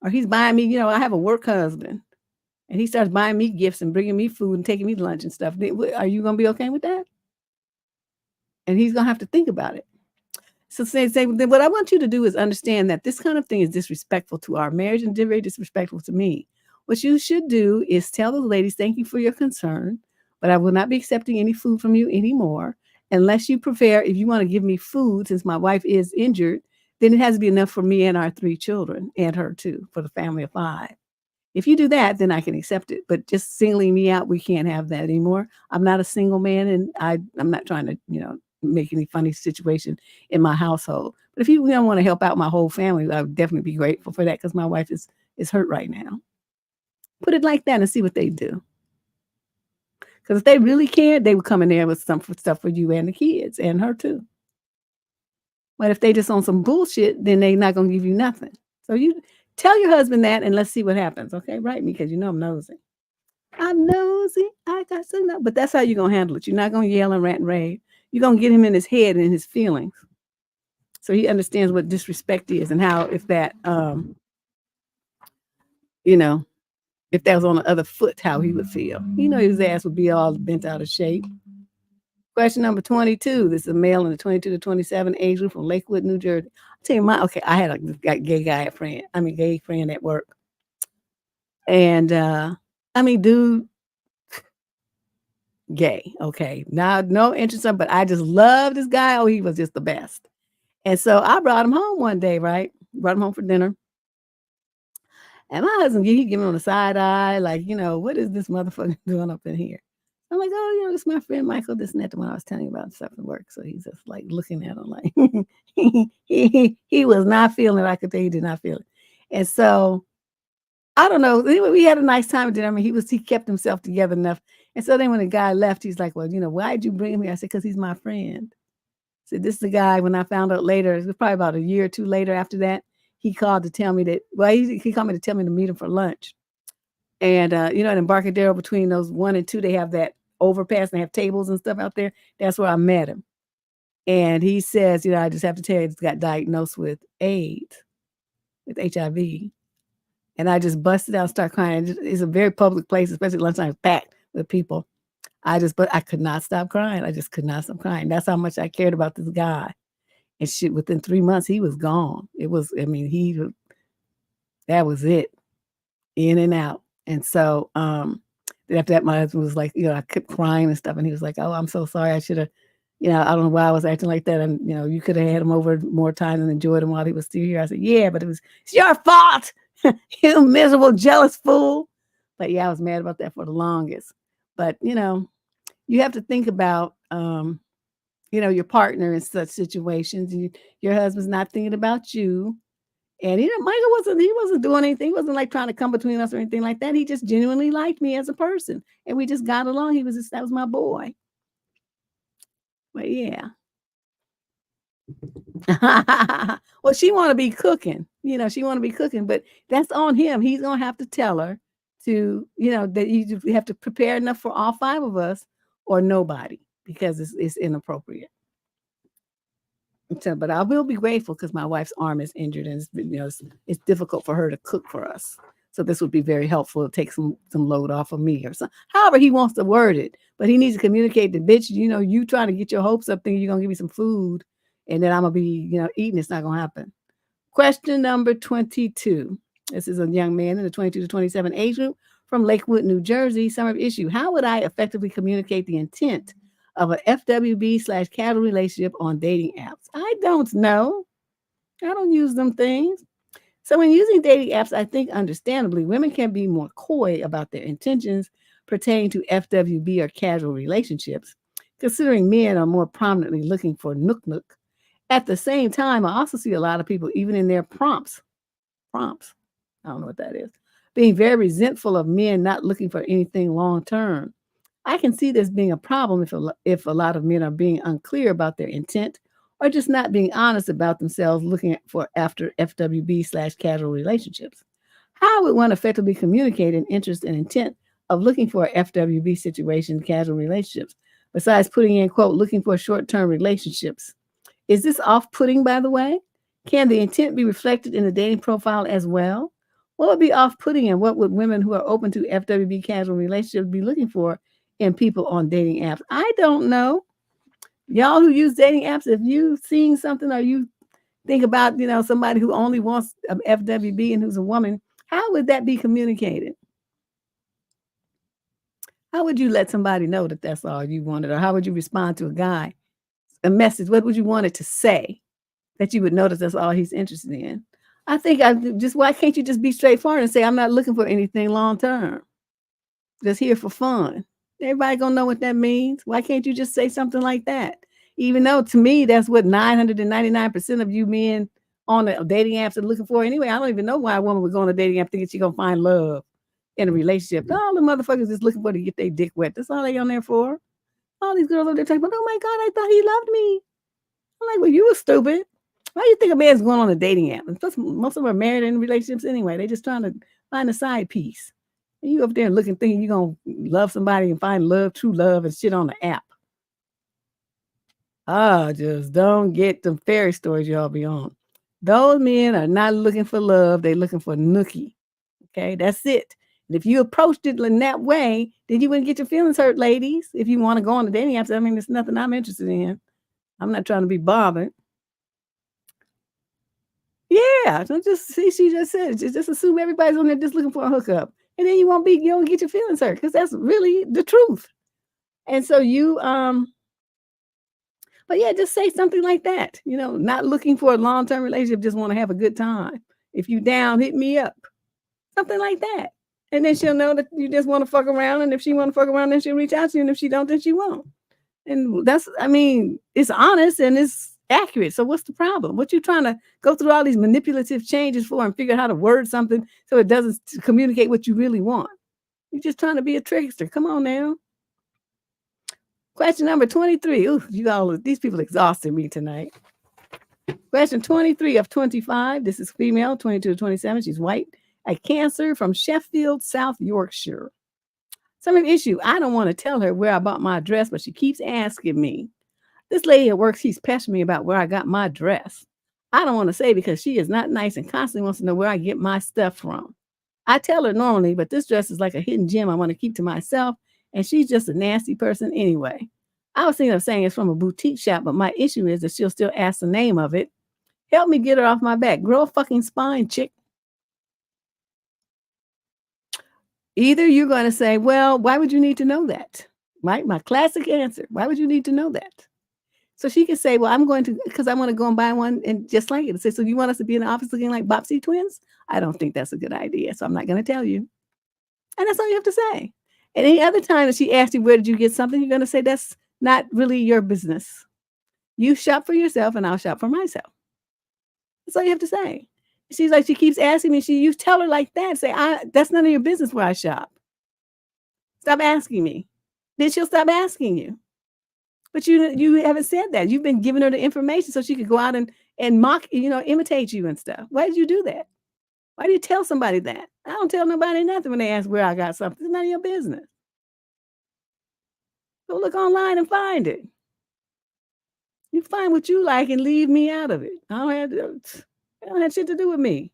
Or he's buying me, I have a work husband and he starts buying me gifts and bringing me food and taking me to lunch and stuff. Are you gonna be okay with that? And he's gonna have to think about it. So then what I want you to do is understand that this kind of thing is disrespectful to our marriage and very disrespectful to me. What you should do is tell those ladies, thank you for your concern, but I will not be accepting any food from you anymore unless you prefer, if you want to give me food, since my wife is injured, then it has to be enough for me and our 3 children and her too, for the family of 5. If you do that, then I can accept it. But just singling me out, we can't have that anymore. I'm not a single man, and I'm not trying to, make any funny situation in my household. But if you don't want to help out my whole family, I would definitely be grateful for that because my wife is hurt right now. Put it like that and see what they do. Because if they really cared, they would come in there with some stuff for you and the kids and her too. But if they just on some bullshit, then they're not going to give you nothing. So you tell your husband that and let's see what happens. Okay, write me because I'm nosy. I'm nosy. I got to know. But that's how you're going to handle it. You're not going to yell and rant and rave. You're going to get him in his head and his feelings. So he understands what disrespect is and how if that, if that was on the other foot, how he would feel. His ass would be all bent out of shape. Question number 22. This is a male in the 22 to 27 age group from Lakewood, New Jersey. I'll tell you I had a gay friend at work. And, dude, gay. Okay. Now, no interest in, but I just love this guy. Oh, he was just the best. And so I brought him home one day, right? Brought him home for dinner. And my husband, he gave me on the side eye, like, what is this motherfucker doing up in here? I'm like, oh, this is my friend Michael, this and that, the one I was telling you about stuff at work. So he's just like looking at him like he was not feeling it. I could tell he did not feel it. And so I don't know. Anyway, we had a nice time at dinner. He kept himself together enough. And so then when the guy left, he's like, well, why'd you bring him here? I said, because he's my friend. So this is the guy, when I found out later, it was probably about a year or two later after that, he called to tell me that, he called me to tell me to meet him for lunch. And, at Embarcadero between those 1 and 2, they have that overpass and they have tables and stuff out there. That's where I met him. And he says, I just have to tell you, he's got diagnosed with AIDS, with HIV. And I just busted out and started crying. It's a very public place, especially lunchtime, it's packed with people. But I could not stop crying. I just could not stop crying. That's how much I cared about this guy. And shit, within 3 months, he was gone. That was it. In and out. And so, then after that, my husband was like, I kept crying and stuff. And he was like, oh, I'm so sorry. I should have, I don't know why I was acting like that. And, you could have had him over more time and enjoyed him while he was still here. I said, yeah, but it's your fault. You miserable, jealous fool. But yeah, I was mad about that for the longest. But, you have to think about, your partner in such situations. Your husband's not thinking about you. And Michael wasn't doing anything. He wasn't like trying to come between us or anything like that. He just genuinely liked me as a person. And we just got along. That was my boy. But yeah. Well, she want to be cooking. She want to be cooking, but that's on him. He's going to have to tell her to, that you have to prepare enough for all 5 of us or nobody, because it's inappropriate. So, but I will be grateful because my wife's arm is injured and it's difficult for her to cook for us. So this would be very helpful to take some load off of me or something. However he wants to word it, but he needs to communicate to bitch, you trying to get your hopes up thinking you're going to give me some food and then I'm gonna be, eating. It's not gonna happen. Question number 22. This is a young man in the 22 to 27 age group from Lakewood, New Jersey. Summary issue. How would I effectively communicate the intent of an FWB / casual relationship on dating apps? I don't know. I don't use them things. So when using dating apps, I think understandably, women can be more coy about their intentions pertaining to FWB or casual relationships, considering men are more prominently looking for nook nook. At the same time, I also see a lot of people, even in their prompts, I don't know what that is, being very resentful of men not looking for anything long term. I can see this being a problem if a lot of men are being unclear about their intent or just not being honest about themselves looking for after FWB / casual relationships. How would one effectively communicate an interest and intent of looking for a FWB situation, casual relationships, besides putting in, quote, looking for short-term relationships? Is this off-putting, by the way? Can the intent be reflected in the dating profile as well? What would be off-putting, and what would women who are open to FWB casual relationships be looking for in people on dating apps? I don't know. Y'all who use dating apps, if you've seen something or you think about, somebody who only wants an FWB and who's a woman, how would that be communicated? How would you let somebody know that that's all you wanted? Or how would you respond to a guy? A message, what would you want it to say that you would notice that's all he's interested in? I think why can't you just be straightforward and say, I'm not looking for anything long term, just here for fun? Everybody gonna know what that means. Why can't you just say something like that? Even though to me, that's what 999% of you men on the dating apps are looking for anyway. I don't even know why a woman would go on a dating app thinking she's gonna find love in a relationship. All the motherfuckers just looking for to get their dick wet. That's all they on there for. All these girls over there talking about, oh my God, I thought he loved me. I'm like, well, you were stupid. Why do you think a man's going on a dating app? And plus, most of them are married in relationships anyway. They just trying to find a side piece. And you up there looking, thinking you're going to love somebody and find love, true love, and shit on the app. Just don't get them fairy stories y'all be on. Those men are not looking for love. They're looking for nookie. Okay, that's it. And if you approached it in that way, then you wouldn't get your feelings hurt, ladies. If you want to go on the dating apps, I mean, there's nothing I'm interested in. I'm not trying to be bothered. Yeah, don't just see. She just said, just assume everybody's on there just looking for a hookup, and then you don't get your feelings hurt because that's really the truth. And so but yeah, just say something like that. Not looking for a long-term relationship, just want to have a good time. If you down, hit me up. Something like that. And then she'll know that you just want to fuck around. And if she want to fuck around, then she'll reach out to you. And if she don't, then she won't. And it's honest and it's accurate. So what's the problem? What you trying to go through all these manipulative changes for and figure out how to word something so it doesn't communicate what you really want? You're just trying to be a trickster. Come on now. Question number 23. Ooh, these people exhausted me tonight. Question 23 of 25. This is female, 22 to 27. She's white. A Cancer from Sheffield, South Yorkshire. Some issue. I don't want to tell her where I bought my dress, but she keeps asking me. This lady at work keeps pestering me about where I got my dress. I don't want to say because she is not nice and constantly wants to know where I get my stuff from. I tell her normally, but this dress is like a hidden gem I want to keep to myself, and she's just a nasty person anyway. I was thinking of saying it's from a boutique shop, but my issue is that she'll still ask the name of it. Help me get her off my back. Grow a fucking spine, chick. Either you're going to say, well, why would you need to know that? Right? My classic answer. Why would you need to know that? So she can say, well, I'm going to, because I want to go and buy one and just like it. And say, so you want us to be in the office looking like Bopsy twins? I don't think that's a good idea. So I'm not going to tell you. And that's all you have to say. And any other time that she asks you, where did you get something? You're going to say, that's not really your business. You shop for yourself and I'll shop for myself. That's all you have to say. She's like, she keeps asking me, you tell her like that. Say, that's none of your business where I shop. Stop asking me. Then she'll stop asking you. But you haven't said that. You've been giving her the information so she could go out and mock, imitate you and stuff. Why did you do that? Why do you tell somebody that? I don't tell nobody nothing when they ask where I got something. It's none of your business. Go look online and find it. You find what you like and leave me out of it. I don't have shit to do with me.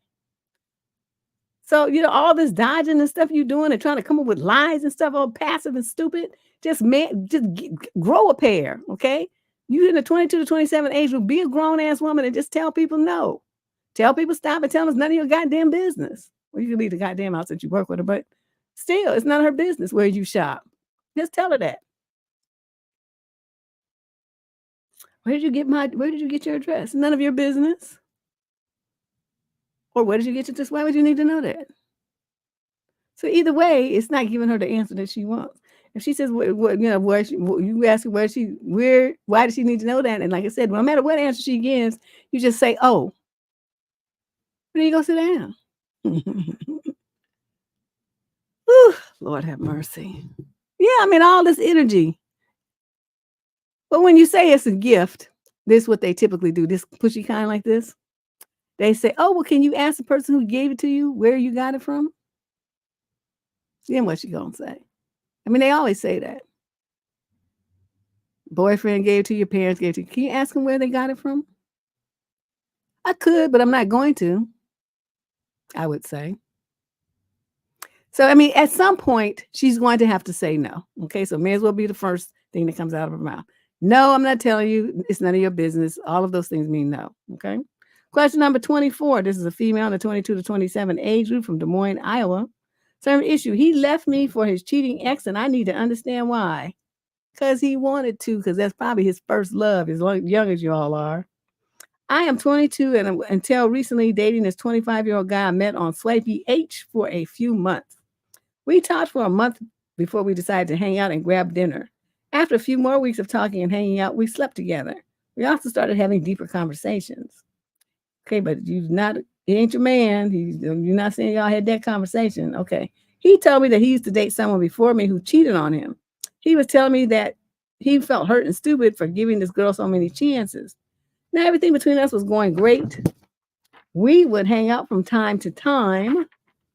So, all this dodging and stuff you doing and trying to come up with lies and stuff, all passive and stupid, just grow a pair, okay? You in the 22 to 27 age group, be a grown ass woman and just tell people no. Tell people stop and tell them it's none of your goddamn business. Well, you can leave the goddamn house that you work with her, but still, it's none of her business where you shop. Just tell her that. Where did you get your address? None of your business. Or where did you get your address? Why would you need to know that? So either way, it's not giving her the answer that she wants. If she says, where she, you ask her why does she need to know that? And like I said, no matter what answer she gives, you just say, oh, then you go sit down. Whew, Lord have mercy. Yeah, I mean, all this energy. But when you say it's a gift, this is what they typically do. This pushy kind like this. They say, oh, well, can you ask the person who gave it to you where you got it from? Then what you gonna say? I mean, they always say that. Boyfriend gave it to your parents, gave it to you. Can you ask them where they got it from? I could, but I'm not going to, I would say. So, I mean, at some point, she's going to have to say no. Okay, so may as well be the first thing that comes out of her mouth. No, I'm not telling you. It's none of your business. All of those things mean no. Okay. Question number 24. This is a female in the 22 to 27 age group from Des Moines, Iowa. Term issue. He left me for his cheating ex, and I need to understand why. Because he wanted to, because that's probably his first love, as young as you all are. I am 22 and until recently dating this 25-year-old guy I met on Swipey H for a few months. We talked for a month before we decided to hang out and grab dinner. After a few more weeks of talking and hanging out, we slept together. We also started having deeper conversations. Okay, but he ain't your man. You're not saying y'all had that conversation. Okay. He told me that he used to date someone before me who cheated on him. He was telling me that he felt hurt and stupid for giving this girl so many chances. Now, everything between us was going great. We would hang out from time to time,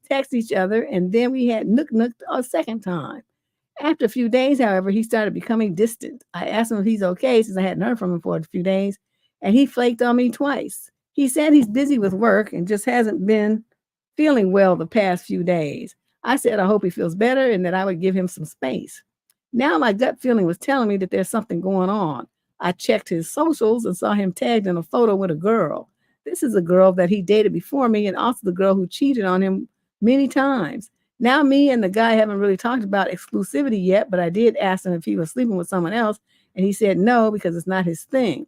text each other, and then we had nook a second time. After a few days, however, he started becoming distant. I asked him if he's okay since I hadn't heard from him for a few days, and he flaked on me twice. He said he's busy with work and just hasn't been feeling well the past few days. I said I hope he feels better and that I would give him some space. Now my gut feeling was telling me that there's something going on. I checked his socials and saw him tagged in a photo with a girl. This is a girl that he dated before me and also the girl who cheated on him many times. Now me and the guy haven't really talked about exclusivity yet, but I did ask him if he was sleeping with someone else, and he said no because it's not his thing.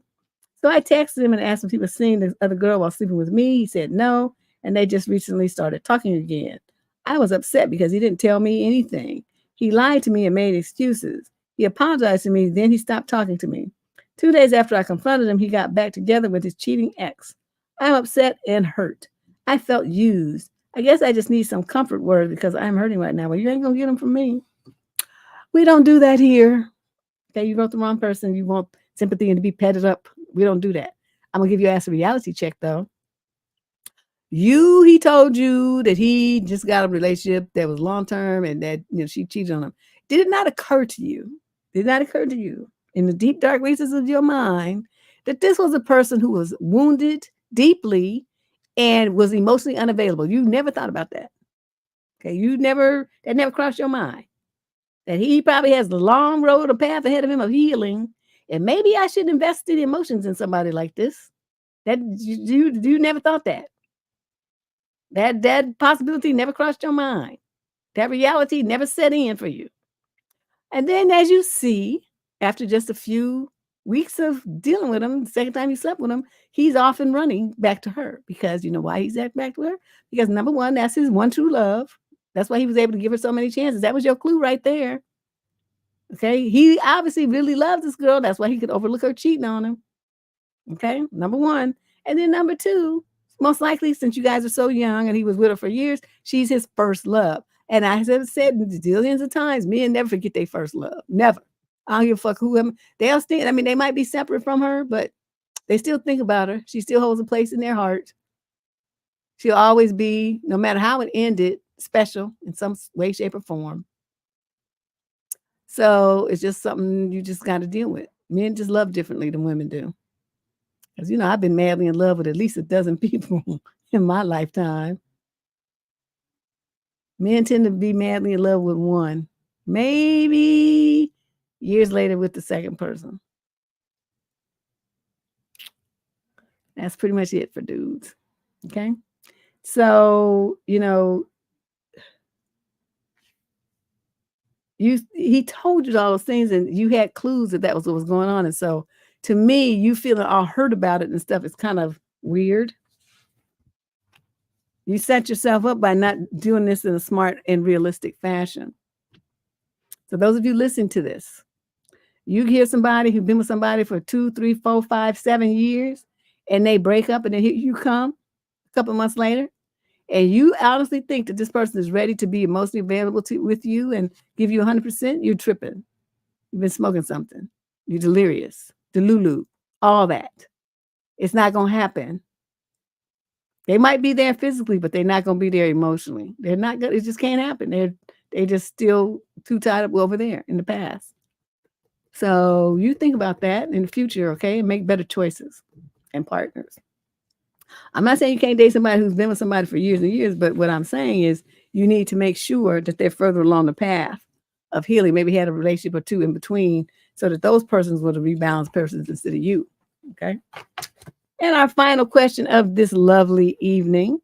So I texted him and asked him if he was seeing this other girl while sleeping with me. He said no, and they just recently started talking again. I was upset because he didn't tell me anything. He lied to me and made excuses. He apologized to me, then he stopped talking to me. 2 days after I confronted him, he got back together with his cheating ex. I'm upset and hurt. I felt used. I guess I just need some comfort words because I'm hurting right now. Well, you ain't going to get them from me. We don't do that here. Okay, you wrote the wrong person. You want sympathy and to be petted up. We don't do that. I'm going to give your ass a reality check, though. He told you that he just got a relationship that was long-term and that she cheated on him. Did it not occur to you? Did not occur to you in the deep, dark recesses of your mind that this was a person who was wounded deeply and was emotionally unavailable? You never thought about that. Okay, that never crossed your mind. That he probably has the long road or path ahead of him of healing. And maybe I should invest in emotions in somebody like this. That you never thought that. That possibility never crossed your mind. That reality never set in for you. And then as you see, after just a few weeks of dealing with him, the second time you slept with him, he's off and running back to her. Because you know why he's back to her? Because number one, that's his one true love. That's why he was able to give her so many chances. That was your clue right there. Okay. He obviously really loves this girl. That's why he could overlook her cheating on him. Okay. Number one. And then number two, most likely, since you guys are so young and he was with her for years, she's his first love. And I have said zillions of times, men never forget their first love. Never. I don't give a fuck who they'll stand. I mean, they might be separate from her, but they still think about her. She still holds a place in their heart. She'll always be, no matter how it ended, special in some way, shape, or form. So it's just something you just got to deal with. Men just love differently than women do. Because, I've been madly in love with at least a dozen people in my lifetime. Men tend to be madly in love with one. Maybe years later with the second person. That's pretty much it for dudes. Okay. So, he told you all those things and you had clues that that was what was going on. And so to me, you feeling all hurt about it and stuff is kind of weird. You set yourself up by not doing this in a smart and realistic fashion. So those of you listening to this, you hear somebody who's been with somebody for 2, 3, 4, 5, 7 years, and they break up, and then here you come a couple of months later, and you honestly think that this person is ready to be emotionally available with you and give you 100%, you're tripping. You've been smoking something. You're delirious, delulu, all that. It's not going to happen. They might be there physically, but they're not going to be there emotionally. They're not good. It just can't happen. They just still too tied up over there in the past. So you think about that in the future, okay? And make better choices and partners. I'm not saying you can't date somebody who's been with somebody for years and years, but what I'm saying is you need to make sure that they're further along the path of healing, maybe had a relationship or two in between, so that those persons were the rebalanced persons instead of you, okay? And our final question of this lovely evening,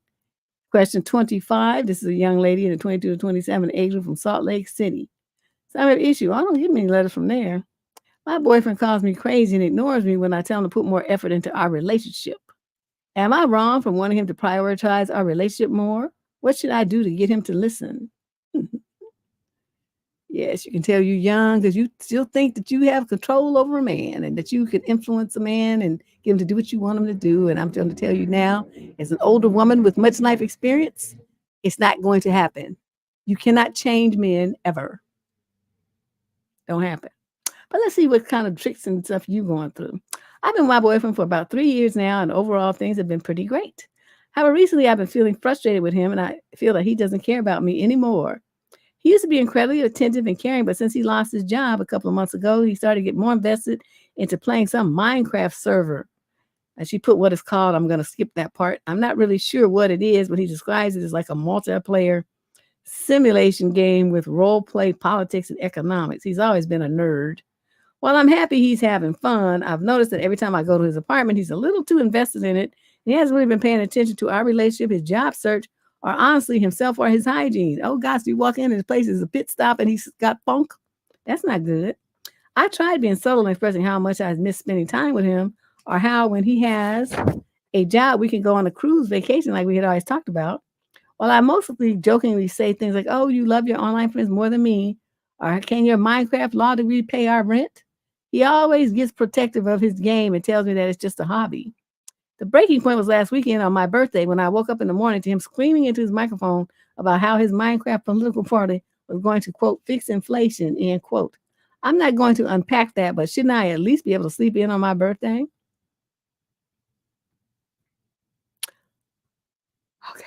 question 25. This is a young lady in the 22 to 27 age group from Salt Lake City. So I have an issue. I don't get many letters from there. My boyfriend calls me crazy and ignores me when I tell him to put more effort into our relationship. Am I wrong for wanting him to prioritize our relationship more? What should I do to get him to listen? Yes, you can tell you're young because you still think that you have control over a man and that you can influence a man and get him to do what you want him to do. And I'm going to tell you now, as an older woman with much life experience, it's not going to happen. You cannot change men ever. Don't happen. But let's see what kind of tricks and stuff you're going through. I've been with my boyfriend for about 3 years now, and overall things have been pretty great. However, recently I've been feeling frustrated with him, and I feel that he doesn't care about me anymore. He used to be incredibly attentive and caring, but since he lost his job a couple of months ago, he started to get more invested into playing some Minecraft server. And she put what it's called. I'm going to skip that part. I'm not really sure what it is, but he describes it as like a multiplayer simulation game with role play, politics, and economics. He's always been a nerd. While I'm happy he's having fun, I've noticed that every time I go to his apartment, he's a little too invested in it. He hasn't really been paying attention to our relationship, his job search, or honestly himself or his hygiene. Oh gosh, you walk in his place is a pit stop and he's got funk. That's not good. I tried being subtle and expressing how much I miss spending time with him, or how when he has a job, we can go on a cruise vacation like we had always talked about. While I mostly jokingly say things like, oh, you love your online friends more than me, or can your Minecraft law degree pay our rent? He always gets protective of his game and tells me that it's just a hobby. The breaking point was last weekend on my birthday when I woke up in the morning to him screaming into his microphone about how his Minecraft political party was going to, quote, fix inflation, end quote. I'm not going to unpack that, but shouldn't I at least be able to sleep in on my birthday? Okay.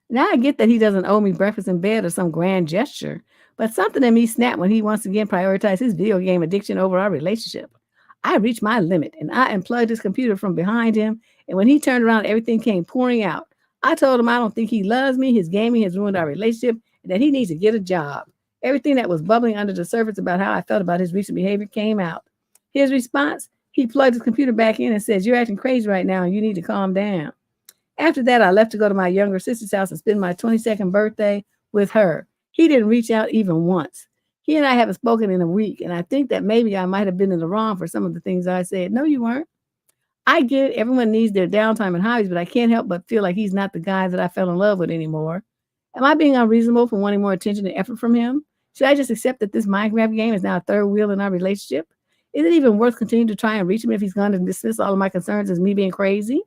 Now I get that he doesn't owe me breakfast in bed or some grand gesture, but something in me snapped when he once again prioritized his video game addiction over our relationship. I reached my limit and I unplugged his computer from behind him. And when he turned around, everything came pouring out. I told him I don't think he loves me. His gaming has ruined our relationship and that he needs to get a job. Everything that was bubbling under the surface about how I felt about his recent behavior came out. His response, he plugged his computer back in and says, you're acting crazy right now and you need to calm down. After that, I left to go to my younger sister's house and spend my 22nd birthday with her. He didn't reach out even once. He and I haven't spoken in a week, and I think that maybe I might have been in the wrong for some of the things I said. No, you weren't. I get it. Everyone needs their downtime and hobbies, but I can't help but feel like he's not the guy that I fell in love with anymore. Am I being unreasonable for wanting more attention and effort from him? Should I just accept that this Minecraft game is now a third wheel in our relationship? Is it even worth continuing to try and reach him if he's going to dismiss all of my concerns as me being crazy?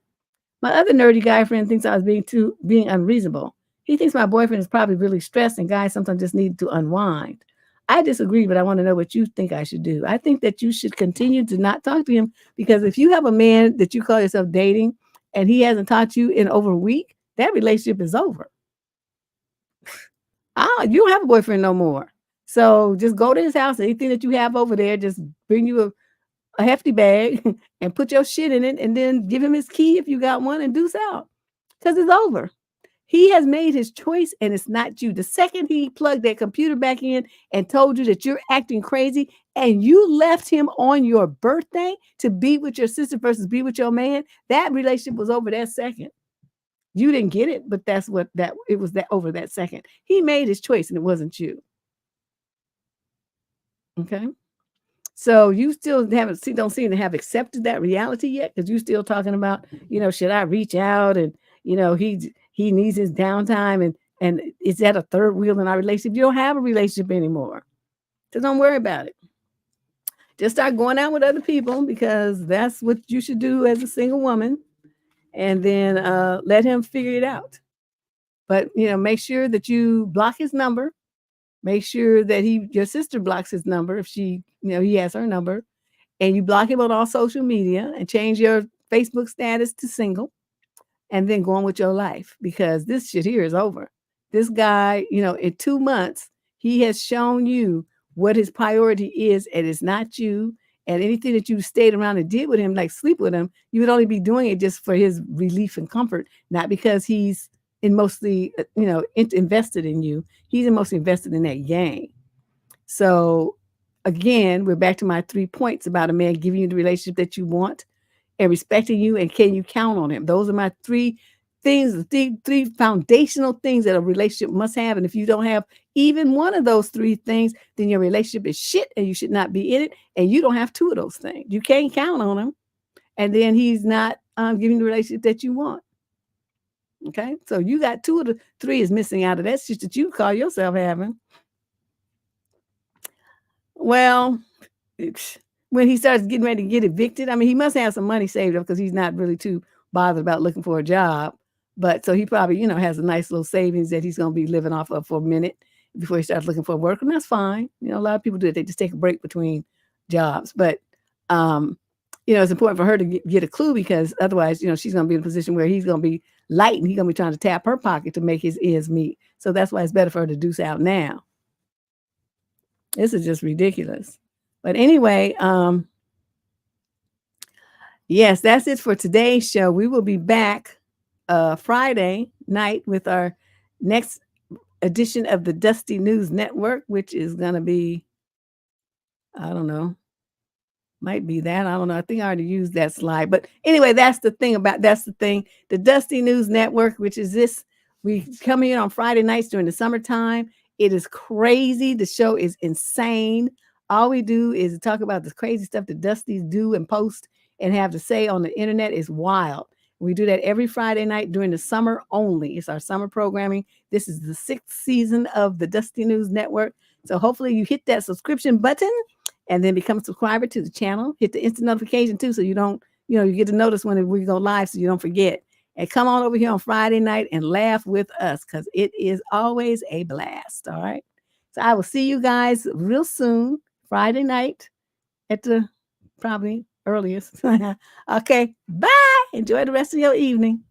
My other nerdy guy friend thinks I was being unreasonable. He thinks my boyfriend is probably really stressed and guys sometimes just need to unwind. I disagree, but I want to know what you think I should do. I think that you should continue to not talk to him because if you have a man that you call yourself dating and he hasn't talked to you in over a week, that relationship is over. You don't have a boyfriend no more. So just go to his house. Anything that you have over there, just bring you a hefty bag and put your shit in it and then give him his key if you got one and deuce out because it's over. He has made his choice and it's not you. The second he plugged that computer back in and told you that you're acting crazy and you left him on your birthday to be with your sister versus be with your man, that relationship was over that second. You didn't get it, but that's what that it was that over that second. He made his choice and it wasn't you. Okay. So you still don't seem to have accepted that reality yet because you're still talking about, should I reach out and he needs his downtime and is that a third wheel in our relationship? You don't have a relationship anymore. So don't worry about it. Just start going out with other people because that's what you should do as a single woman. And then let him figure it out. But make sure that you block his number. Make sure that your sister blocks his number if he has her number. And you block him on all social media and change your Facebook status to single and then go on with your life because this shit here is over. This guy, in 2 months, he has shown you what his priority is and it's not you. And anything that you stayed around and did with him, like sleep with him, you would only be doing it just for his relief and comfort, not because he's mostly, invested in you. He's mostly invested in that game. So again, we're back to my 3 points about a man giving you the relationship that you want and respecting you, and can you count on him? Those are my 3 things, three foundational things that a relationship must have. And if you don't have even one of those 3 things, then your relationship is shit and you should not be in it. And you don't have 2 of those things. You can't count on him. And then he's not giving the relationship that you want. Okay, so you got 2 of the 3 is missing out of that shit that you call yourself having. Well, when he starts getting ready to get evicted, I mean, he must have some money saved up because he's not really too bothered about looking for a job. But so he probably, has a nice little savings that he's going to be living off of for a minute before he starts looking for work. And that's fine. A lot of people do it. They just take a break between jobs. But, it's important for her to get a clue because otherwise, she's going to be in a position where he's going to be light and he's going to be trying to tap her pocket to make his ends meet. So that's why it's better for her to deuce out now. This is just ridiculous. But anyway, yes, that's it for today's show. We will be back Friday night with our next edition of the Dusty News Network, which is going to be, I don't know, might be that. I don't know. I think I already used that slide. But anyway, that's the thing. The Dusty News Network, which is this. We come in on Friday nights during the summertime. It is crazy. The show is insane. All we do is talk about the crazy stuff that Dusties do and post and have to say on the internet is wild. We do that every Friday night during the summer only. It's our summer programming. This is the 6th season of the Dusty News Network. So hopefully you hit that subscription button and then become a subscriber to the channel. Hit the instant notification too so you don't, you get to notice when we go live so you don't forget. And come on over here on Friday night and laugh with us because it is always a blast. All right. So I will see you guys real soon, Friday night at the probably earliest. Okay. Bye. Enjoy the rest of your evening.